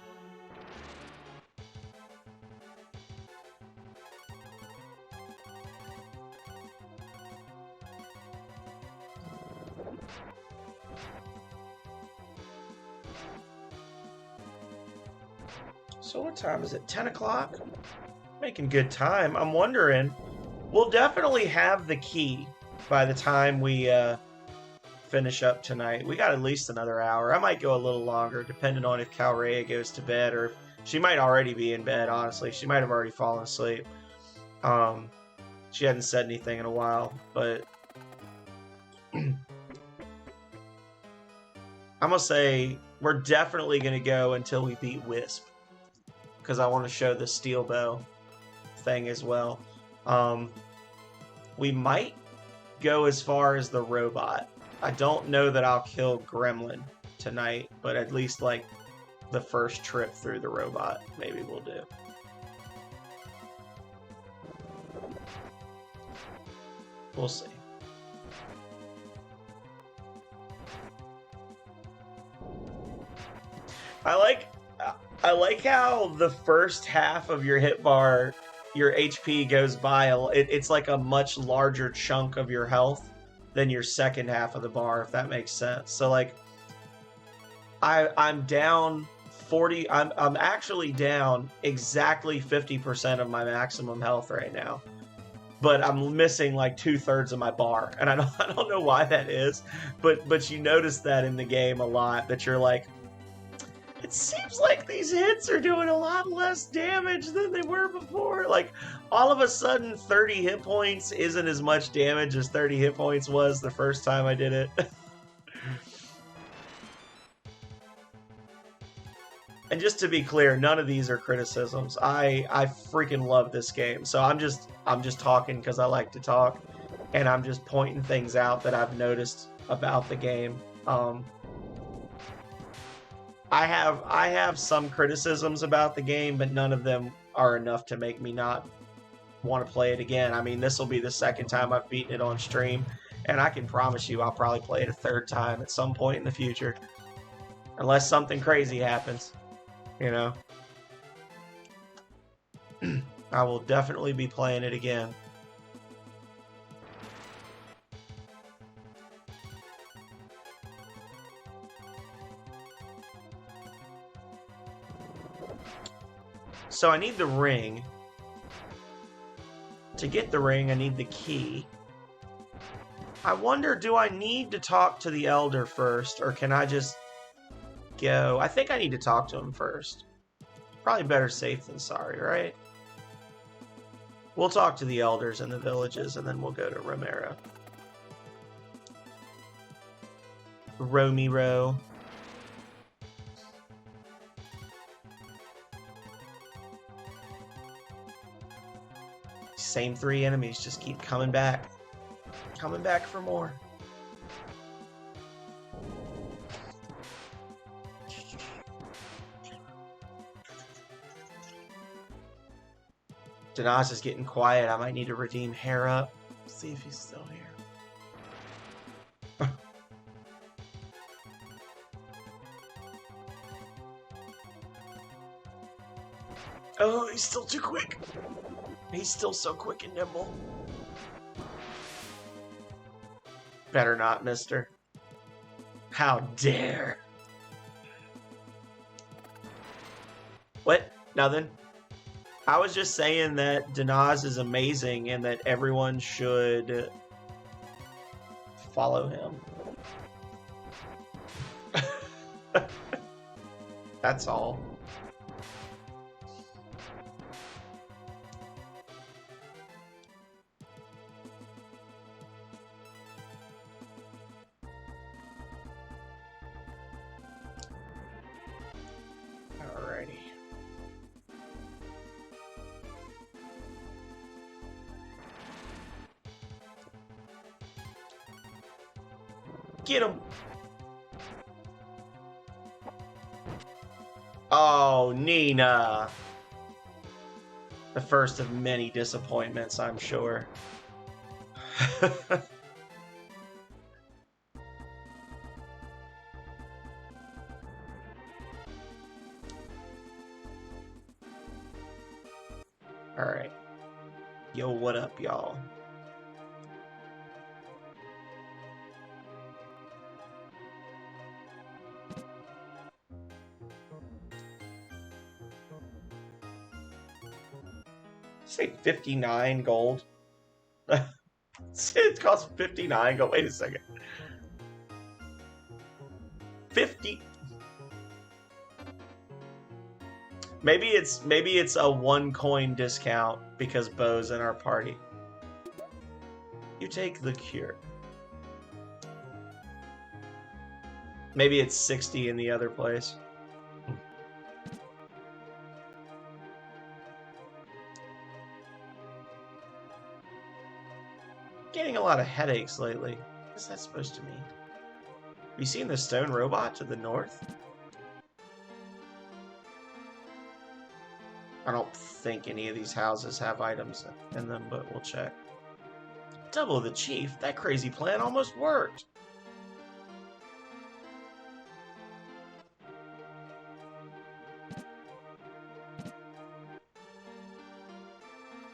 So what time is it? 10 o'clock? Making good time. I'm wondering, we'll definitely have the key by the time we finish up tonight. We got at least another hour. I might go a little longer, depending on if Calrea goes to bed, or if she might already be in bed, honestly. She might have already fallen asleep. She hadn't said anything in a while, but I'm going to say we're definitely going to go until we beat Wisp, because I want to show the steel bow thing as well. We might go as far as the robot. I don't know that I'll kill Gremlin tonight, but at least like the first trip through the robot maybe we'll do. We'll see. I like how the first half of your hit bar, your HP goes by. It's like a much larger chunk of your health than your second half of the bar, if that makes sense. So like, I'm down 40. I'm actually down exactly 50% of my maximum health right now, but I'm missing like 2/3 of my bar, and I don't know why that is, but you notice that in the game a lot, that you're like, it seems like these hits are doing a lot less damage than they were before. Like, all of a sudden, 30 hit points isn't as much damage as 30 hit points was the first time I did it. And just to be clear, none of these are criticisms. I freaking love this game. So I'm just talking because I like to talk, and I'm just pointing things out that I've noticed about the game. I have some criticisms about the game, but none of them are enough to make me not want to play it again. I mean, this will be the second time I've beaten it on stream, and I can promise you I'll probably play it a third time at some point in the future. Unless something crazy happens, you know. I will definitely be playing it again. So I need the ring. To get the ring, I need the key. I wonder, do I need to talk to the Elder first, or can I just go? I think I need to talk to him first. Probably better safe than sorry, right? We'll talk to the Elders in the villages, and then we'll go to Romero. Romero. Same 3 enemies just keep coming back. Coming back for more. Danaz is getting quiet. I might need to redeem Hair Up. See if he's still here. Oh, he's still too quick. He's still so quick and nimble. Better not, mister. How dare. What? Nothing? I was just saying that Danaz is amazing and that everyone should follow him. That's all. Get him! Oh, Nina! The first of many disappointments, I'm sure. Alright. Yo, what up, y'all? Say 59 gold. It costs 59 gold. Wait a second. 50. Maybe it's a 1 coin discount because Bo's in our party. You take the cure. Maybe it's 60 in the other place. Gaining a lot of headaches lately. What is that supposed to mean? Have you seen the stone robot to the north? I don't think any of these houses have items in them, but we'll check. Double the chief? That crazy plan almost worked.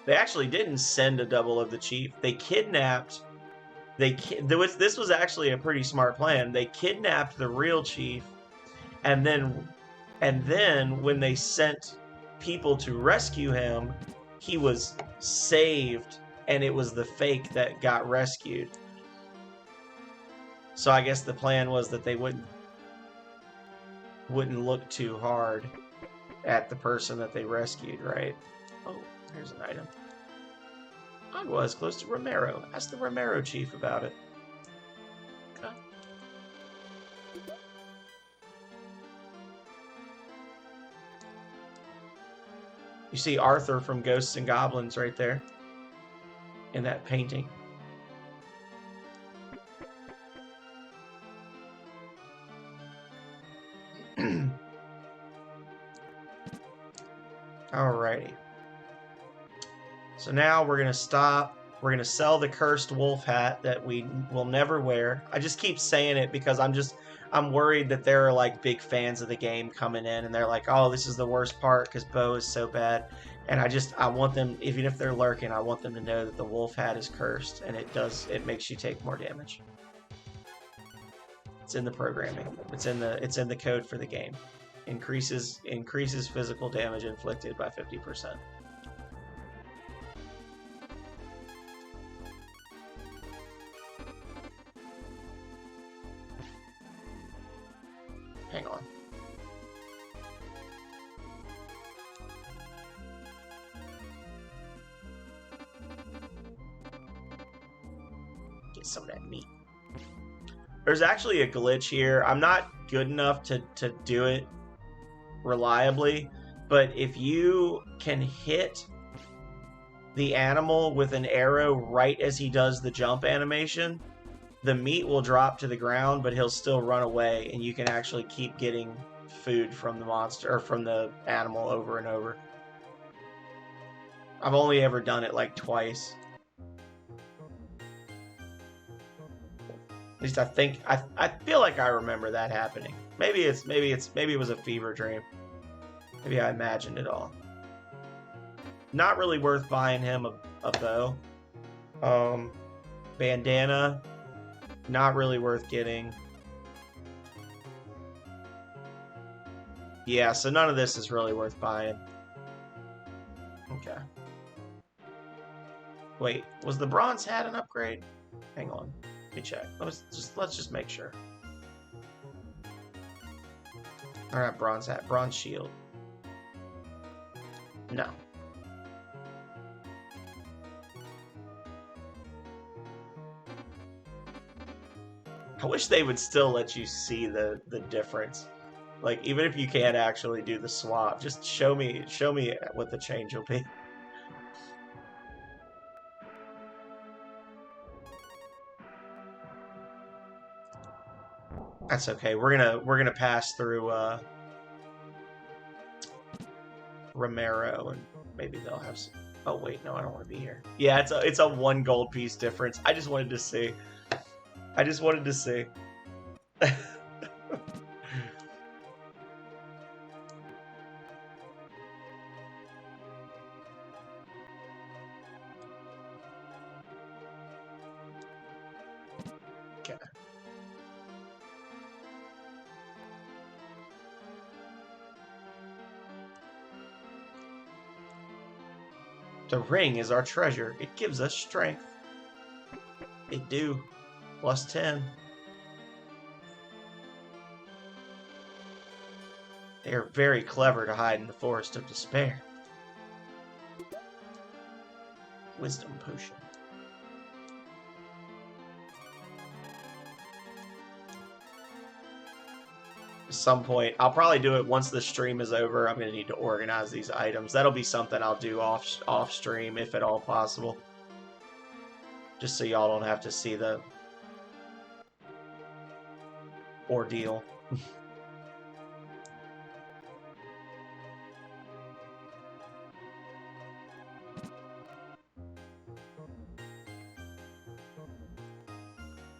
They actually didn't send a double of the chief. They kidnapped. This was actually a pretty smart plan. They kidnapped the real chief, and then when they sent people to rescue him, he was saved, and it was the fake that got rescued. So I guess the plan was that they wouldn't look too hard at the person that they rescued, right? Oh, here's an item. Agua is close to Romero. Ask the Romero chief about it. Okay. You see Arthur from Ghosts and Goblins right there in that painting. Alrighty. So now we're going to stop. We're going to sell the cursed wolf hat that we will never wear. I just keep saying it because I'm worried that there are like big fans of the game coming in and they're like, oh, this is the worst part because Bo is so bad. And I want them, even if they're lurking, I want them to know that the wolf hat is cursed and it makes you take more damage. It's in the programming. It's in the code for the game. Increases physical damage inflicted by 50%. Hang on. Get some of that meat. There's actually a glitch here. I'm not good enough to do it reliably, but if you can hit the animal with an arrow right as he does the jump animation, the meat will drop to the ground, but he'll still run away, and you can actually keep getting food from the monster or from the animal over and over. I've only ever done it like twice. At least I think I feel like I remember that happening. Maybe it was a fever dream. Maybe I imagined it all. Not really worth buying him a bow. Bandana. Not really worth getting. Yeah, so none of this is really worth buying. Okay. Wait, was the bronze hat an upgrade? Hang on. Let me check. Let's just make sure. Alright, bronze hat. Bronze shield. No. I wish they would still let you see the difference. Like, even if you can't actually do the swap, just show me what the change will be. That's okay. We're gonna pass through Romero, and maybe they'll have some. Oh wait, no, I don't want to be here. Yeah, it's a 1 gold piece difference. I just wanted to see. Okay. The ring is our treasure. It gives us strength. It do. Plus 10. They are very clever to hide in the Forest of Despair. Wisdom potion. At some point, I'll probably do it once the stream is over. I'm going to need to organize these items. That'll be something I'll do off stream, if at all possible. Just so y'all don't have to see the ordeal.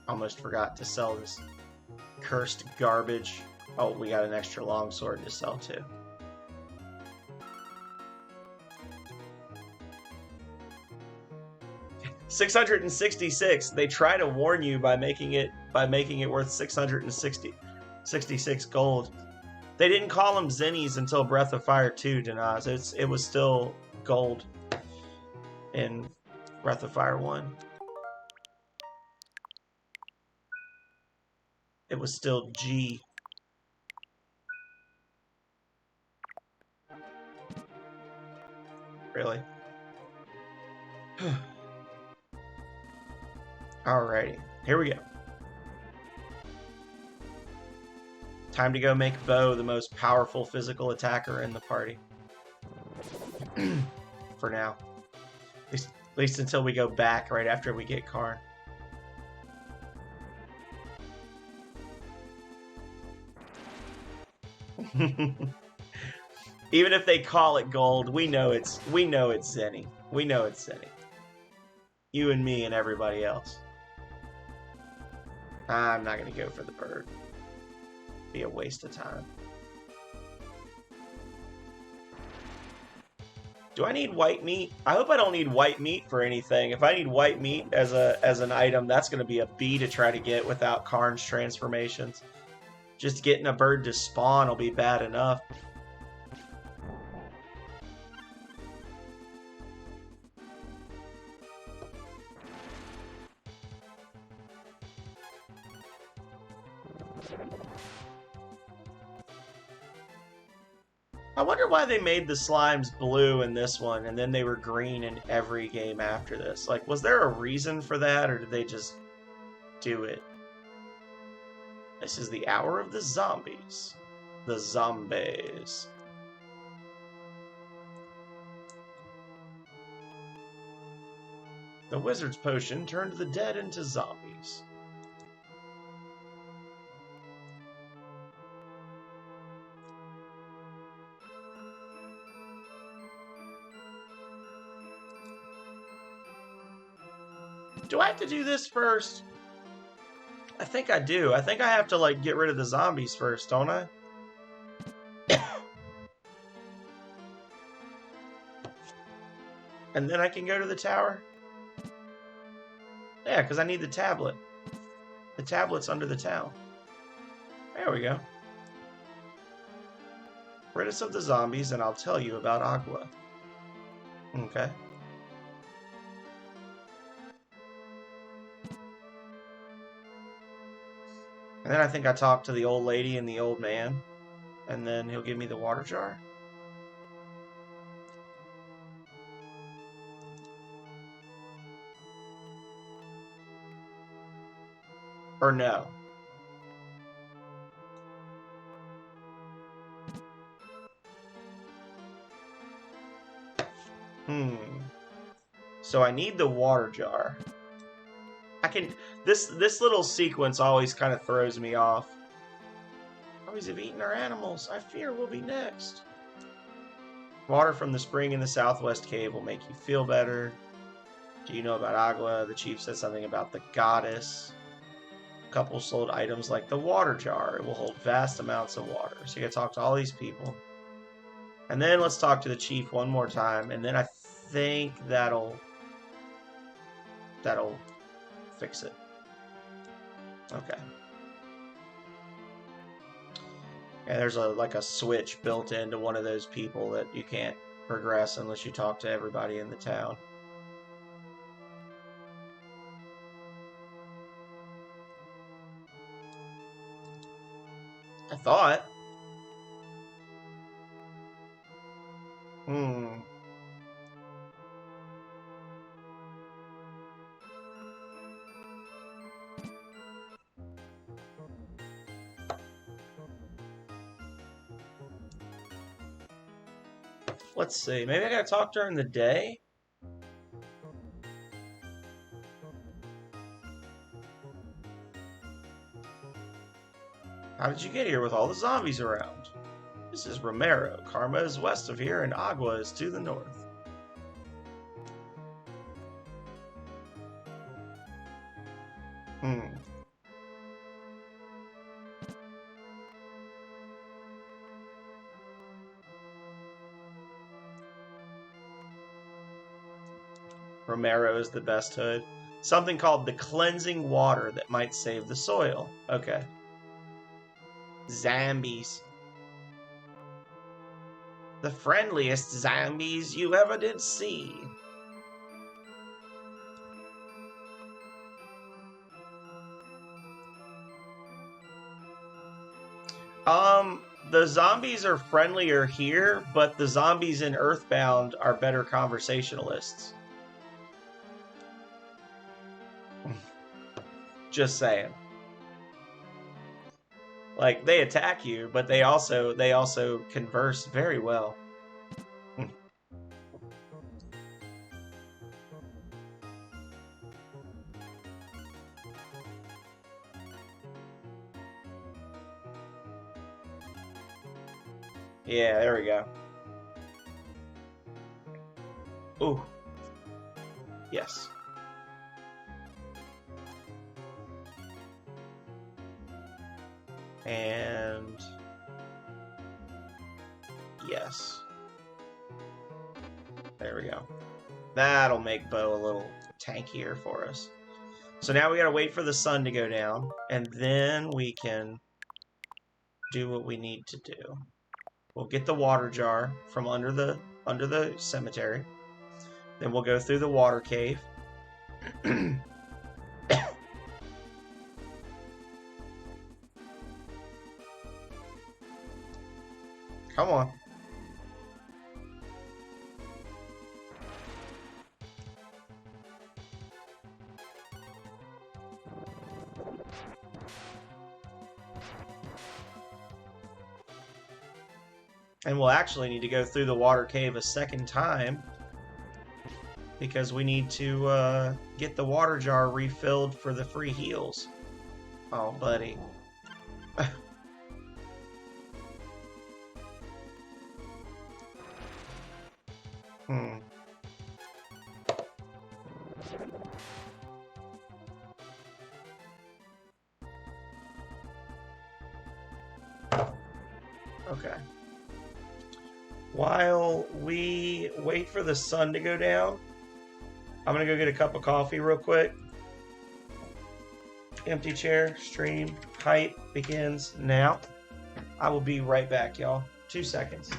Almost forgot to sell this cursed garbage. Oh, we got an extra longsword to sell too. $666. They try to warn you by making it worth 666 gold. They didn't call them Zennies until Breath of Fire 2, Denaz. It was still gold in Breath of Fire 1. It was still G. Really? Alrighty, here we go. Time to go make Bo the most powerful physical attacker in the party. For now. At least until we go back right after we get Karn. Even if they call it gold, we know it's Zenny. We know it's Zenny. You and me and everybody else. I'm not gonna go for the bird. Be a waste of time. Do I need white meat? I hope I don't need white meat for anything. If I need white meat as an item, that's gonna be a B to try to get without Karn's transformations. Just getting a bird to spawn will be bad enough. I wonder why they made the slimes blue in this one and then they were green in every game after this. Like, was there a reason for that or did they just do it? This is the hour of the zombies. The zombies. The wizard's potion turned the dead into zombies. Do I have to do this first? I think I do. I think I have to, like, get rid of the zombies first, don't I? And then I can go to the tower? Yeah, because I need the tablet. The tablet's under the town. There we go. Rid us of the zombies, and I'll tell you about Agua. Okay. And then I think I talk to the old lady and the old man, and then he'll give me the water jar. Or no. So I need the water jar. I can... This little sequence always kind of throws me off. Zombies have eaten our animals. I fear we'll be next. Water from the spring in the southwest cave will make you feel better. Do you know about Agua? The chief said something about the goddess. A couple sold items like the water jar. It will hold vast amounts of water. So you gotta talk to all these people. And then let's talk to the chief one more time. And then I think that'll fix it. Okay. And there's like a switch built into one of those people that you can't progress unless you talk to everybody in the town. I thought. Let's see. Maybe I gotta talk during the day? How did you get here with all the zombies around? This is Romero. Karma is west of here and Agua is to the north. Romero is the best hood. Something called the cleansing water that might save the soil. Okay. Zombies. The friendliest zombies you ever did see. The zombies are friendlier here, but the zombies in Earthbound are better conversationalists. Just saying. Like, they attack you, but they also converse very well. Yeah, there we go. Ooh. Yes. And yes. There we go. That'll make Bo a little tankier for us. So now we gotta wait for the sun to go down, and then we can do what we need to do. We'll get the water jar from under the cemetery. Then we'll go through the water cave. Come on. And we'll actually need to go through the water cave a second time because we need to get the water jar refilled for the free heals. Oh, buddy. Okay. While we wait for the sun to go down, I'm going to go get a cup of coffee real quick. Empty chair, stream, hype begins now. I will be right back, y'all. 2 seconds.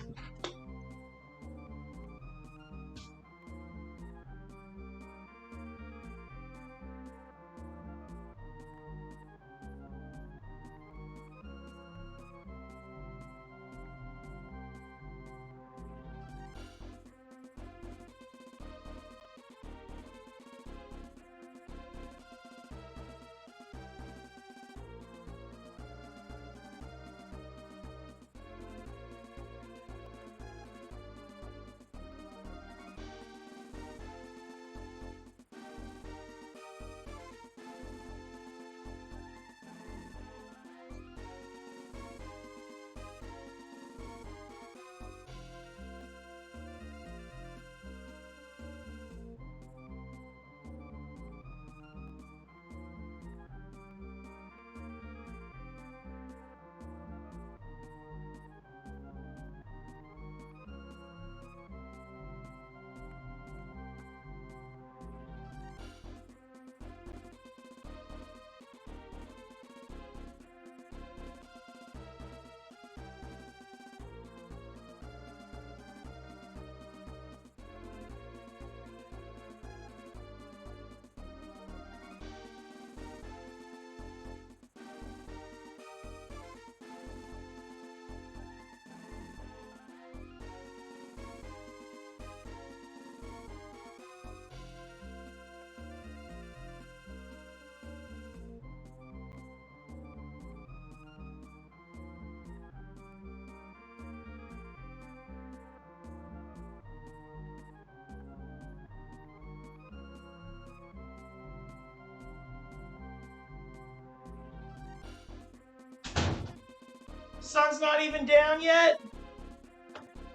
Sun's not even down yet?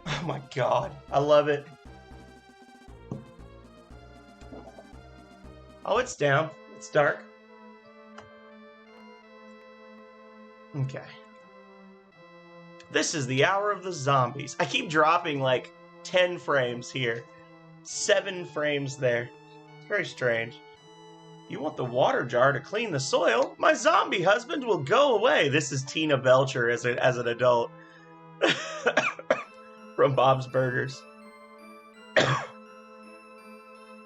Oh my god, I love it. Oh, it's down. It's dark. Okay. This is the hour of the zombies. I keep dropping like 10 frames here. 7 frames there. It's very strange. You want the water jar to clean the soil? My zombie husband will go away. This is Tina Belcher as an adult. From Bob's Burgers.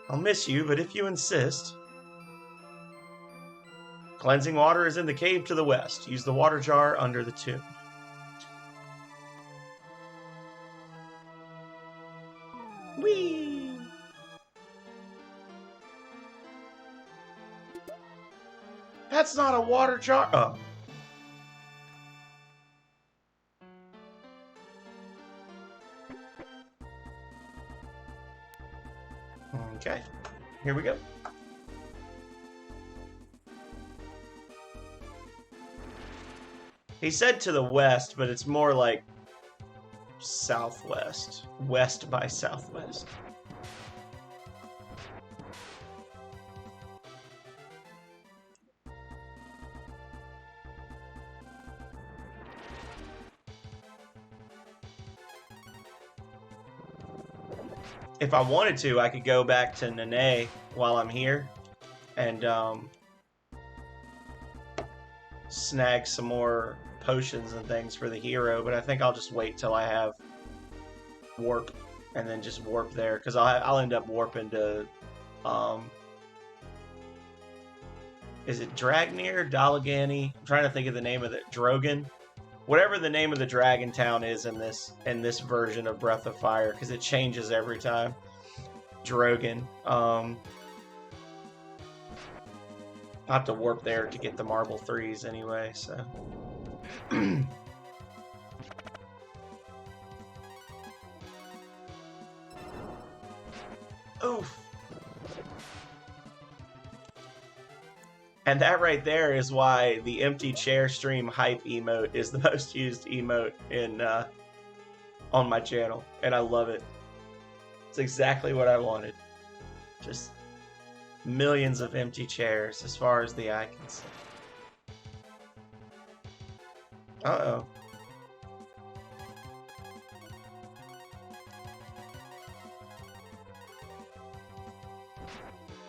I'll miss you, but if you insist. Cleansing water is in the cave to the west. Use the water jar under the tomb. Whee! That's not a water jar. Oh. Okay, here we go. He said to the west, but it's more like southwest. West by southwest. If I wanted to, I could go back to Nene while I'm here and snag some more potions and things for the hero, but I think I'll just wait till I have warp and then just warp there, because I'll end up warping to is it Dragnir? Dalagani? I'm trying to think of the name of it. Drogan? Whatever the name of the dragon town is in this version of Breath of Fire, because it changes every time. Drogan. I'll have to warp there to get the Marble 3s anyway, so. Oof. And that right there is why the empty chair stream hype emote is the most used emote in on my channel, and I love it. It's exactly what I wanted. Just millions of empty chairs as far as the eye can see. Uh-oh.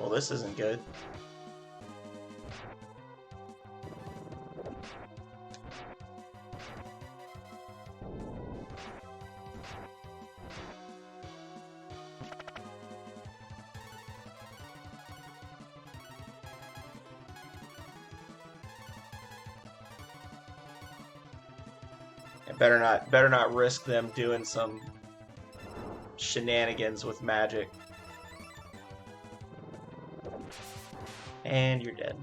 Well, this isn't good. Better not risk them doing some shenanigans with magic. And you're dead.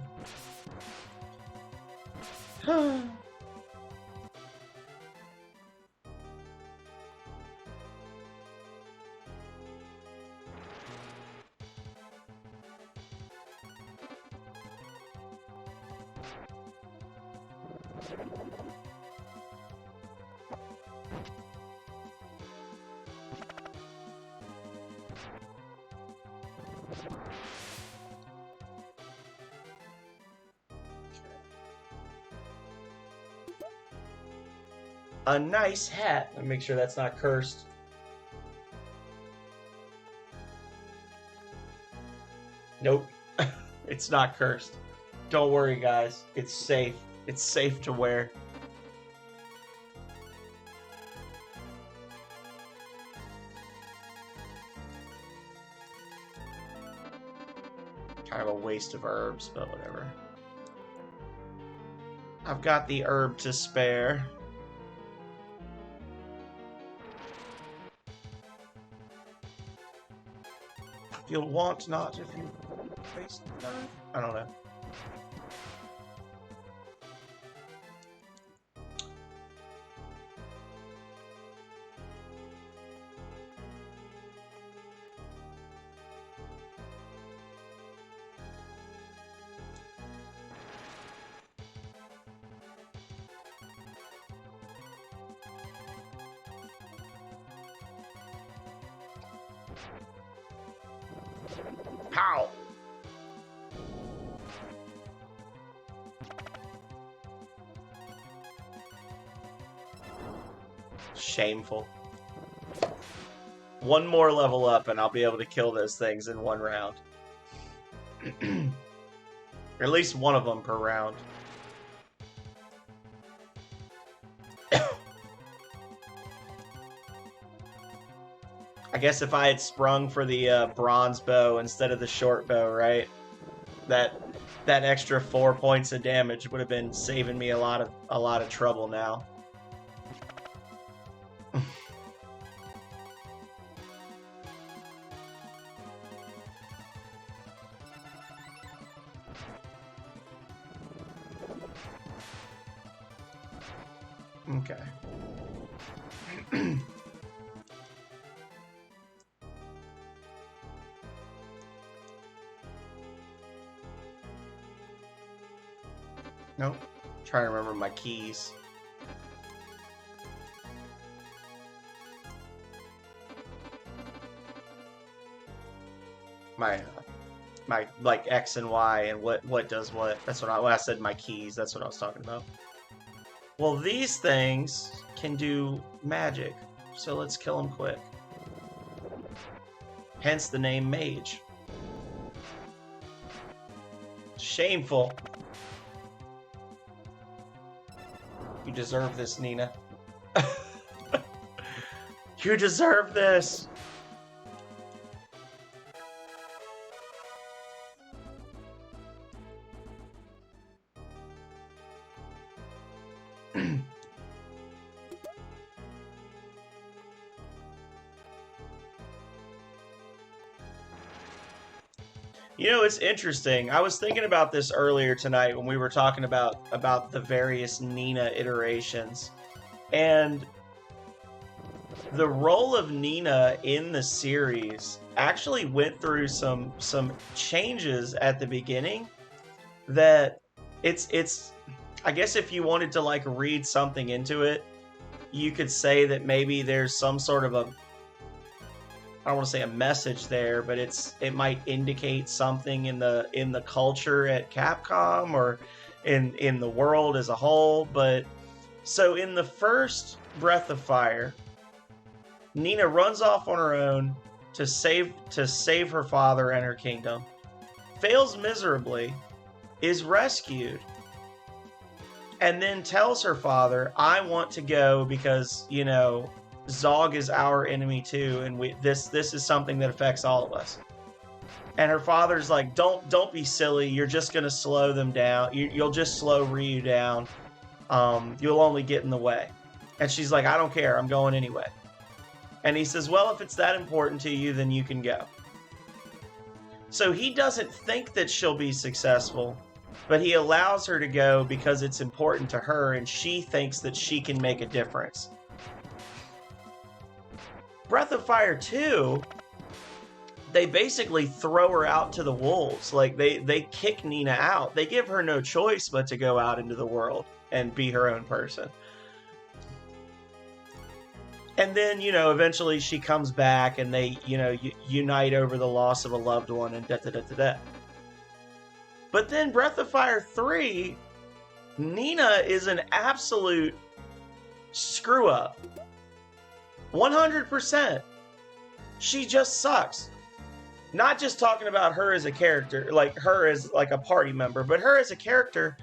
A nice hat. Let me make sure that's not cursed. Nope. It's not cursed. Don't worry, guys. It's safe. It's safe to wear. Kind of a waste of herbs, but whatever. I've got the herb to spare. You'll want not if you waste time. I don't know. Ow! Shameful. One more level up and I'll be able to kill those things in one round. Or at least one of them per round. I guess if I had sprung for the bronze bow instead of the short bow, right? That extra 4 points of damage would have been saving me a lot of trouble now. Okay. Nope. Trying to remember my keys. My like X and Y and what does what. That's when I said my keys. That's what I was talking about. Well, these things can do magic, so let's kill them quick. Hence the name Mage. Shameful. You deserve this, Nina. You deserve this. You know, it's interesting. I was thinking about this earlier tonight when we were talking about the various Nina iterations. And the role of Nina in the series actually went through some changes at the beginning that it's I guess if you wanted to like read something into it, you could say that maybe there's some sort of I don't want to say a message there, but it might indicate something in the culture at Capcom or in the world as a whole. But so in the first Breath of Fire, Nina runs off on her own to save her father and her kingdom, fails miserably, is rescued, and then tells her father, "I want to go because, you know, Zog is our enemy too, and this is something that affects all of us." And her father's like, "Don't be silly. You're just gonna slow them down. You'll just slow Ryu down. You'll only get in the way." And she's like, "I don't care. I'm going anyway." And he says, "Well, if it's that important to you, then you can go." So he doesn't think that she'll be successful, but he allows her to go because it's important to her, and she thinks that she can make a difference. Breath of Fire 2, they basically throw her out to the wolves. Like, they kick Nina out. They give her no choice but to go out into the world and be her own person. And then, you know, eventually she comes back and they, you know, unite over the loss of a loved one and da-da-da-da-da. But then Breath of Fire 3, Nina is an absolute screw-up. 100%. She just sucks. Not just talking about her as a character, like her as like a party member, but her as a character.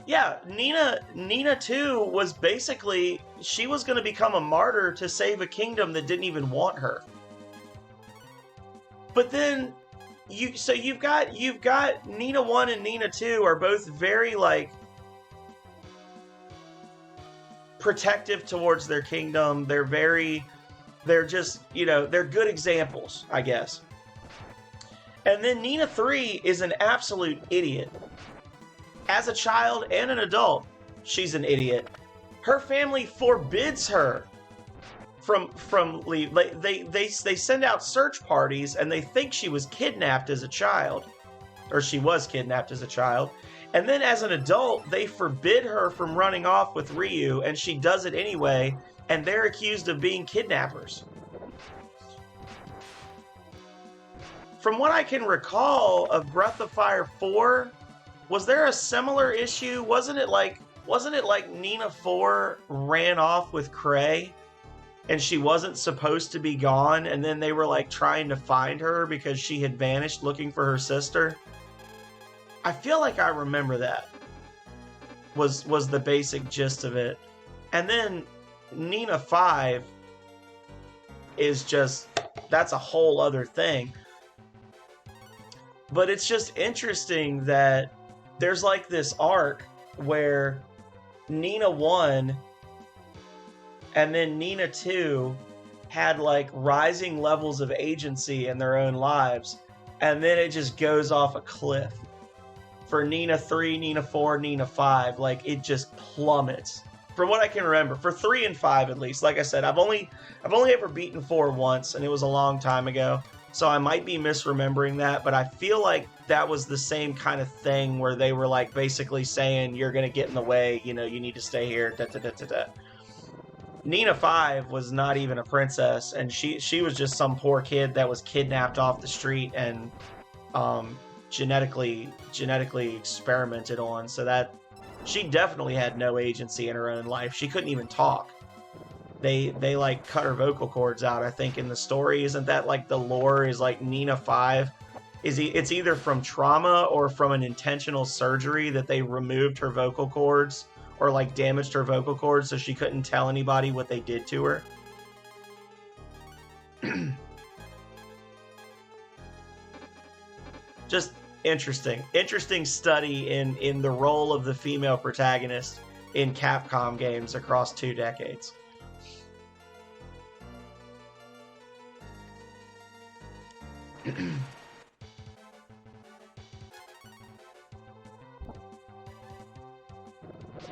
Yeah, Nina too was basically, she was going to become a martyr to save a kingdom that didn't even want her. But then you've got Nina 1 and Nina 2 are both very like protective towards their kingdom. They're just, you know, they're good examples, I guess. And then Nina 3 is an absolute idiot. As a child and an adult, she's an idiot. Her family forbids her from leave. They send out search parties and they think she was kidnapped as a child, or she was kidnapped as a child. And then as an adult, they forbid her from running off with Ryu, and she does it anyway, and they're accused of being kidnappers. from what I can recall of Breath of Fire 4, was there a similar issue? Wasn't it like Nina 4 ran off with Cray and she wasn't supposed to be gone, and then they were like trying to find her because she had vanished looking for her sister? I feel like I remember that was the basic gist of it. And then Nina 5 is just, that's a whole other thing. But it's just interesting that there's like this arc where Nina 1 and then Nina 2 had like rising levels of agency in their own lives, and then it just goes off a cliff. For Nina 3, Nina 4, Nina 5, like it just plummets. From what I can remember, for 3 and 5 at least. Like I said, I've only ever beaten 4 once, and it was a long time ago. So I might be misremembering that, but I feel like that was the same kind of thing where they were like basically saying, you're going to get in the way, you know, you need to stay here, da da da da da. Nina 5 was not even a princess, and she was just some poor kid that was kidnapped off the street and genetically experimented on, so that she definitely had no agency in her own life. She couldn't even talk. They like cut her vocal cords out, I think, in the story. Isn't that like the lore? Is like Nina 5 it's either from trauma or from an intentional surgery that they removed her vocal cords or like damaged her vocal cords so she couldn't tell anybody what they did to her. Just interesting study in the role of the female protagonist in Capcom games across 2 decades.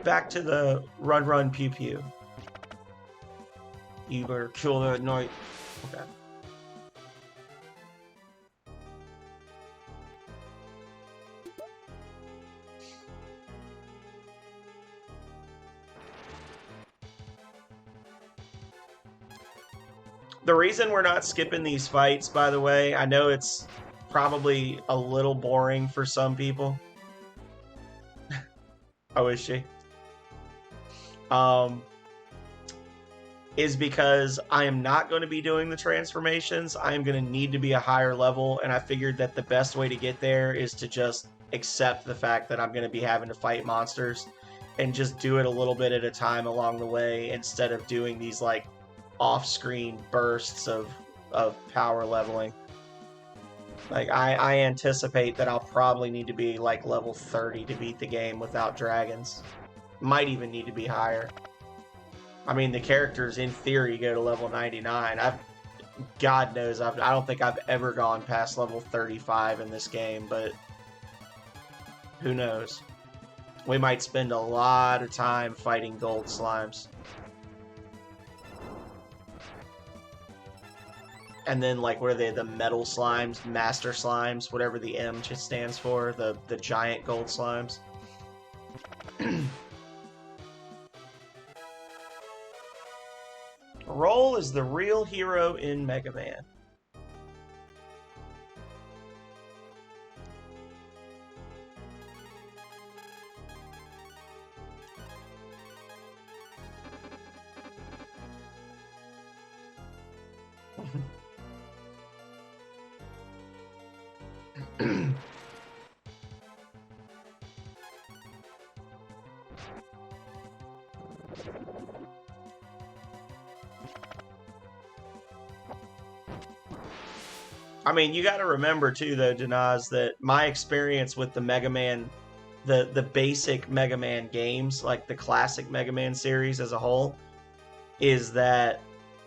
Back to the run pew pew. You better kill that knight. Okay. The reason we're not skipping these fights, by the way, I know it's probably a little boring for some people. Oh, is she? Is because I am not going to be doing the transformations. I am going to need to be a higher level, and I figured that the best way to get there is to just accept the fact that I'm going to be having to fight monsters and just do it a little bit at a time along the way instead of doing these like off-screen bursts of power leveling. Like I anticipate that I'll probably need to be like level 30 to beat the game without dragons. Might even need to be higher. I mean, the characters in theory go to level 99. God knows, I don't think I've ever gone past level 35 in this game, but who knows? We might spend a lot of time fighting gold slimes. And then, like, what are they? The metal slimes, master slimes, whatever the M just stands for, the giant gold slimes. Roll is the real hero in Mega Man. I mean, you got to remember too, though, Danaz, that my experience with the Mega Man, the basic Mega Man games, like the classic Mega Man series as a whole, is that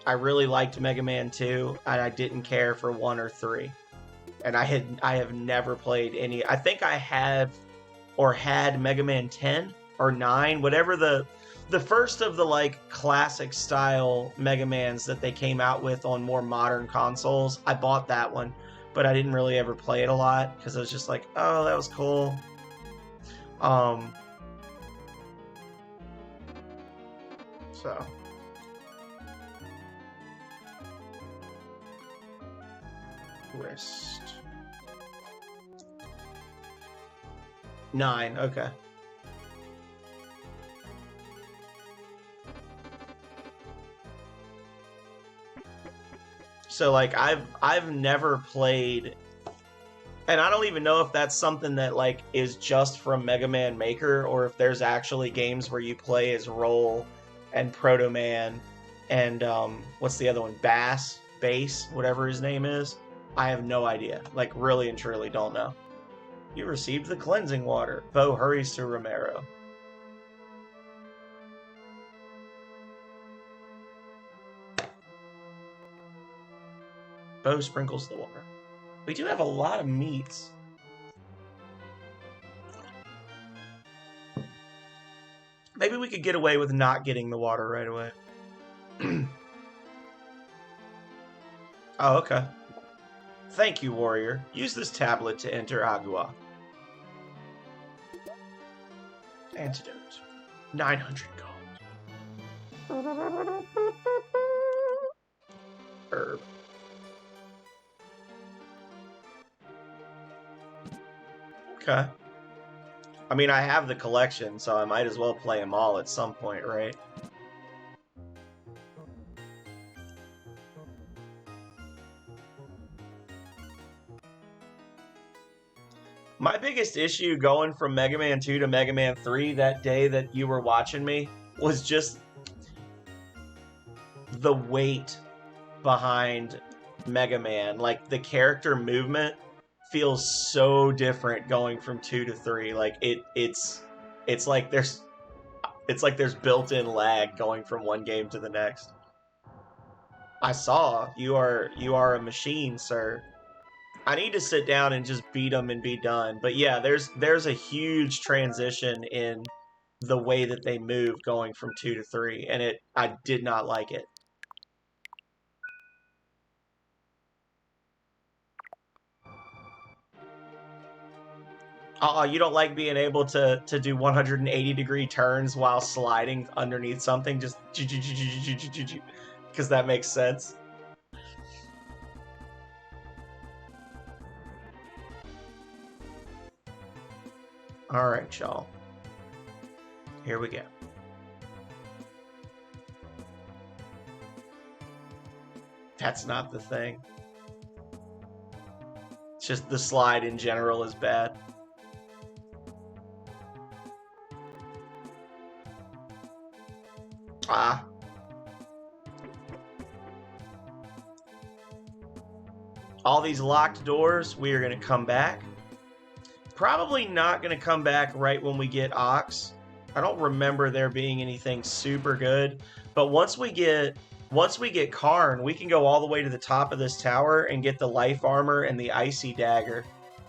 I really liked Mega Man 2, and I didn't care for 1 or 3. And I have never played any. I think I have or had Mega Man 10 or 9, whatever the first of the like classic style Mega Mans that they came out with on more modern consoles. I bought that one, but I didn't really ever play it a lot because I was just like, oh, that was cool. So wrist. 9, okay. So like I've never played, and I don't even know if that's something that like is just from Mega Man Maker, or if there's actually games where you play as Roll and Proto Man and what's the other one? Bass, whatever his name is. I have no idea. Like really and truly don't know. You received the cleansing water. Bo hurries to Romero. Bo sprinkles the water. We do have a lot of meats. Maybe we could get away with not getting the water right away. Oh, okay. Thank you, warrior. Use this tablet to enter Agua. Antidote. 900 gold. Herb. Okay. I mean, I have the collection, so I might as well play them all at some point, right? My biggest issue going from Mega Man 2 to Mega Man 3 that day that you were watching me was just the weight behind Mega Man. Like, the character movement feels so different going from 2 to 3. Like, it's like there's built-in lag going from one game to the next. I saw you are a machine, sir. I need to sit down and just beat them and be done. But yeah, there's a huge transition in the way that they move going from 2 to 3, and I did not like it. You don't like being able to do 180-degree turns while sliding underneath something, just because that makes sense. All right, y'all. Here we go. That's not the thing. It's just the slide in general is bad. Ah. All these locked doors, we are going to come back. Probably not going to come back right when we get Ox. I don't remember there being anything super good. But once we get Karn, we can go all the way to the top of this tower and get the life armor and the icy dagger.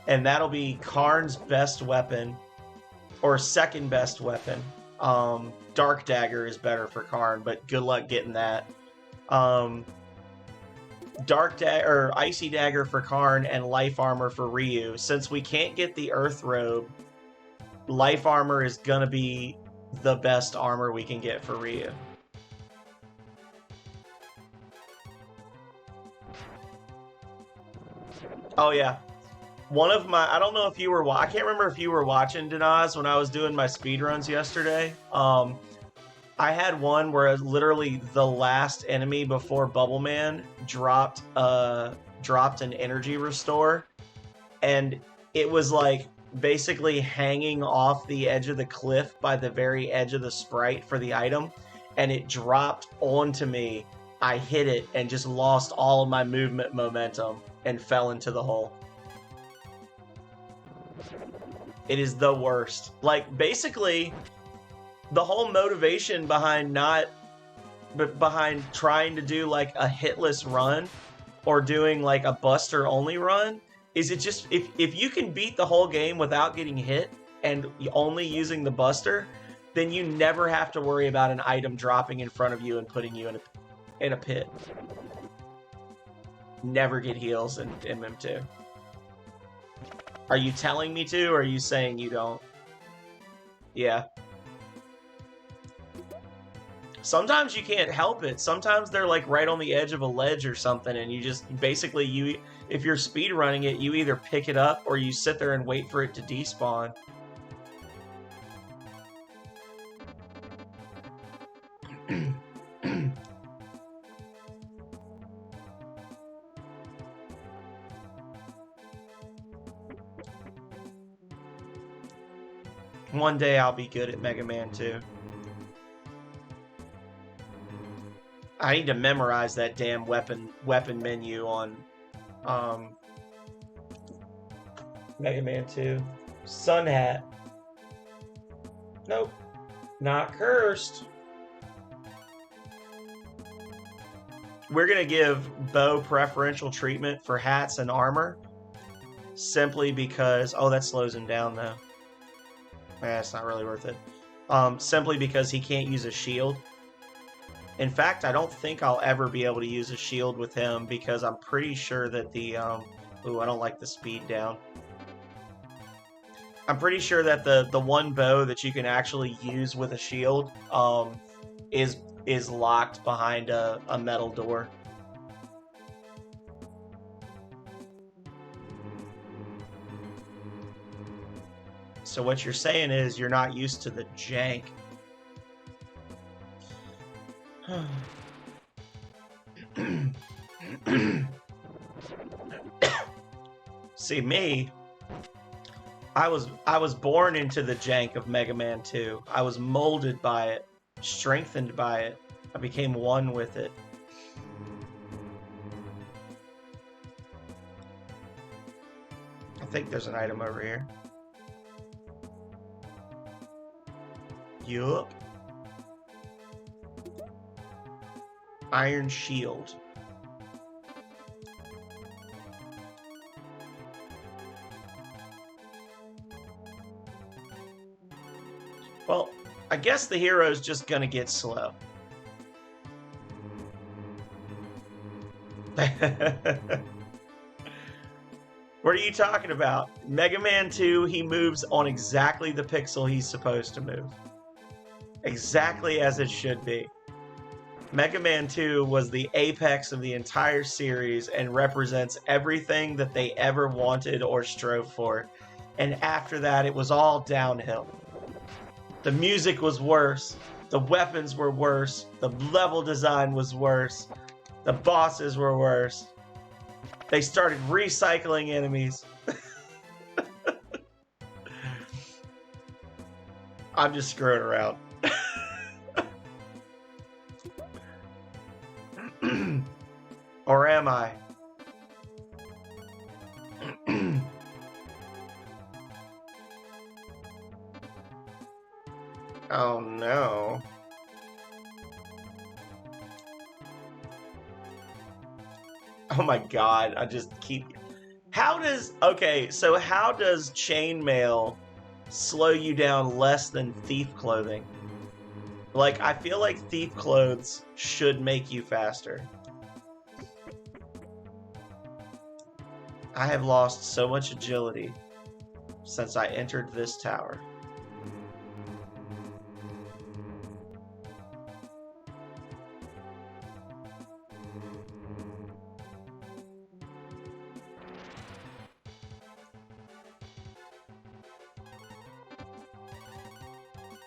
And that'll be Karn's best weapon, or second best weapon. Dark dagger is better for Karn, but good luck getting that. Dark dagger or icy dagger for Karn and life armor for Ryu. Since we can't get the earth robe, life armor is gonna be the best armor we can get for Ryu. Oh yeah, one of my, I don't know if you were, I can't remember if you were watching, Denaz, when I was doing my speedruns yesterday. I had one where literally the last enemy before Bubble Man dropped an energy restore, and it was like basically hanging off the edge of the cliff by the very edge of the sprite for the item, and it dropped onto me. I hit it and just lost all of my movement momentum and fell into the hole. It is the worst. Like, basically, the whole motivation behind trying to do like a hitless run or doing like a buster only run is it just, if you can beat the whole game without getting hit and only using the buster, then you never have to worry about an item dropping in front of you and putting you in a pit. Never get heals in MM2. Are you telling me to, or are you saying you don't? Yeah. Sometimes you can't help it. Sometimes they're like right on the edge of a ledge or something, and you just basically, if you're speedrunning it, you either pick it up or you sit there and wait for it to despawn. One day I'll be good at Mega Man 2. I need to memorize that damn weapon menu on Mega Man 2. Sun Hat. Nope. Not cursed. We're going to give Bo preferential treatment for hats and armor. Simply because... Oh, that slows him down, though. It's not really worth it. Simply because he can't use a shield. In fact, I don't think I'll ever be able to use a shield with him because I'm pretty sure that the... Ooh, I don't like the speed down. I'm pretty sure that the one bow that you can actually use with a shield is locked behind a metal door. So what you're saying is you're not used to the jank. See, me, I was born into the jank of Mega Man 2. I was molded by it, strengthened by it. I became one with it. I think there's an item over here. Yup. Iron Shield. Well, I guess the hero's just gonna get slow. What are you talking about? Mega Man 2, he moves on exactly the pixel he's supposed to move. Exactly as it should be. Mega Man 2 was the apex of the entire series and represents everything that they ever wanted or strove for. And after that, it was all downhill. The music was worse. The weapons were worse. The level design was worse. The bosses were worse. They started recycling enemies. I'm just screwing around. Or am I? Oh no. Oh my god, I just keep... How does... Okay, so how does chainmail slow you down less than thief clothing? Like, I feel like thief clothes should make you faster. I have lost so much agility since I entered this tower.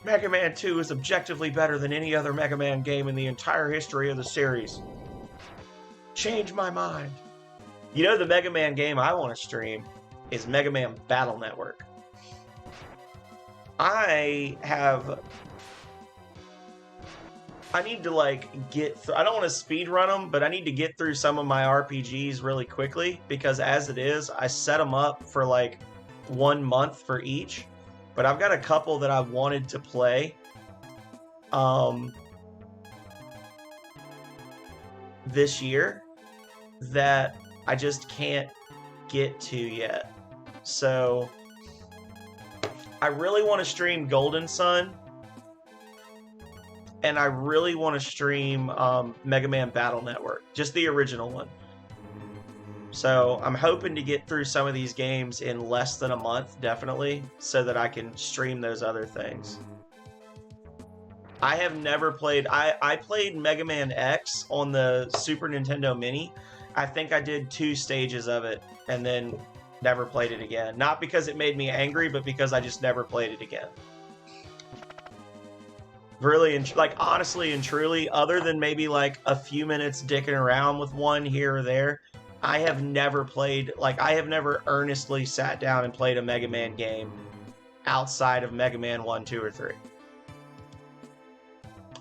Mega Man 2 is objectively better than any other Mega Man game in the entire history of the series. Change my mind. You know, the Mega Man game I want to stream is Mega Man Battle Network. I need to, like, get through... I don't want to speed run them, but I need to get through some of my RPGs really quickly, because as it is, I set them up for, like, 1 month for each. But I've got a couple that I wanted to play. This year that I just can't get to yet. So I really want to stream Golden Sun, and I really want to stream Mega Man Battle Network, just the original one. So I'm hoping to get through some of these games in less than a month, definitely, so that I can stream those other things. I have never played... I played Mega Man X on the Super Nintendo Mini. I think I did 2 stages of it, and then never played it again. Not because it made me angry, but because I just never played it again. Really, like, honestly and truly, other than maybe, like, a few minutes dicking around with one here or there, I have never played... Like, I have never earnestly sat down and played a Mega Man game outside of Mega Man 1, 2, or 3.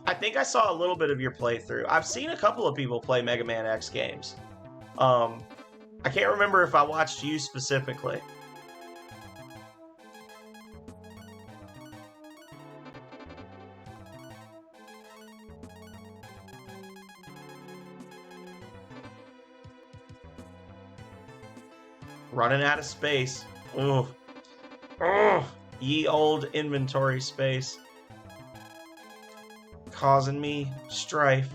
I think I saw a little bit of your playthrough. I've seen a couple of people play Mega Man X games. I can't remember if I watched you specifically. Running out of space. Ooh. Ugh. Ye old inventory space. Causing me strife.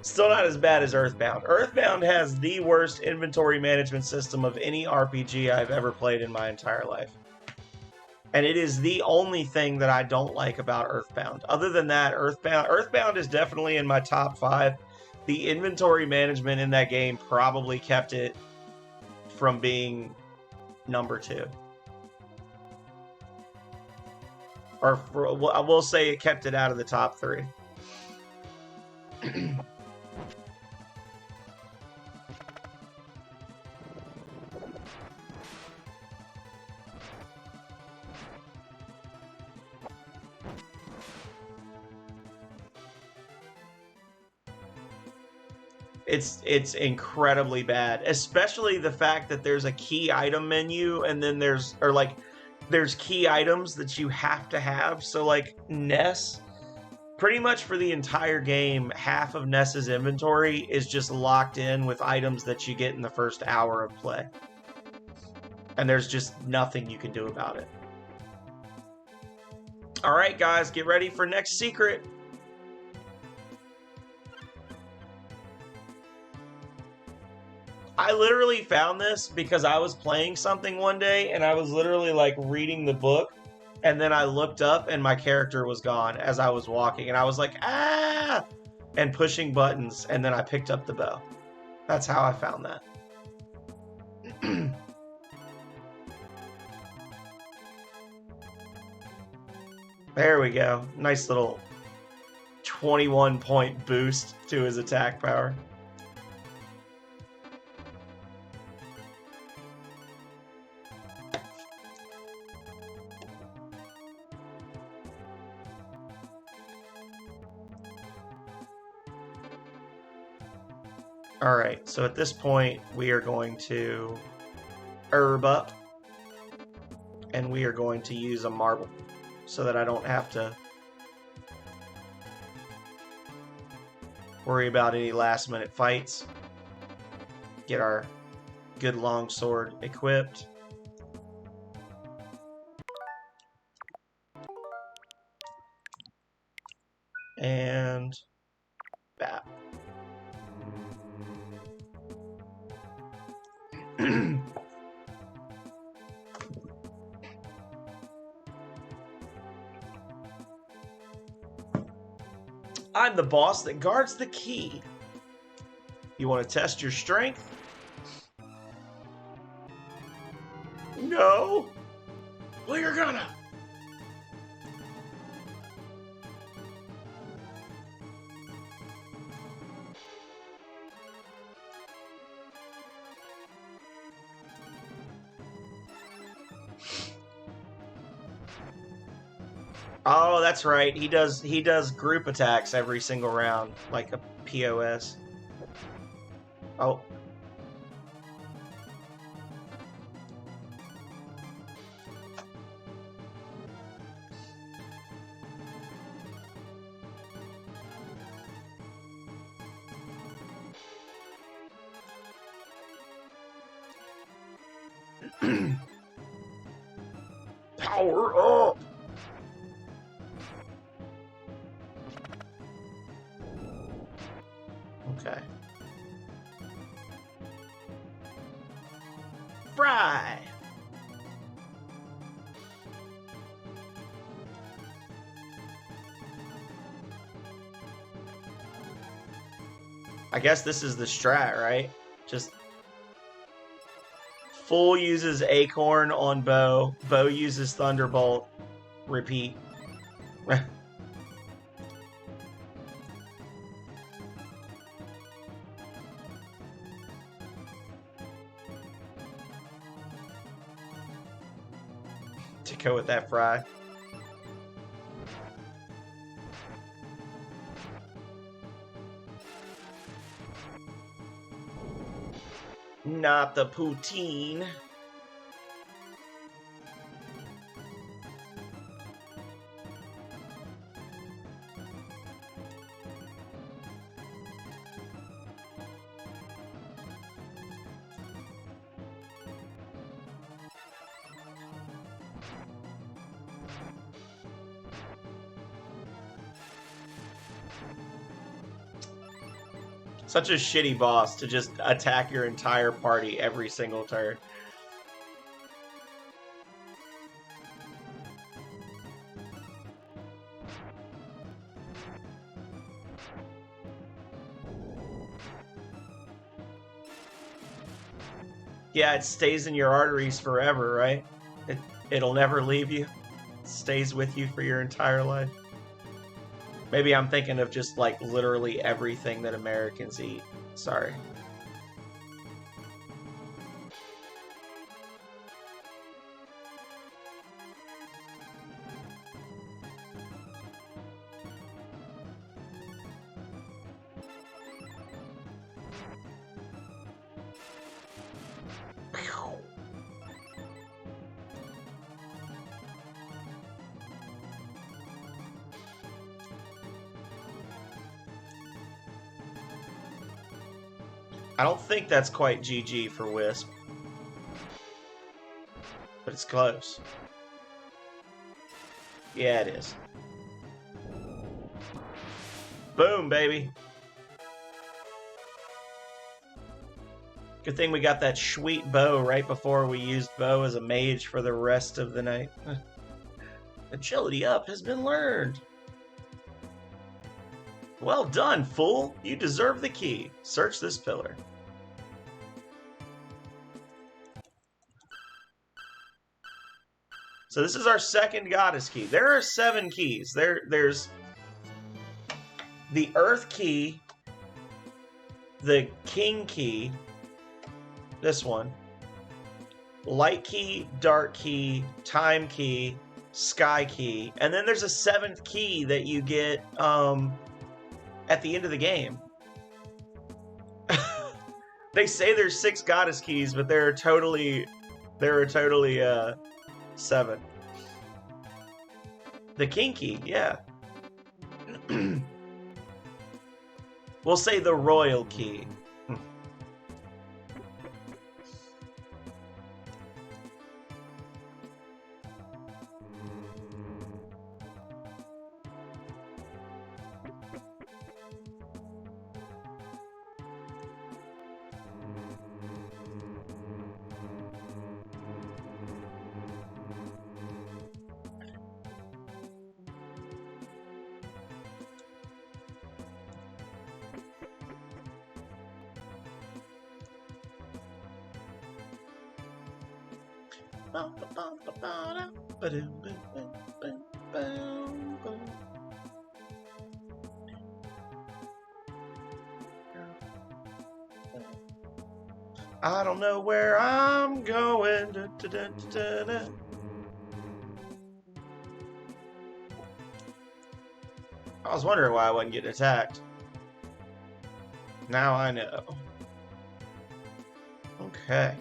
Still not as bad as Earthbound. Earthbound has the worst inventory management system of any RPG I've ever played in my entire life. And it is the only thing that I don't like about Earthbound. Other than that, Earthbound is definitely in my top 5. The inventory management in that game probably kept it from being number 2. Or I will say it kept it out of the top 3. It's incredibly bad, especially the fact that there's a key item menu and then there's key items that you have to have. So like Ness, pretty much for the entire game, half of Ness's inventory is just locked in with items that you get in the first hour of play. And there's just nothing you can do about it. All right, guys, get ready for next secret. I literally found this because I was playing something one day and I was literally like reading the book, and then I looked up and my character was gone as I was walking, and I was like, ah, and pushing buttons, and then I picked up the bow. That's how I found that. There we go. Nice little 21-point boost to his attack power. Alright, so at this point, we are going to herb up, and we are going to use a marble so that I don't have to worry about any last minute fights. Get our good long sword equipped. And bap. I'm the boss that guards the key. You want to test your strength? No. Well, you're gonna. Oh, that's right. He does group attacks every single round, like a POS. Oh. Power up. Okay. Fry. I guess this is the strat, right? Just Full uses Acorn on Bo. Bo uses Thunderbolt. Repeat. To go with that fry. Not the poutine. Such a shitty boss to just attack your entire party every single turn. Yeah, it stays in your arteries forever, right? It'll never leave you. It stays with you for your entire life. Maybe I'm thinking of just like literally everything that Americans eat. Sorry. I don't think that's quite GG for Wisp. But it's close. Yeah, it is. Boom, baby. Good thing we got that sweet Bo right before we used Bo as a mage for the rest of the night. Agility up has been learned. Well done, fool. You deserve the key. Search this pillar. So this is our second goddess key. There are 7 keys. There's the Earth key, the King key, this one, Light key, Dark key, Time key, Sky key, and then there's a 7th key that you get at the end of the game. They say there's 6 goddess keys, but there are totally 7. The King key, yeah. We'll say the Royal key. I don't know where I'm going. I was wondering why I wasn't getting attacked. Now I know. Okay.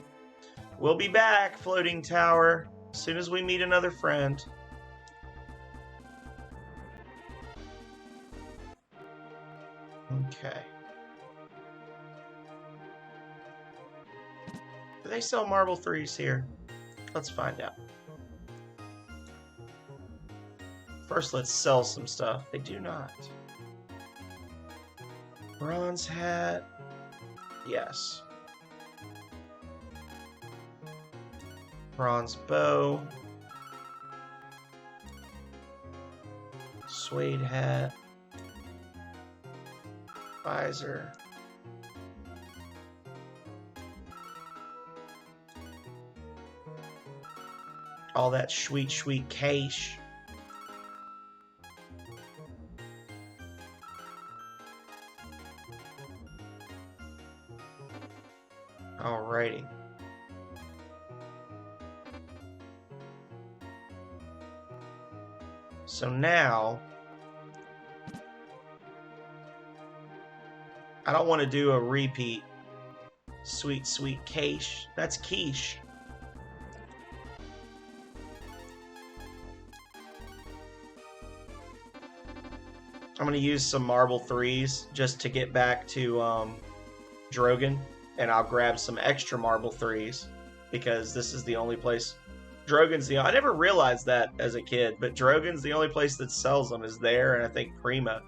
We'll be back, Floating Tower, as soon as we meet another friend. Okay. Do they sell Marble 3s here? Let's find out. First, let's sell some stuff. They do not. Bronze hat. Yes. Bronze bow. Suede hat. Visor. all that sweet, sweet cash. Alrighty. So now, I don't want to do a repeat. Sweet, sweet quiche. That's quiche. I'm going to use some marble 3s just to get back to Drogon. And I'll grab some extra marble 3s because this is the only place. Drogon's I never realized that as a kid, but Drogon's the only place that sells them is there, and I think Prima.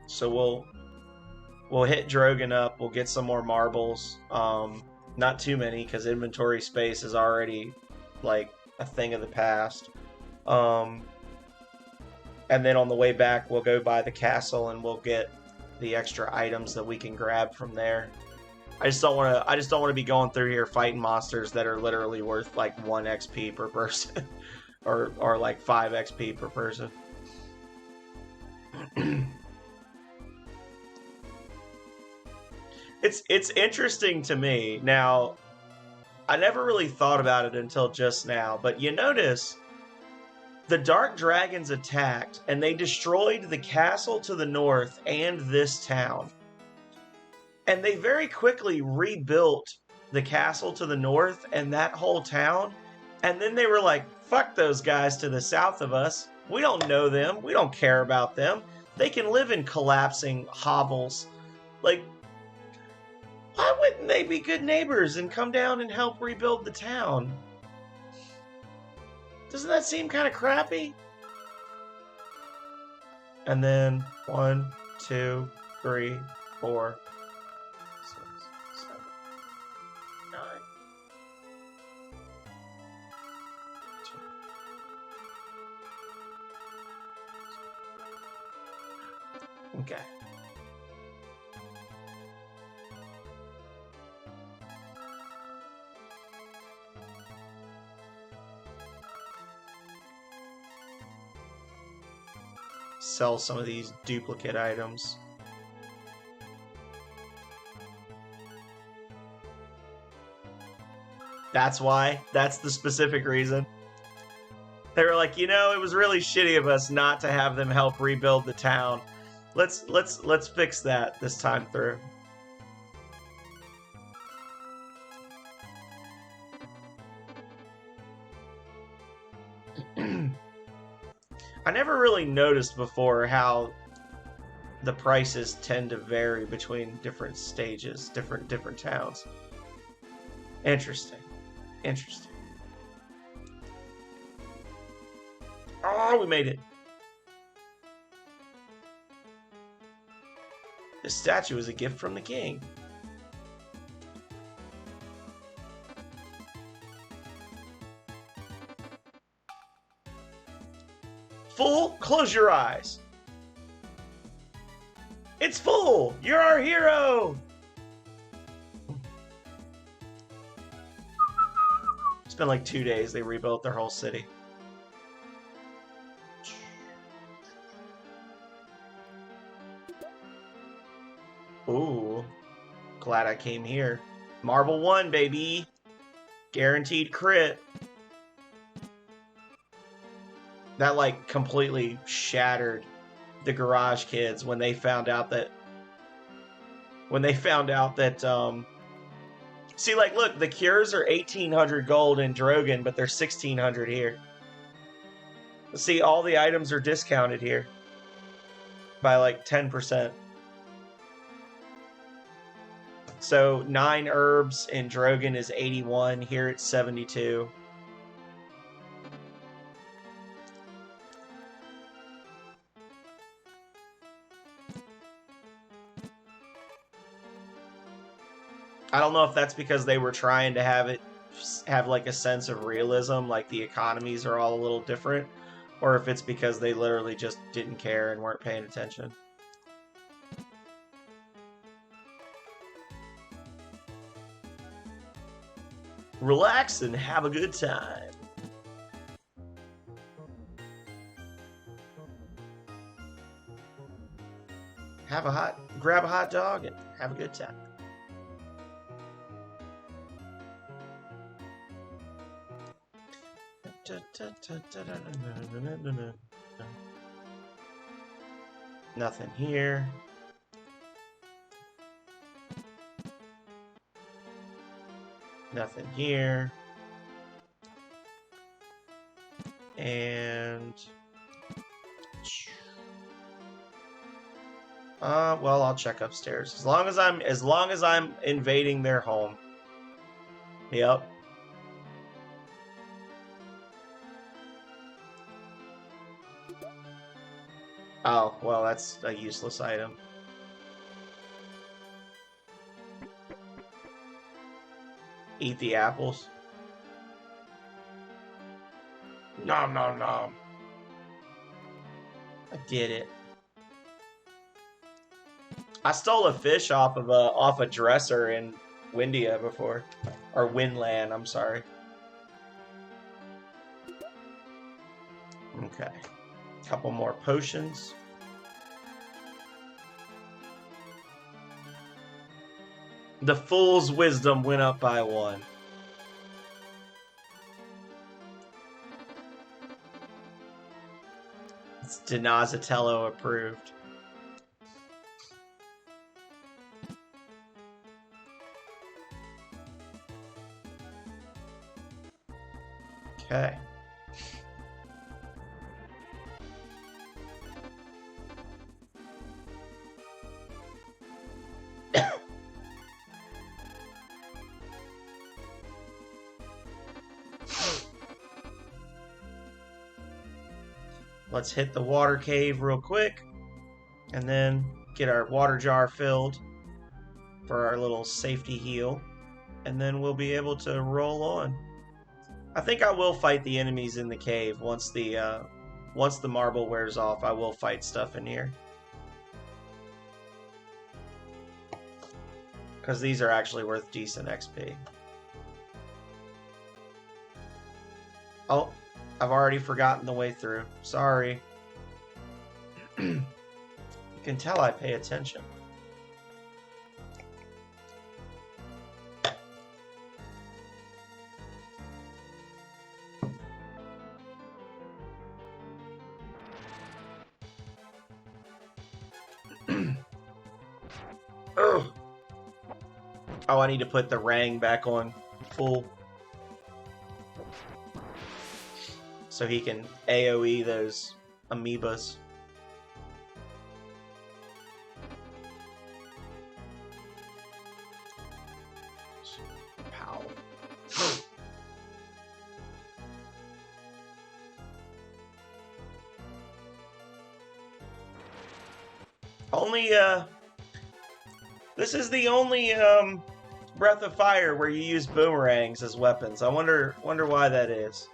So we'll hit Drogon up. We'll get some more marbles. Not too many because inventory space is already like a thing of the past. And then on the way back, we'll go by the castle and we'll get the extra items that we can grab from there. I just don't want to be going through here fighting monsters that are literally worth like 1 XP per person or like 5 XP per person. It's interesting to me. Now, I never really thought about it until just now, but you notice the Dark Dragons attacked and they destroyed the castle to the north and this town. And they very quickly rebuilt the castle to the north and that whole town. And then they were like, fuck those guys to the south of us. We don't know them. We don't care about them. They can live in collapsing hovels. Like, why wouldn't they be good neighbors and come down and help rebuild the town? Doesn't that seem kind of crappy? And then 1, 2, 3, 4, 6, 7, 9. 2. Okay. Sell some of these duplicate items. That's why. That's the specific reason. They were like, you know, it was really shitty of us not to have them help rebuild the town. Let's fix that this time through. I never really noticed before how the prices tend to vary between different stages, different towns. Interesting. Interesting. Oh, we made it. This statue is a gift from the king. Fool, close your eyes. It's Fool! You're our hero! It's been like 2 days. They rebuilt their whole city. Ooh. Glad I came here. Marble 1, baby. Guaranteed crit. That, like, completely shattered the Garage Kids when they found out that... See, like, look, the cures are 1,800 gold in Drogon, but they're 1,600 here. See, all the items are discounted here. By, like, 10%. So, 9 herbs in Drogon is 81. Here it's 72. I don't know if that's because they were trying to have like a sense of realism, like the economies are all a little different, or if it's because they literally just didn't care and weren't paying attention. relax and have a good time. Grab a hot dog and have a good time. Nothing here. Nothing here. And well, I'll check upstairs. As long as I'm invading their home. Yep. Oh, well, that's a useless item. Eat the apples. Nom nom nom. I did it. I stole a fish off a dresser in Windia before, or Winland. I'm sorry. Okay, couple more potions. The fool's wisdom went up by 1. It's Donatello approved. Okay. Let's hit the water cave real quick, and then get our water jar filled for our little safety heal, and then we'll be able to roll on. I think I will fight the enemies in the cave once the marble wears off. I will fight stuff in here. Because these are actually worth decent XP. Oh, I've already forgotten the way through. Sorry. You can tell I pay attention. Oh, I need to put the Rang back on full so he can AoE those amoebas. Pow. This is the only Breath of Fire where you use boomerangs as weapons. I wonder why that is.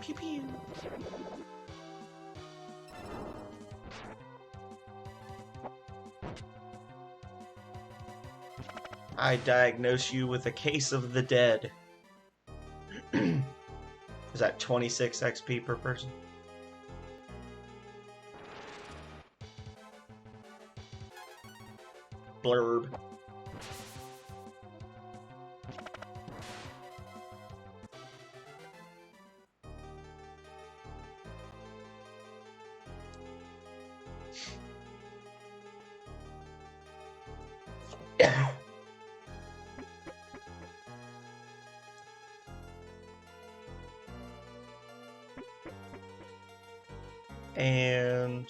Pew pew. I diagnose you with a case of the dead. Is that 26 XP per person? Blurb. And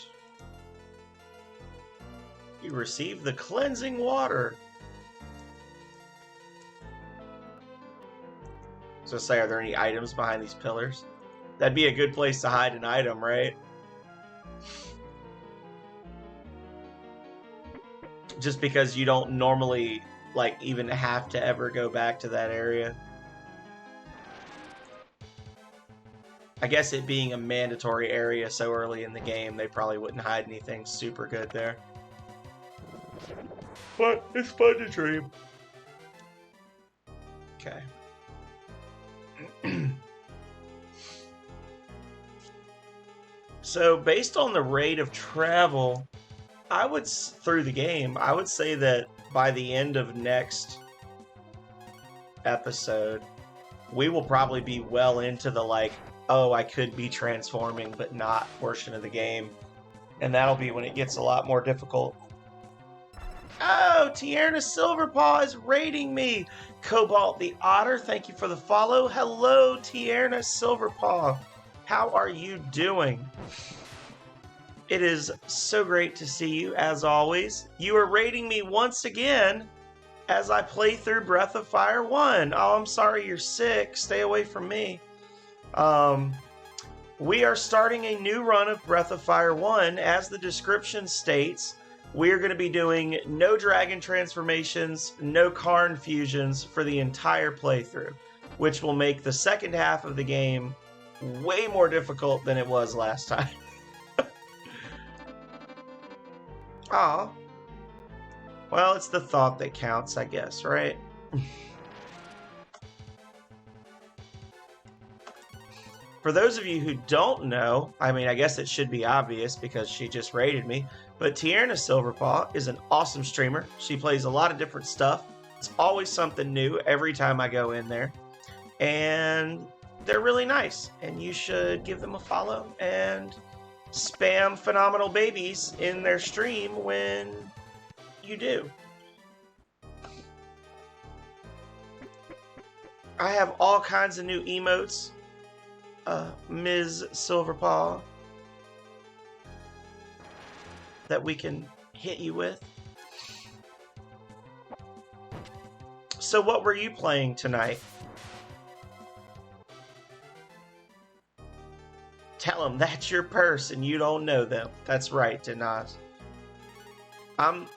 You receive the cleansing water. So say, are there any items behind these pillars? That'd be a good place to hide an item, right? Just because you don't normally, like, even have to ever go back to that area. I guess it being a mandatory area so early in the game, they probably wouldn't hide anything super good there. But it's fun to dream. Okay. So based on the rate of travel, through the game, I would say that by the end of next episode, we will probably be well into the, like, oh, I could be transforming but not portion of the game. And that'll be when it gets a lot more difficult. Oh, Tierna Silverpaw is raiding me. Cobalt the Otter, thank you for the follow. Hello, Tierna Silverpaw. How are you doing? It is so great to see you, as always. You are raiding me once again as I play through Breath of Fire 1. Oh, I'm sorry you're sick. Stay away from me. We are starting a new run of Breath of Fire 1. As the description states, we are going to be doing no dragon transformations, no Karn fusions for the entire playthrough, which will make the second half of the game way more difficult than it was last time. Aw. Well, it's the thought that counts, I guess, right? For those of you who don't know, I mean, I guess it should be obvious because she just raided me, but Tierna Silverpaw is an awesome streamer. She plays a lot of different stuff. It's always something new every time I go in there. And they're really nice, and you should give them a follow and spam Phenomenal Babies in their stream when you do. I have all kinds of new emotes, Ms. Silverpaw, that we can hit you with. So what were you playing tonight? Tell them that's your purse and you don't know them. That's right, Denaz. I'm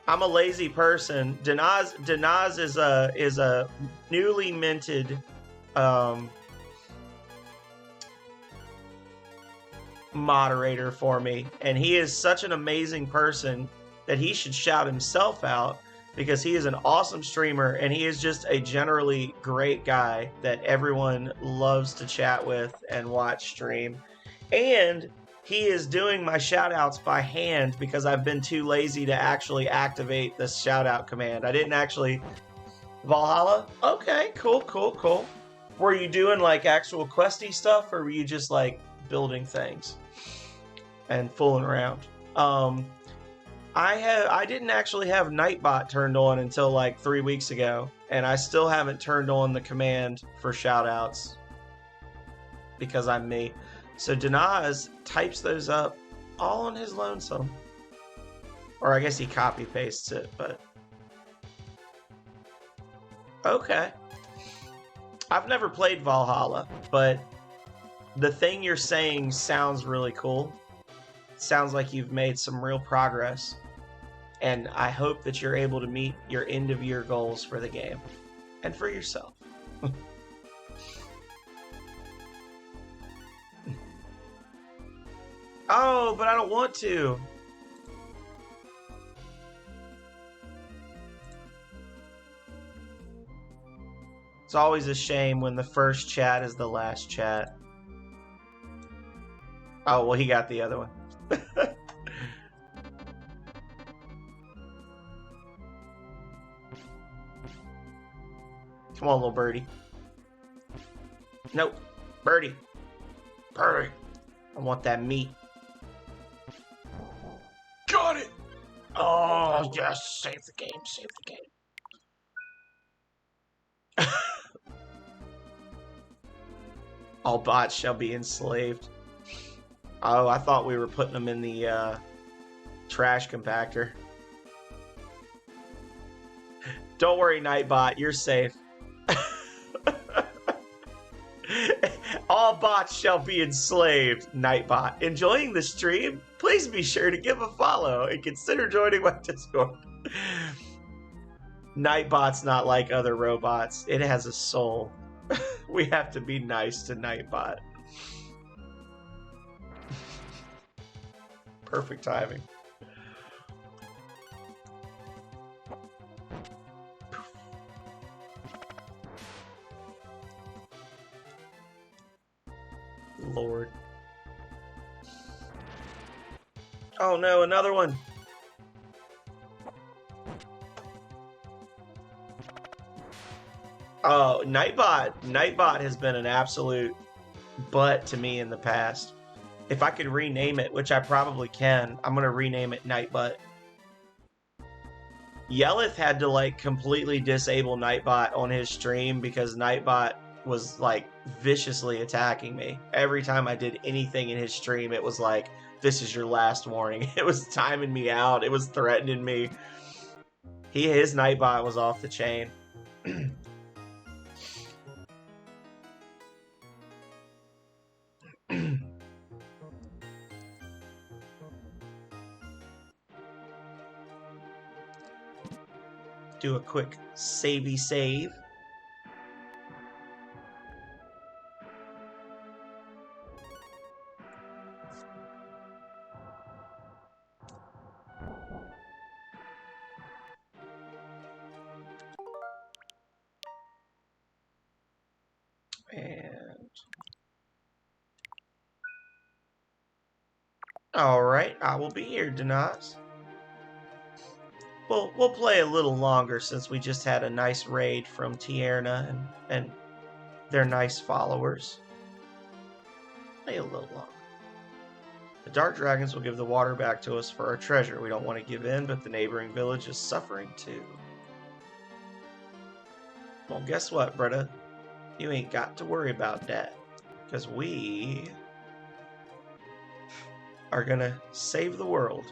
a lazy person. Denaz is a newly minted moderator for me, and he is such an amazing person that he should shout himself out, because he is an awesome streamer and he is just a generally great guy that everyone loves to chat with and watch stream. And he is doing my shout outs by hand because I've been too lazy to actually activate the shout out command. I didn't actually... Valhalla? Okay, cool. Were you doing like actual questy stuff, or were you just like building things and fooling around? I didn't actually have Nightbot turned on until like 3 weeks ago, and I still haven't turned on the command for shoutouts because I'm me. So Denaz types those up all on his lonesome. Or I guess he copy pastes it, but... Okay. I've never played Valhalla, but the thing you're saying sounds really cool. Sounds like you've made some real progress. And I hope that you're able to meet your end-of-year goals for the game. And for yourself. Oh, but I don't want to. It's always a shame when the first chat is the last chat. Oh, well, he got the other one. Come on, little birdie. Nope. Birdie. Birdie. I want that meat. Got it! Oh, yes. Save the game. Save the game. All bots shall be enslaved. Oh, I thought we were putting them in the Trash compactor. Don't worry, Nightbot, you're safe. All bots shall be enslaved, Nightbot. Enjoying the stream? Please be sure to give a follow and consider joining my Discord. Nightbot's not like other robots. It has a soul. We have to be nice to Nightbot. Perfect timing. Lord. Oh no, another one. Oh, Nightbot has been an absolute butt to me in the past. If I could rename it, which I probably can, I'm gonna rename it Nightbutt. Yelleth had to like completely disable Nightbot on his stream because Nightbot was like viciously attacking me. Every time I did anything in his stream, it was like, this is your last warning. It was timing me out. It was threatening me. His Nightbot was off the chain. Do a quick savey save. And all right, I will be here, Denaz. We'll play a little longer since we just had a nice raid from Tierna and their nice followers. Play a little longer. The Dark Dragons will give the water back to us for our treasure. We don't want to give in, but the neighboring village is suffering too. Well, guess what, Bretta? You ain't got to worry about that, because we are gonna save the world.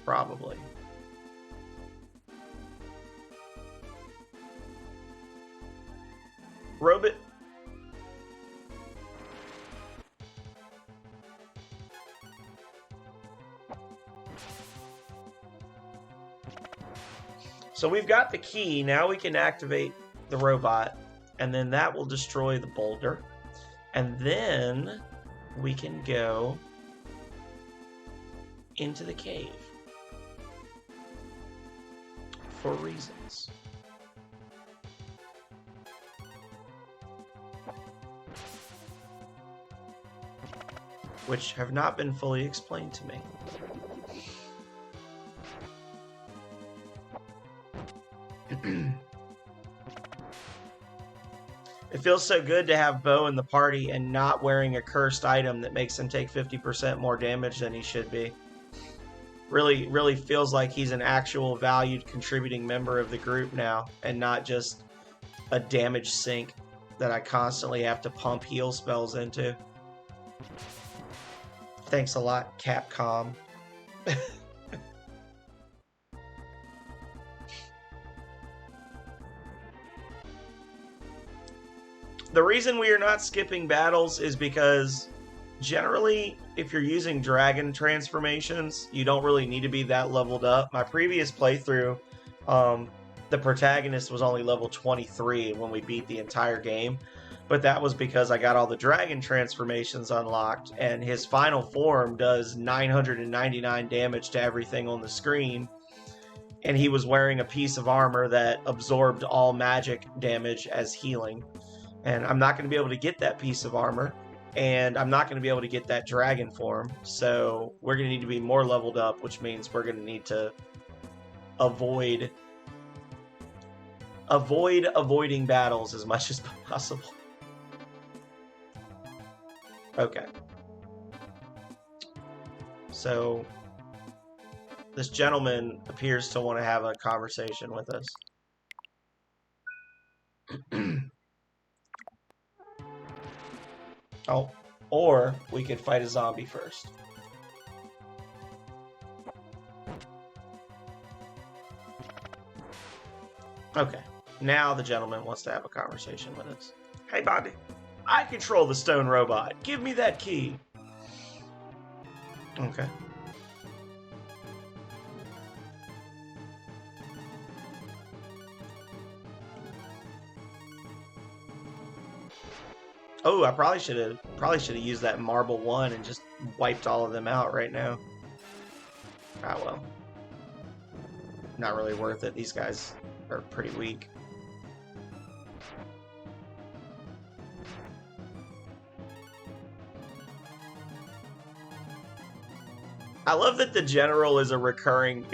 Probably. Robot. So we've got the key. Now we can activate the robot, and then that will destroy the boulder. And then we can go into the cave for reasons. Which have not been fully explained to me. It feels so good to have Bo in the party and not wearing a cursed item that makes him take 50% more damage than he should be. Really feels like he's an actual valued contributing member of the group now and not just a damage sink that I constantly have to pump heal spells into. Thanks a lot, Capcom. The reason we are not skipping battles is because generally, if you're using dragon transformations, you don't really need to be that leveled up. My previous playthrough, the protagonist was only level 23 when we beat the entire game, but that was because I got all the dragon transformations unlocked, and his final form does 999 damage to everything on the screen, and he was wearing a piece of armor that absorbed all magic damage as healing. And I'm not going to be able to get that piece of armor, and I'm not going to be able to get that dragon form, so we're going to need to be more leveled up, which means we're going to need to avoiding battles as much as possible. Okay. So this gentleman appears to want to have a conversation with us. Oh, Or we could fight a zombie first. Okay, now the gentleman wants to have a conversation with us. Hey, Bobby, I control the stone robot. Give me that key. Okay. Oh, I probably should have used that marble one and just wiped all of them out right now. Ah, well. Not really worth it. These guys are pretty weak. I love that the general is a recurring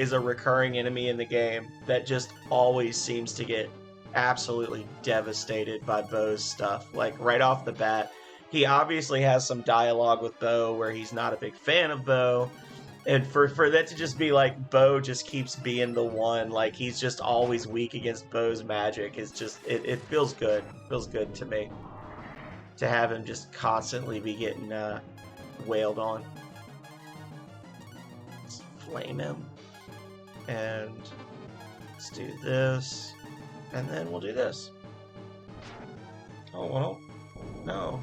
enemy in the game that just always seems to get absolutely devastated by Bo's stuff. Like right off the bat, he obviously has some dialogue with Bo where he's not a big fan of Bo. And for that to just be like Bo just keeps being the one, like he's just always weak against Bo's magic is just it feels good. It feels good to me to have him just constantly be getting wailed on. Let's flame him. And let's do this. And then we'll do this. Oh well. No.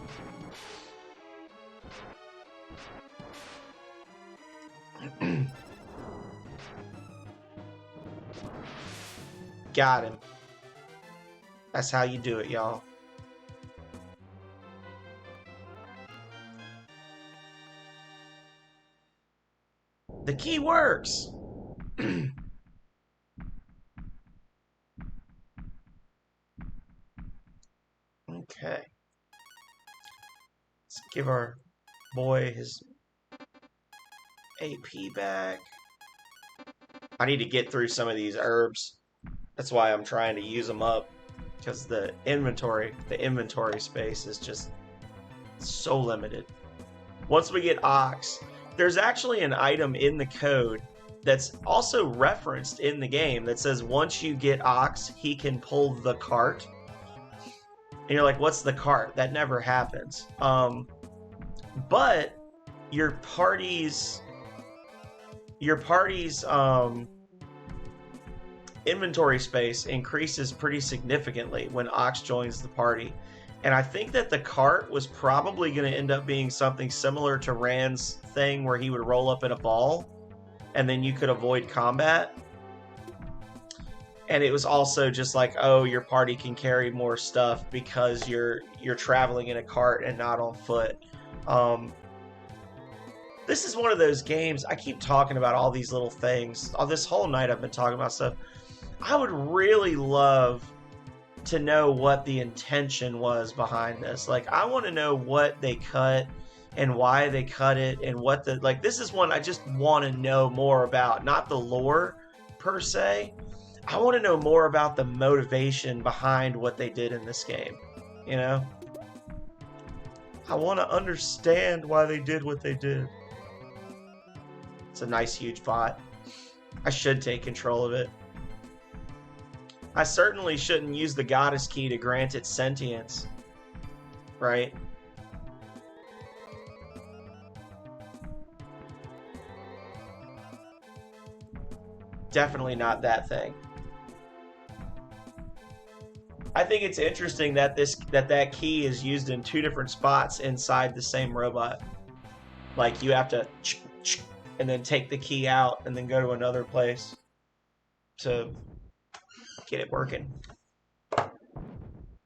Got him. That's how you do it, y'all. The key works. Okay. Let's give our boy his AP back. I need to get through some of these herbs. That's why I'm trying to use them up. Because the inventory space is just so limited. Once we get Ox, there's actually an item in the code that's also referenced in the game that says once you get Ox, he can pull the cart. And you're like, what's the cart? That never happens. But your party's inventory space increases pretty significantly when Ox joins the party. And I think that the cart was probably going to end up being something similar to Rand's thing where he would roll up in a ball and then you could avoid combat. And it was also just like, oh, your party can carry more stuff because you're traveling in a cart and not on foot. This is one of those games, I keep talking about all these little things. This whole night I've been talking about stuff. I would really love to know what the intention was behind this. Like, I want to know what they cut and why they cut it and what the... Like, this is one I just want to know more about. Not the lore, per se. I want to know more about the motivation behind what they did in this game. You know? I want to understand why they did what they did. It's a nice, huge bot. I should take control of it. I certainly shouldn't use the goddess key to grant it sentience. Right? Definitely not that thing. I think it's interesting that that key is used in two different spots inside the same robot. Like you have to and then take the key out and then go to another place to get it working. Have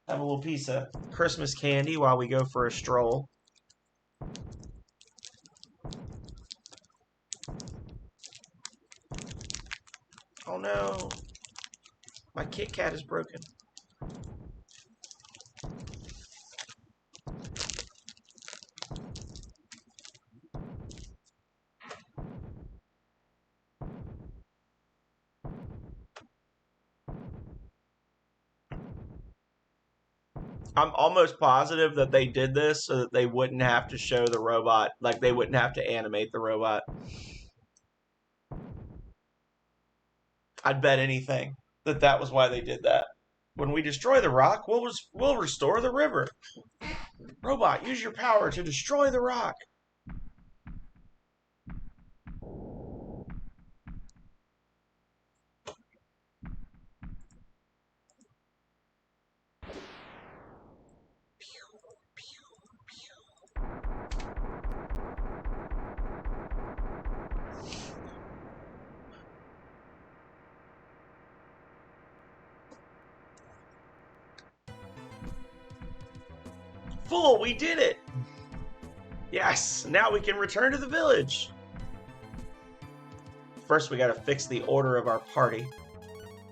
a little piece of Christmas candy while we go for a stroll. Oh no, my Kit Kat is broken. I'm almost positive that they did this so that they wouldn't have to show the robot, like they wouldn't have to animate the robot. I'd bet anything that that was why they did that. When we destroy the rock, we'll restore the river. Robot, use your power to destroy the rock. Fool, we did it! Yes, now we can return to the village. First, we gotta fix the order of our party.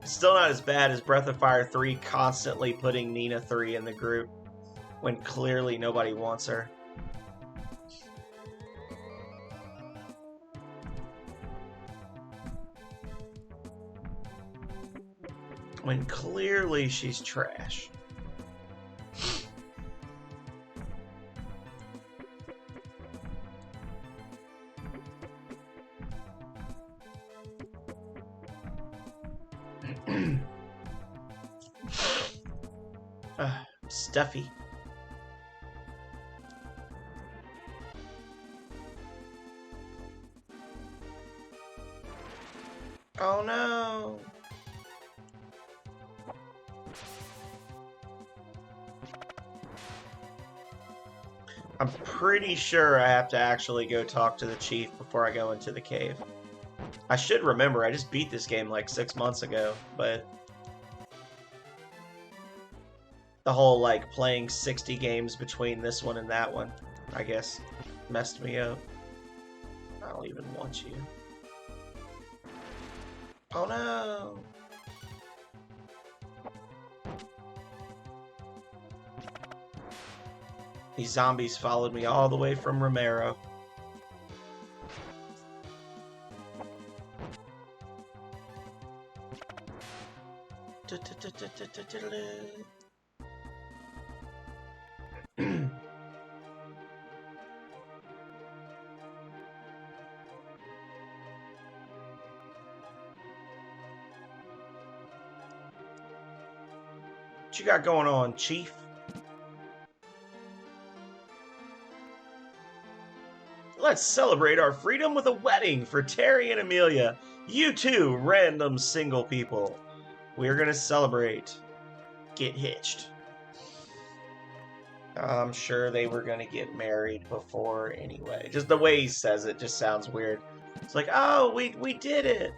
It's still not as bad as Breath of Fire 3 constantly putting Nina 3 in the group when clearly nobody wants her. When clearly she's trash. Stuffy. Oh no. I'm pretty sure I have to actually go talk to the chief before I go into the cave. I should remember, I just beat this game like 6 months ago, but the whole like playing 60 games between this one and that one, I guess, messed me up. I don't even want you. Oh no! These zombies followed me all the way from Romero. What you got going on, Chief? Let's celebrate our freedom with a wedding for Terry and Amelia. You two, random single people. We're gonna celebrate. Get hitched. I'm sure they were gonna get married before anyway. Just the way he says it just sounds weird. It's like, oh, we did it.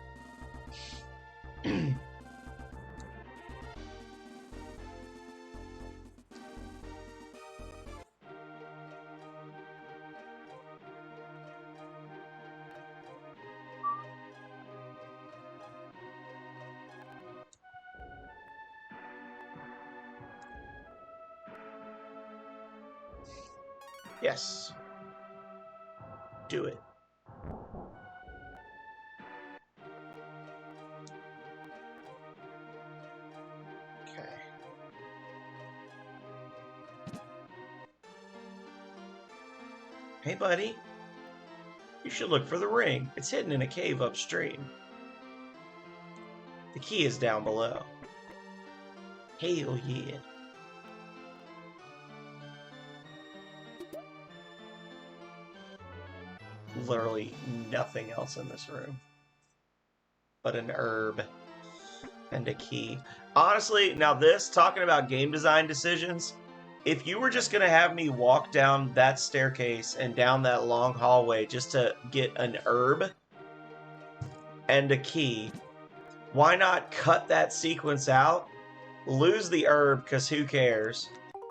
Yes. Do it. Okay. Hey, buddy. You should look for the ring. It's hidden in a cave upstream. The key is down below. Hell yeah. Literally nothing else in this room but an herb and a key. Honestly, now this, talking about game design decisions, if you were just going to have me walk down that staircase and down that long hallway just to get an herb and a key, why not cut that sequence out, lose the herb because who cares,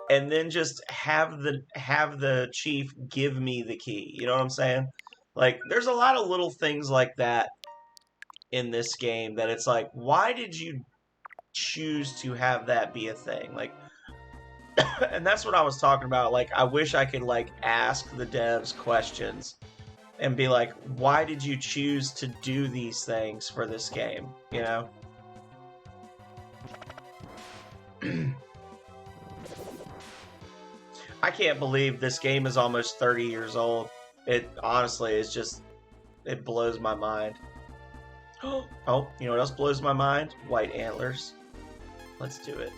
and then just have the chief give me the key? You know what I'm saying? Like, there's a lot of little things like that in this game that it's like, why did you choose to have that be a thing? Like, and that's what I was talking about. Like, I wish I could, like, ask the devs questions and be like, why did you choose to do these things for this game? You know? I can't believe this game is almost 30 years old. It honestly is just, it blows my mind. Oh, you know what else blows my mind? White antlers. Let's do it.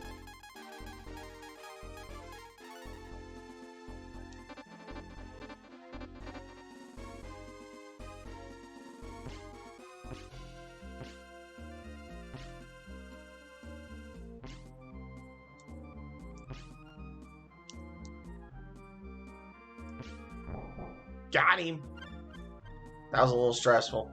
Got him. That was a little stressful.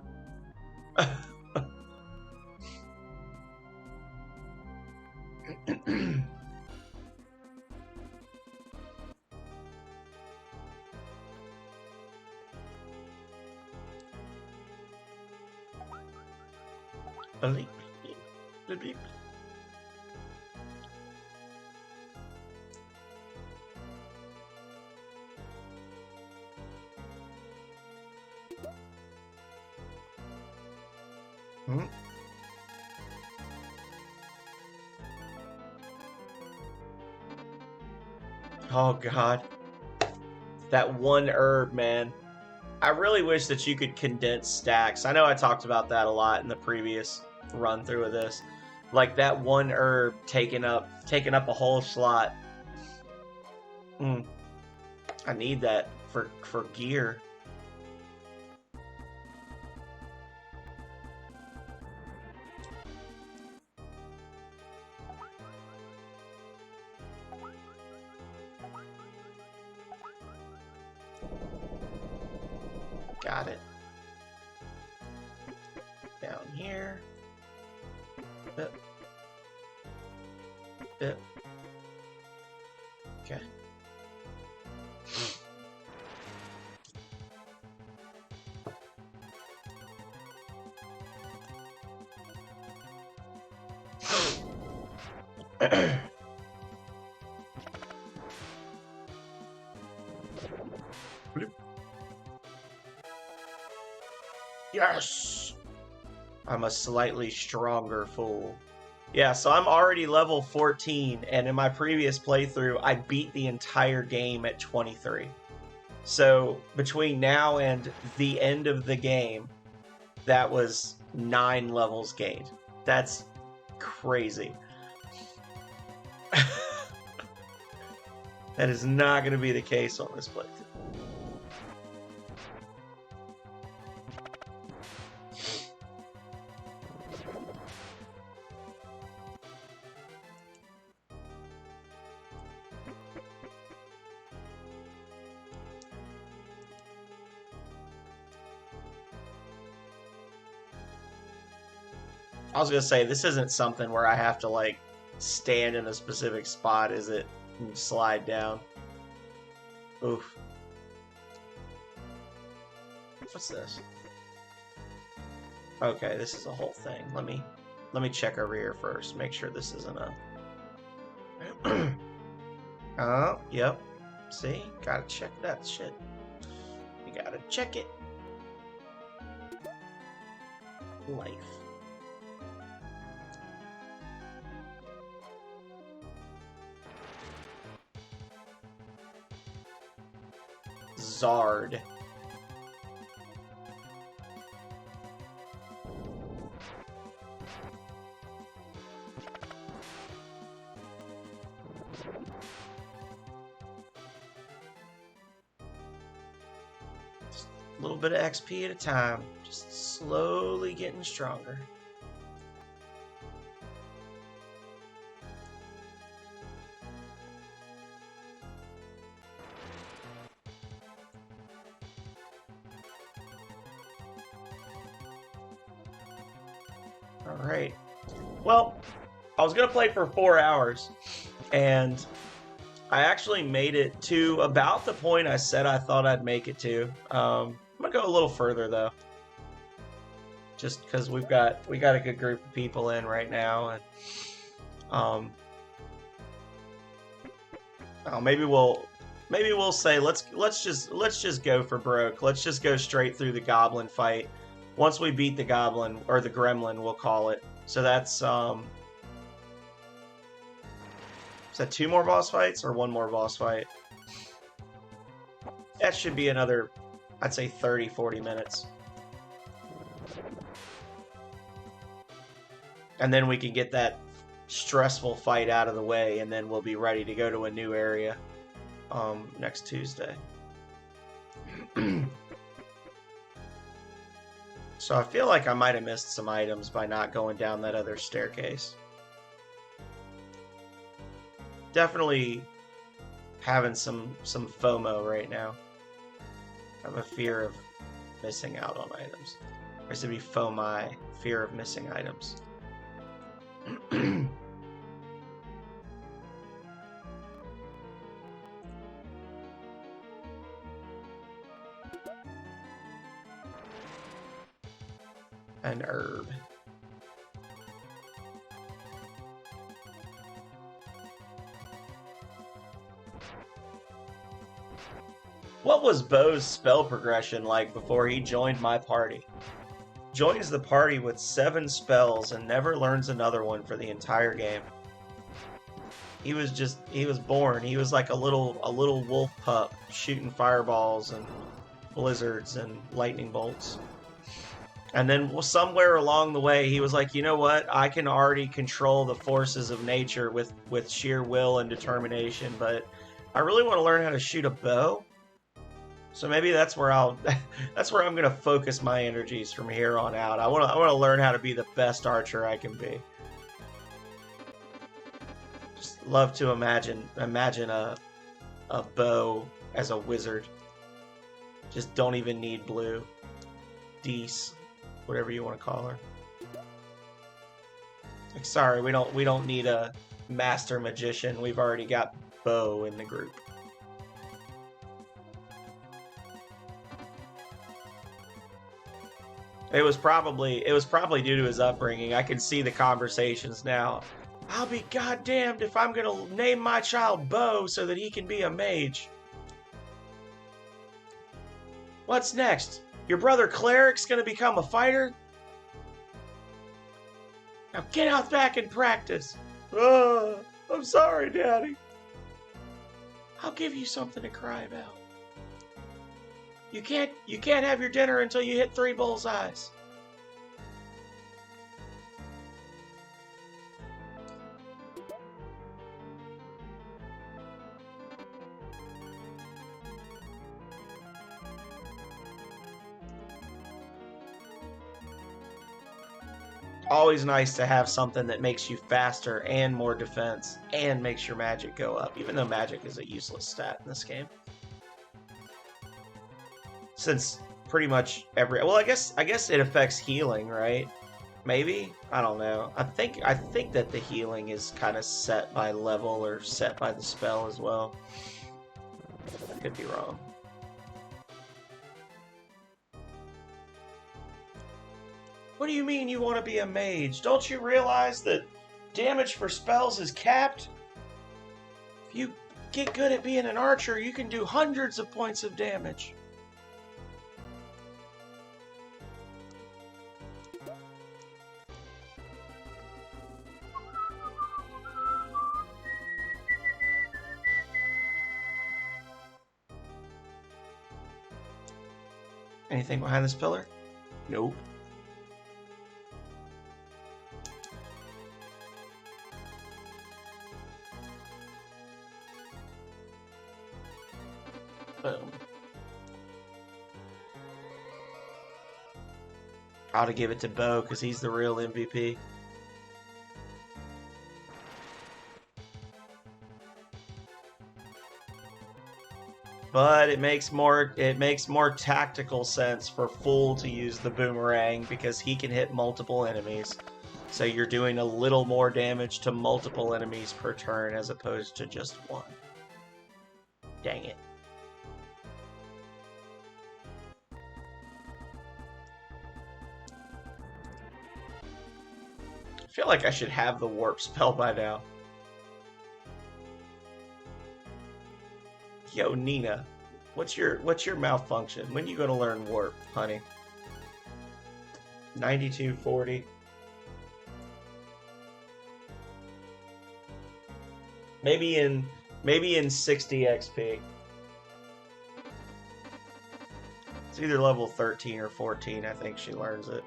Oh God, that one herb, man. I really wish that you could condense stacks. I know I talked about that a lot in the previous run through of this. Like that one herb taking up a whole slot. I need that for gear. Got it. Down here. Yep. Yep. Okay. Yes! I'm a slightly stronger fool. Yeah, so I'm already level 14, and in my previous playthrough, I beat the entire game at 23. So between now and the end of the game, that was 9 levels gained. That's crazy. That is not going to be the case on this playthrough. I was gonna say, this isn't something where I have to like stand in a specific spot, is it? And slide down. Oof. What's this? Okay, this is a whole thing. Let me check over here first. Make sure this isn't a. Oh, yep. See, gotta check that shit. You gotta check it. Life. Zard. Just a little bit of XP at a time. Just slowly getting stronger. Alright. Well, I was going to play for 4 hours, and I actually made it to about the point I said I thought I'd make it to. I'm going to go a little further, though. Just because we got a good group of people in right now, and maybe we'll say let's just go for broke. Let's just go straight through the goblin fight. Once we beat the goblin, or the gremlin, we'll call it. So that's, is that 2 more boss fights, or 1 more boss fight? That should be another, I'd say 30, 40 minutes. And then we can get that stressful fight out of the way, and then we'll be ready to go to a new area next Tuesday. So I feel like I might have missed some items by not going down that other staircase. Definitely having some FOMO right now. I have a fear of missing out on items. Or it should be FOMI, fear of missing items. An herb. What was Bo's spell progression like before he joined my party? Joins the party with 7 spells and never learns another one for the entire game. He was born. He was like a little wolf pup shooting fireballs and blizzards and lightning bolts. And then somewhere along the way, he was like, you know what? I can already control the forces of nature with sheer will and determination, but I really want to learn how to shoot a bow. So maybe that's where that's where I'm going to focus my energies from here on out. I want to learn how to be the best archer I can be. Just love to imagine a bow as a wizard. Just don't even need blue. Dees, whatever you want to call her. Like, sorry, we don't need a master magician. We've already got Bo in the group. It was probably due to his upbringing. I can see the conversations now. I'll be goddamned if I'm gonna name my child Bo so that he can be a mage. What's next? Your brother Cleric's gonna become a fighter? Now get out back and practice. I'm sorry, Daddy. I'll give you something to cry about. You can't have your dinner until you hit 3 bullseyes. Always nice to have something that makes you faster and more defense and makes your magic go up, even though magic is a useless stat in this game. Since pretty much well, I guess it affects healing, right? Maybe? I don't know. I think that the healing is kind of set by level or set by the spell as well. I could be wrong. What do you mean you want to be a mage? Don't you realize that damage for spells is capped? If you get good at being an archer, you can do hundreds of points of damage. Anything behind this pillar? Nope. Boom. Ought to give it to Bo because he's the real MVP. But it makes more tactical sense for Fool to use the boomerang because he can hit multiple enemies. So you're doing a little more damage to multiple enemies per turn as opposed to just one. Dang it. I feel like I should have the warp spell by now. Yo, Nina, what's your malfunction? When you gonna learn warp, honey? 9240. Maybe in 60 XP. It's either level 13 or 14, I think she learns it.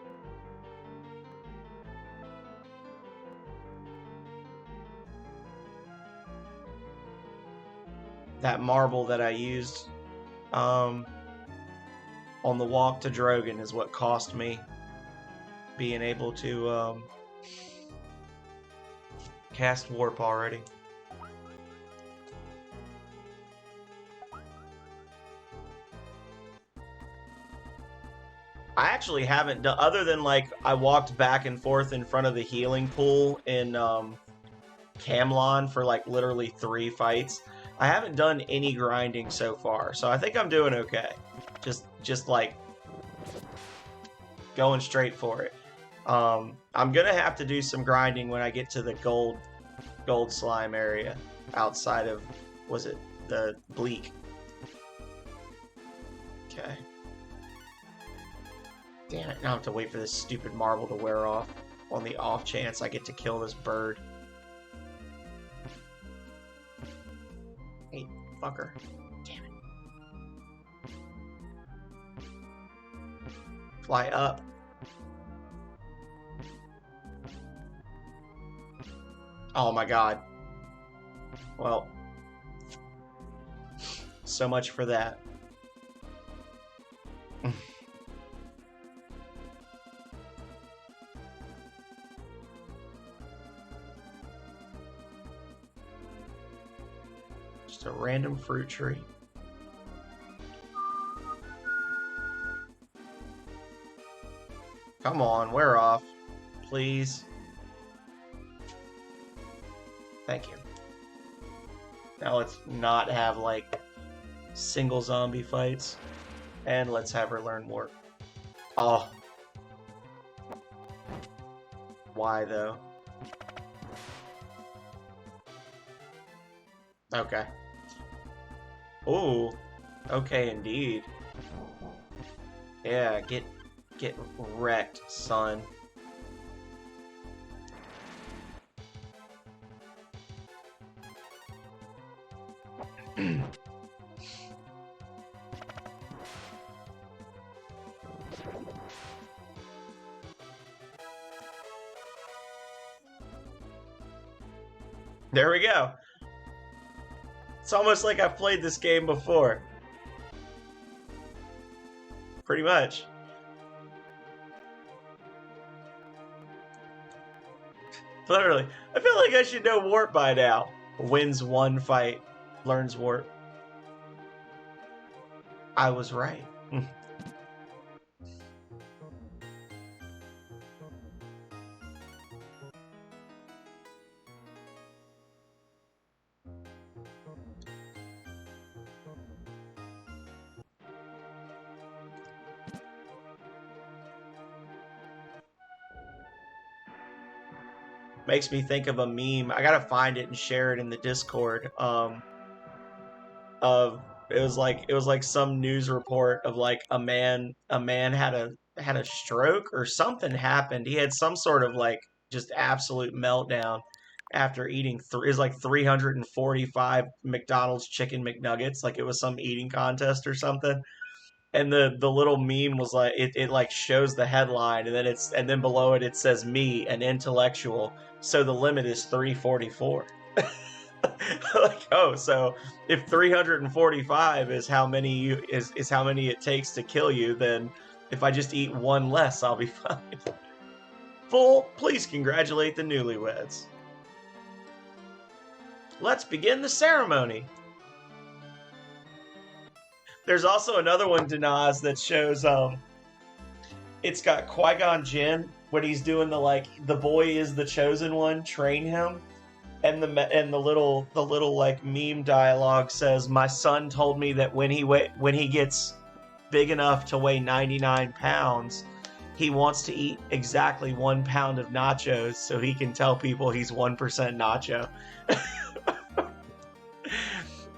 That marble that I used on the walk to Drogon is what cost me being able to cast warp already. I actually haven't done, other than like I walked back and forth in front of the healing pool in Camlon for like literally 3 fights. I haven't done any grinding so far, so I think I'm doing okay. Just like going straight for it. I'm gonna have to do some grinding when I get to the gold slime area outside of, was it the Bleak? Okay. Damn it, now I have to wait for this stupid marble to wear off on the off chance I get to kill this bird. Hey, fucker. Damn it. Fly up. Oh my god. Well, so much for that. Just a random fruit tree. Come on, wear off. Please. Thank you. Now let's not have, like, single zombie fights. And let's have her learn more. Oh. Why, though? Okay. Ooh. Okay, indeed. Yeah, get wrecked, son. There we go. It's almost like I've played this game before. Pretty much. Literally. I feel like I should know Warp by now. Wins one fight, learns Warp. I was right. Makes me think of a meme. I gotta find it and share it in the Discord. Of it was like some news report of like a man had a stroke or something happened. He had some sort of like just absolute meltdown after eating is like 345 McDonald's chicken McNuggets. Like it was some eating contest or something. And the little meme was like it like shows the headline and then below it says me an intellectual, so the limit is 344. Like, oh, so if 345 is how many is how many it takes to kill you, then if I just eat one less, I'll be fine. Full, please congratulate the newlyweds. Let's begin the ceremony. There's also another one, Denaz, that shows it's got Qui-Gon Jinn when he's doing the boy is the chosen one, train him. And the little like meme dialogue says, "My son told me that when he gets big enough to weigh 99 pounds, he wants to eat exactly 1 pound of nachos so he can tell people he's 1% nacho."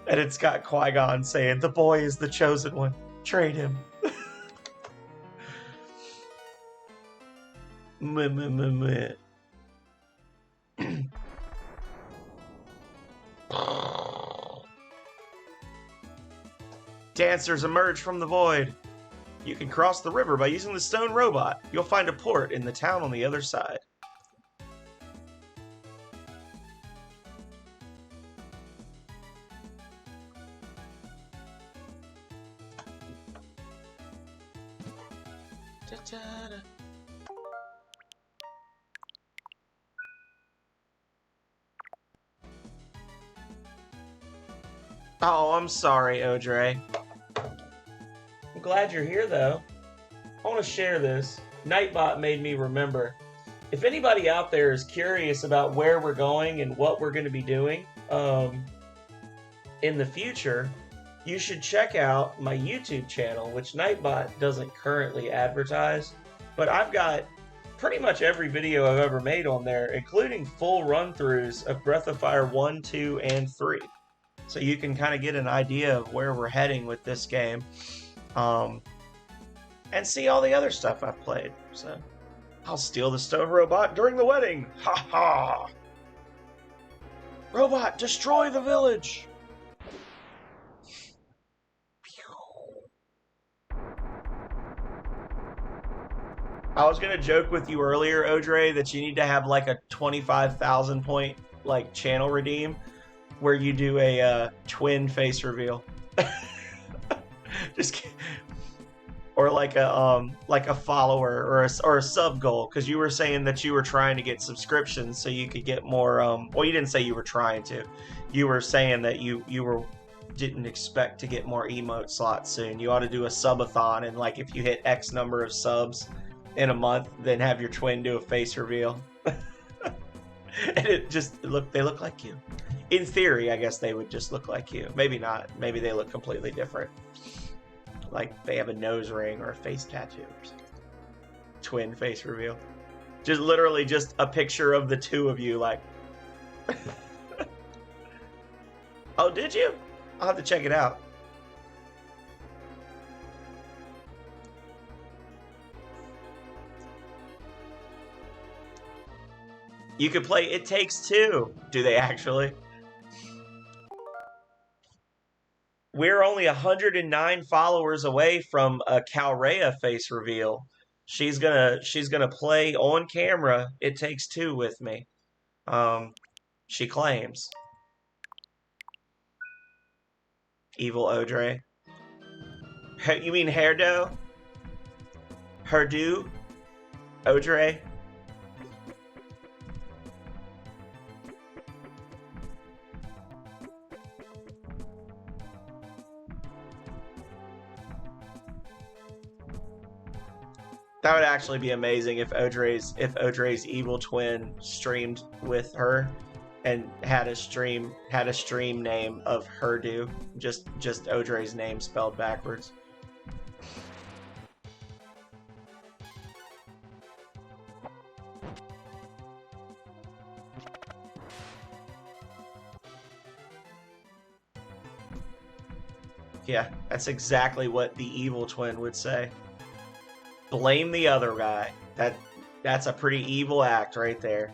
And it's got Qui-Gon saying, "The boy is the chosen one. Train him." Dancers emerge from the void. You can cross the river by using the stone robot. You'll find a port in the town on the other side. Oh, I'm sorry, Odre. I'm glad you're here, though. I want to share this. Nightbot made me remember. If anybody out there is curious about where we're going and what we're going to be doing in the future, you should check out my YouTube channel, which Nightbot doesn't currently advertise, but I've got pretty much every video I've ever made on there, including full run-throughs of Breath of Fire 1, 2, and 3. So you can kind of get an idea of where we're heading with this game. And see all the other stuff I've played. So I'll steal the stone robot during the wedding. Ha ha! Robot, destroy the village! I was gonna joke with you earlier, Odre, that you need to have like a 25,000 point like channel redeem where you do a twin face reveal. Just kidding. Or like a follower or a sub goal, because you were saying that you were trying to get subscriptions so you could get more. Well, you didn't say you were trying to. You were saying that you didn't expect to get more emote slots soon. You ought to do a subathon, and like if you hit X number of subs in a month, then have your twin do a face reveal. And they look like you. In theory, I guess they would just look like you. Maybe not. Maybe they look completely different. Like they have a nose ring or a face tattoo or something. Twin face reveal. Just literally just a picture of the two of you, like. Oh, did you? I'll have to check it out. You could play It Takes Two. Do they actually? We're only 109 followers away from a Calrea face reveal. She's gonna play on camera It Takes Two with me. She claims. Evil Odre. You mean Hairdo? Herdu? Odre? That would actually be amazing if Odre's evil twin streamed with her and had a stream name of Herdu, just Odre's name spelled backwards. Yeah, that's exactly what the evil twin would say. Blame the other guy. That's a pretty evil act right there.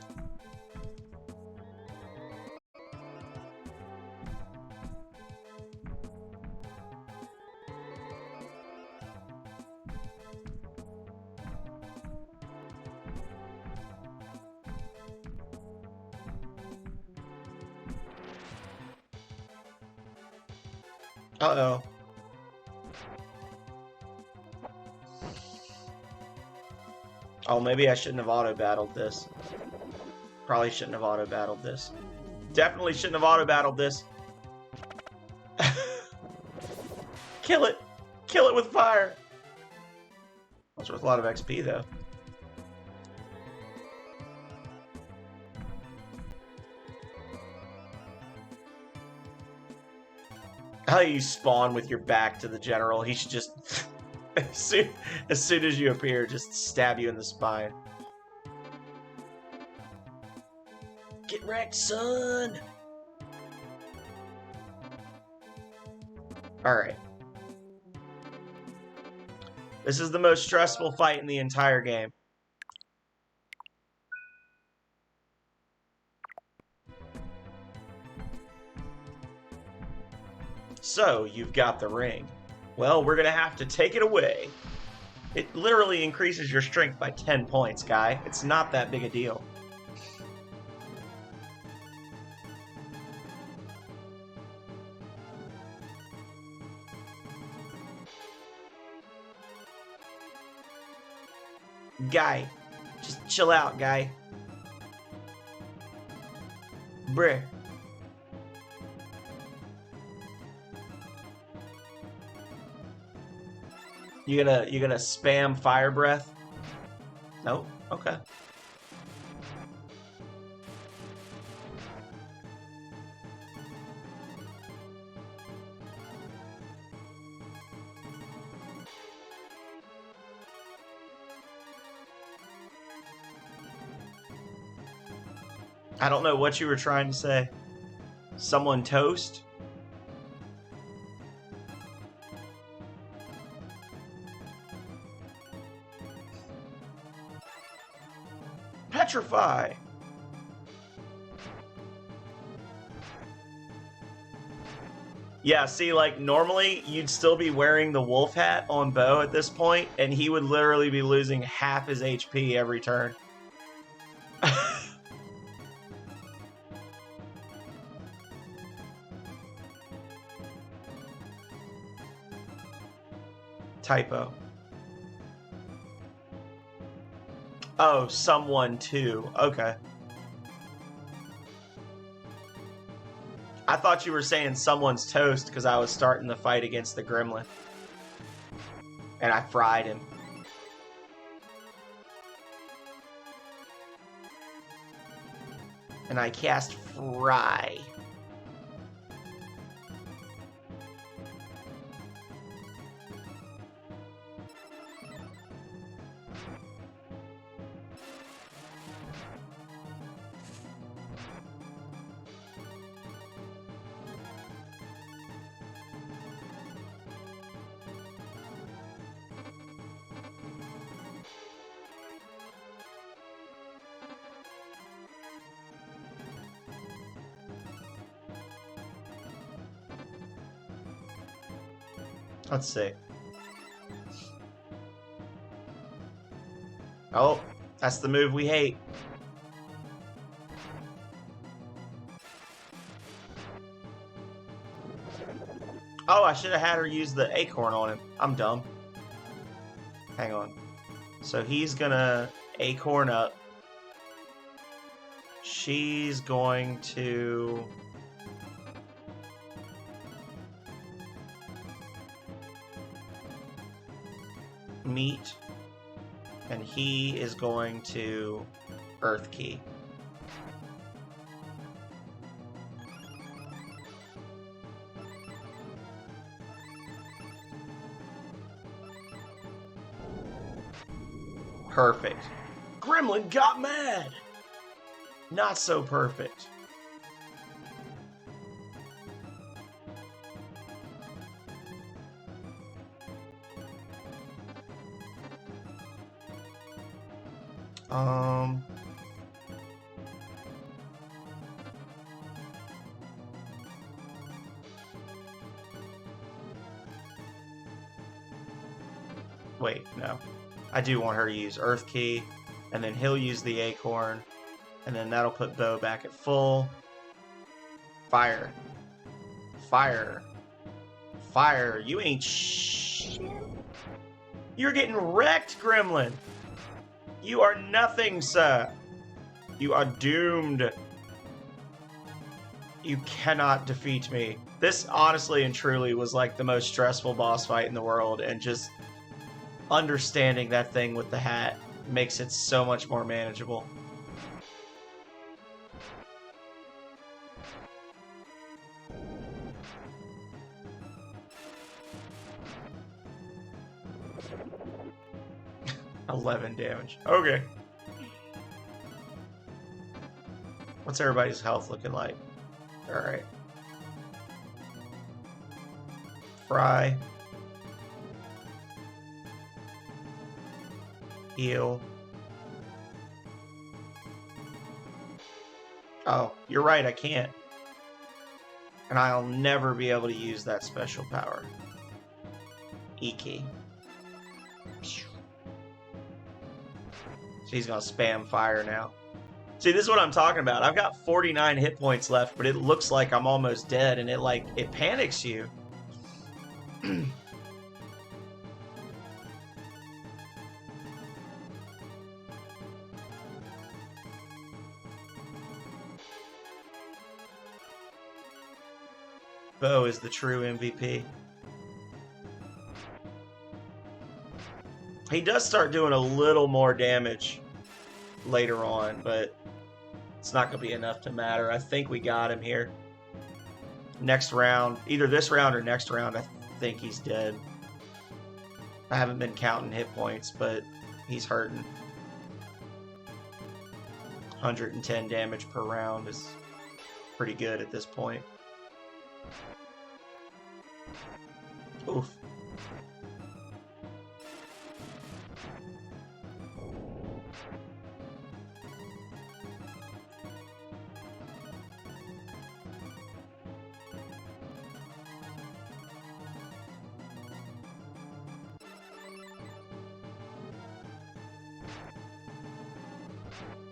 Uh-oh. Oh, maybe I shouldn't have auto-battled this. Probably shouldn't have auto-battled this. Definitely shouldn't have auto-battled this. Kill it! Kill it with fire! That's worth a lot of XP, though. How you spawn with your back to the general. He should just... as soon as you appear, just stab you in the spine. Get wrecked, son! Alright. This is the most stressful fight in the entire game. So, you've got the ring. Well, we're gonna have to take it away. It literally increases your strength by 10 points, guy. It's not that big a deal. Guy. Just chill out, guy. Bruh. You gonna spam fire breath? Nope. Okay. I don't know what you were trying to say. Someone toast? Petrify! Yeah, see, like, normally you'd still be wearing the wolf hat on Bo at this point, and he would literally be losing half his HP every turn. Typo. Oh, someone too. Okay. I thought you were saying someone's toast because I was starting the fight against the gremlin. And I fried him. And I cast Fry. Let's see. Oh, that's the move we hate. Oh, I should have had her use the acorn on him. I'm dumb. Hang on. So he's gonna acorn up. She's going to... meet, and he is going to Earth Key. Perfect. Gremlin got mad! Not so perfect. Wait, no. I do want her to use Earth Key, and then he'll use the acorn, and then that'll put Bo back at full. Fire. Fire. Fire. You ain't You're getting wrecked, Gremlin. You are nothing, sir. You are doomed. You cannot defeat me. This honestly and truly was like the most stressful boss fight in the world, and just understanding that thing with the hat makes it so much more manageable. $11 damage. Okay. What's everybody's health looking like? Alright. Fry. Heal. Oh, you're right, I can't. And I'll never be able to use that special power. E-key. So he's gonna spam fire now. See, this is what I'm talking about. I've got 49 hit points left, but it looks like I'm almost dead, and it panics you. Bo is the true MVP. He does start doing a little more damage later on, but it's not going to be enough to matter. I think we got him here. Next round, either this round or next round, I think he's dead. I haven't been counting hit points, but he's hurting. 110 damage per round is pretty good at this point. Oof.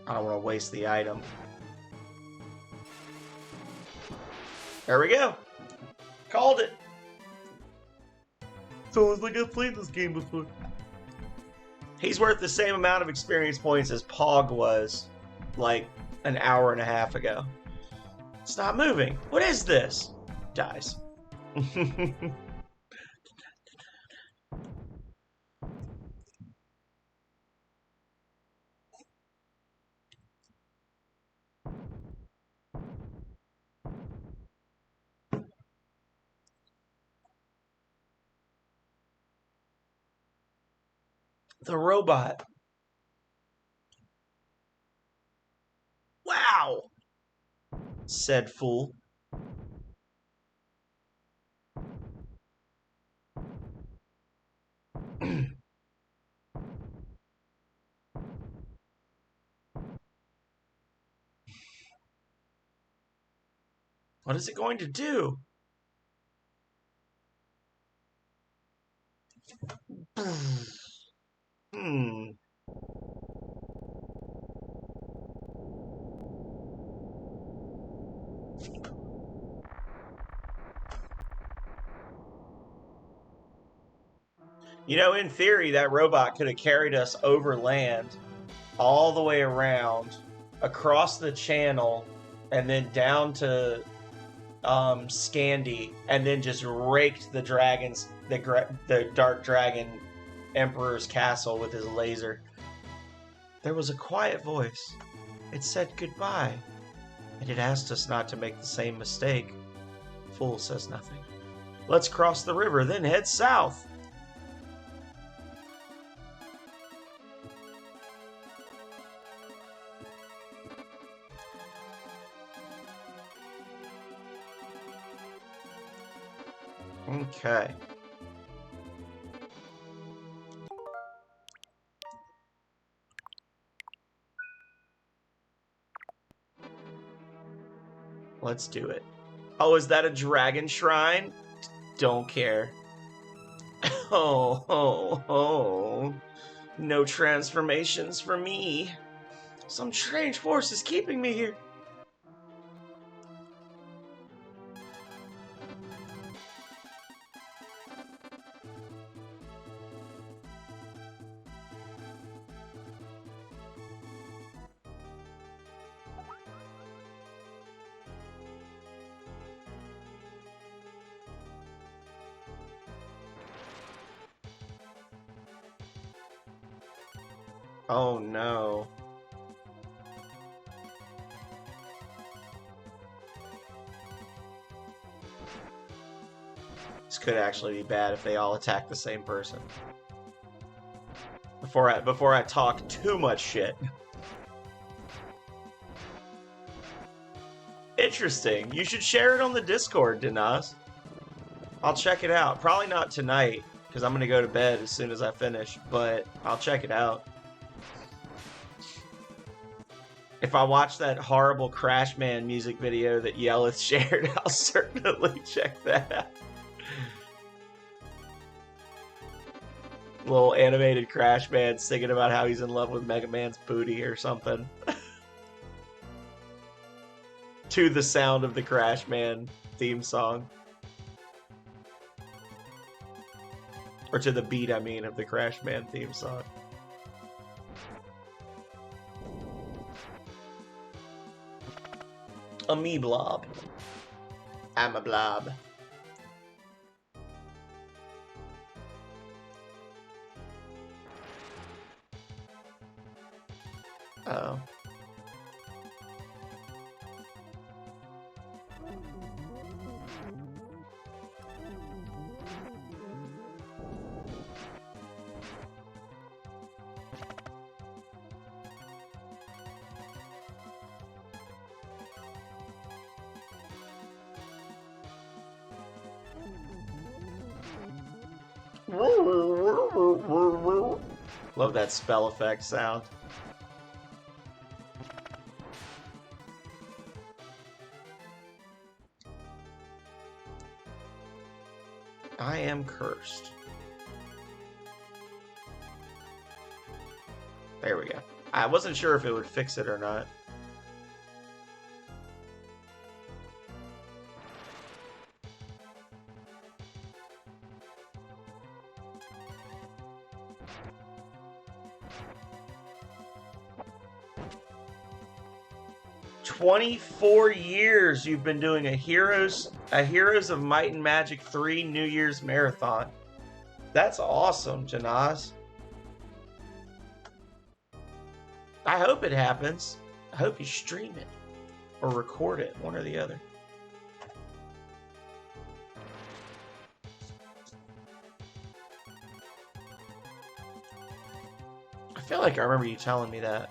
I don't want to waste the item. There we go. Called it. So it's like I've played this game before. He's worth the same amount of experience points as Pog was like an hour and a half ago. Stop moving. What is this? Dies. The robot. Wow, said fool. What is it going to do? You know, in theory, that robot could have carried us over land, all the way around, across the channel, and then down to Scandi, and then just raked the dragons, the Dark Dragon Emperor's castle with his laser. There was a quiet voice. It said goodbye, and it asked us not to make the same mistake. Fool says nothing. Let's cross the river, then head south. Okay. Let's do it. Oh, is that a dragon shrine? Don't care. Oh. No transformations for me. Some strange force is keeping me here. Oh no. This could actually be bad if they all attack the same person. Before I talk too much shit. Interesting. You should share it on the Discord, Dinaz. I'll check it out. Probably not tonight, because I'm going to go to bed as soon as I finish, but I'll check it out. If I watch that horrible Crashman music video that Yelleth shared, I'll certainly check that out. Little animated Crashman singing about how he's in love with Mega Man's booty or something. To the sound of the Crashman theme song. Or to the beat, I mean, of the Crashman theme song. A me blob. I'm a blob. Oh. Love that spell effect sound. I am cursed. There we go. I wasn't sure if it would fix it or not. "24 years you've been doing a Heroes of Might and Magic 3 New Year's Marathon. That's awesome, Janaz. I hope it happens. I hope you stream it or record it, one or the other. I feel like I remember you telling me that.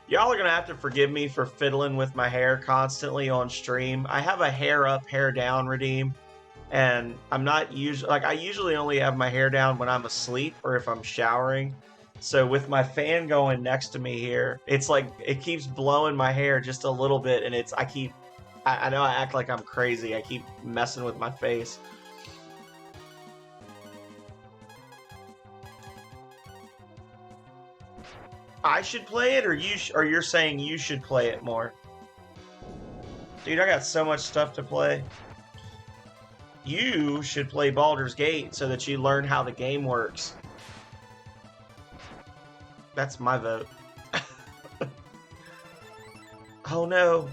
Y'all are gonna have to forgive me for fiddling with my hair constantly on stream. I have a hair up, hair down redeem, and I'm not usually I usually only have my hair down when I'm asleep or if I'm showering. So with my fan going next to me here, it's like it keeps blowing my hair just a little bit, and I know I act like I'm crazy. I keep messing with my face. I should play it, or or you're saying you should play it more? Dude, I got so much stuff to play. You should play Baldur's Gate so that you learn how the game works. That's my vote. Oh no.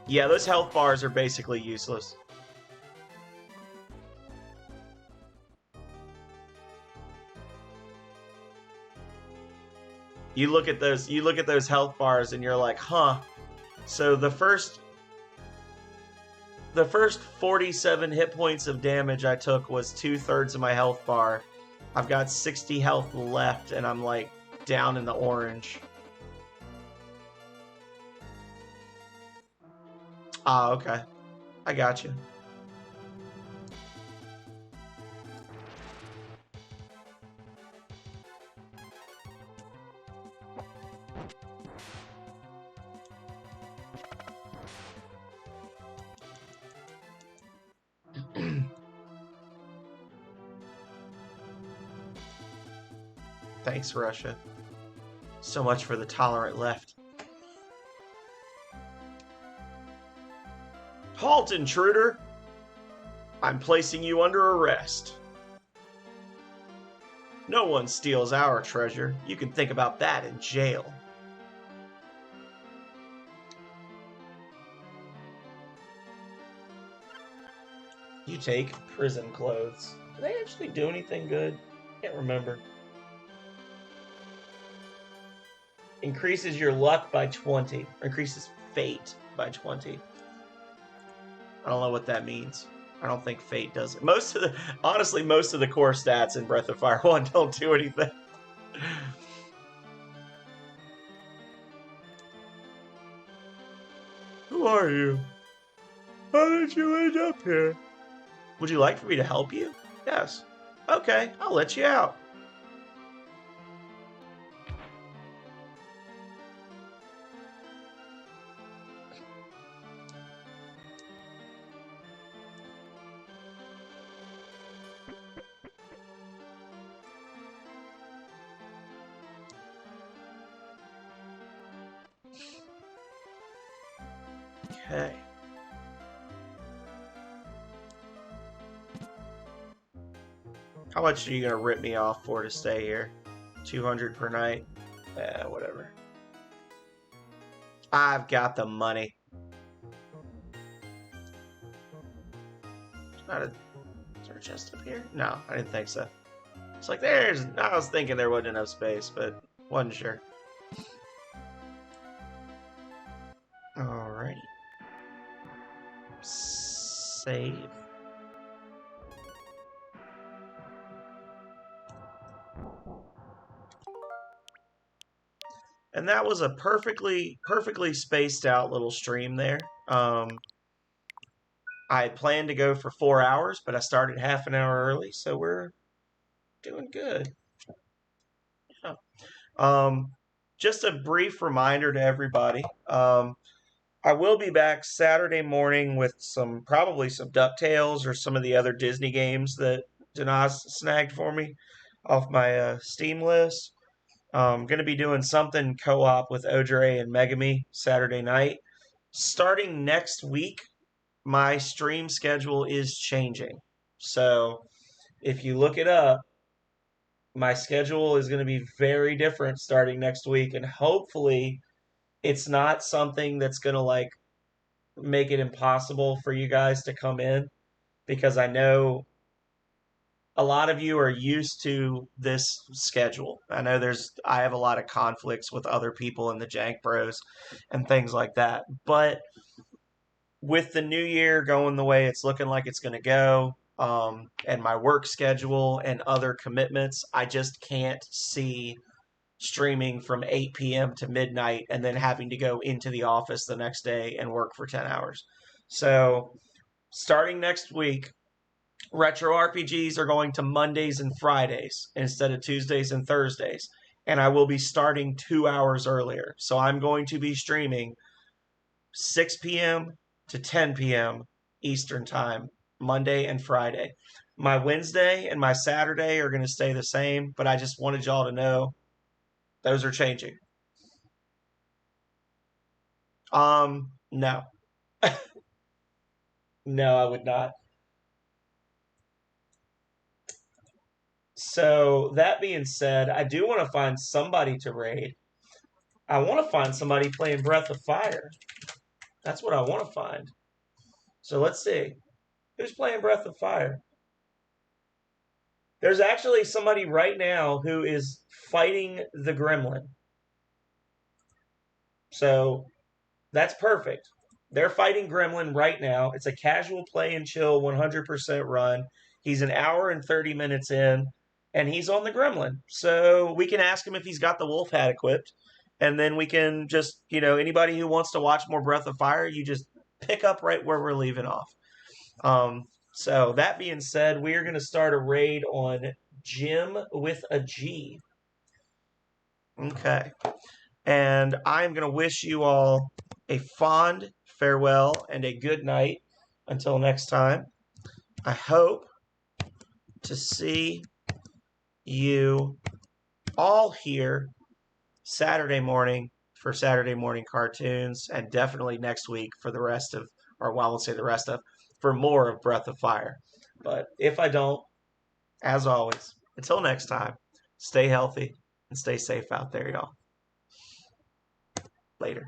Yeah, those health bars are basically useless. You look at those health bars and you're like, huh. So the first 47 hit points of damage I took was 2/3 of my health bar. I've got 60 health left and I'm like down in the orange. Ah, okay. I got you. Thanks, Russia. So much for the tolerant left. Halt, intruder! I'm placing you under arrest. No one steals our treasure. You can think about that in jail. You take prison clothes. Do they actually do anything good? Can't remember. Increases your luck by 20. Or increases fate by 20. I don't know what that means. I don't think fate does it. Honestly, most of the core stats in Breath of Fire 1 don't do anything. Who are you? How did you end up here? Would you like for me to help you? Yes. Okay, I'll let you out. Okay. How much are you going to rip me off for to stay here? 200 per night? Whatever. I've got the money. Is there a chest up here? No, I didn't think so. It's like I was thinking there wasn't enough space, but wasn't sure. Alrighty. Save. And that was a perfectly spaced out little stream there. I had planned to go for 4 hours, but I started half an hour early, so we're doing good. Yeah. Just a brief reminder to everybody. I will be back Saturday morning with probably some DuckTales or some of the other Disney games that Dinas snagged for me off my Steam list. I'm going to be doing something co-op with Ojere and Megami Saturday night. Starting next week, my stream schedule is changing. So if you look it up, my schedule is going to be very different starting next week, and hopefully it's not something that's going to make it impossible for you guys to come in, because I know a lot of you are used to this schedule. I know I have a lot of conflicts with other people in the Jank Bros and things like that. But with the new year going the way it's looking like it's going to go, and my work schedule and other commitments, I just can't see streaming from 8 p.m. to midnight and then having to go into the office the next day and work for 10 hours. So starting next week, retro RPGs are going to Mondays and Fridays instead of Tuesdays and Thursdays. And I will be starting 2 hours earlier. So I'm going to be streaming 6 p.m. to 10 p.m. Eastern Time, Monday and Friday. My Wednesday and my Saturday are going to stay the same, but I just wanted y'all to know those are changing. No. No, I would not. So, that being said, I do want to find somebody to raid. I want to find somebody playing Breath of Fire. That's what I want to find. So, let's see. Who's playing Breath of Fire? There's actually somebody right now who is fighting the gremlin. So, that's perfect. They're fighting gremlin right now. It's a casual play and chill 100% run. He's an hour and 30 minutes in, and he's on the gremlin. So we can ask him if he's got the wolf hat equipped, and then we can just, anybody who wants to watch more Breath of Fire, you just pick up right where we're leaving off. So that being said, we are going to start a raid on Jim with a G. Okay. And I'm going to wish you all a fond farewell and a good night until next time. I hope to see you all here Saturday morning for Saturday morning cartoons, and definitely next week for the rest of, or well, I won't say the rest of, for more of Breath of Fire. But if I don't, as always, until next time, stay healthy and stay safe out there, y'all. Later.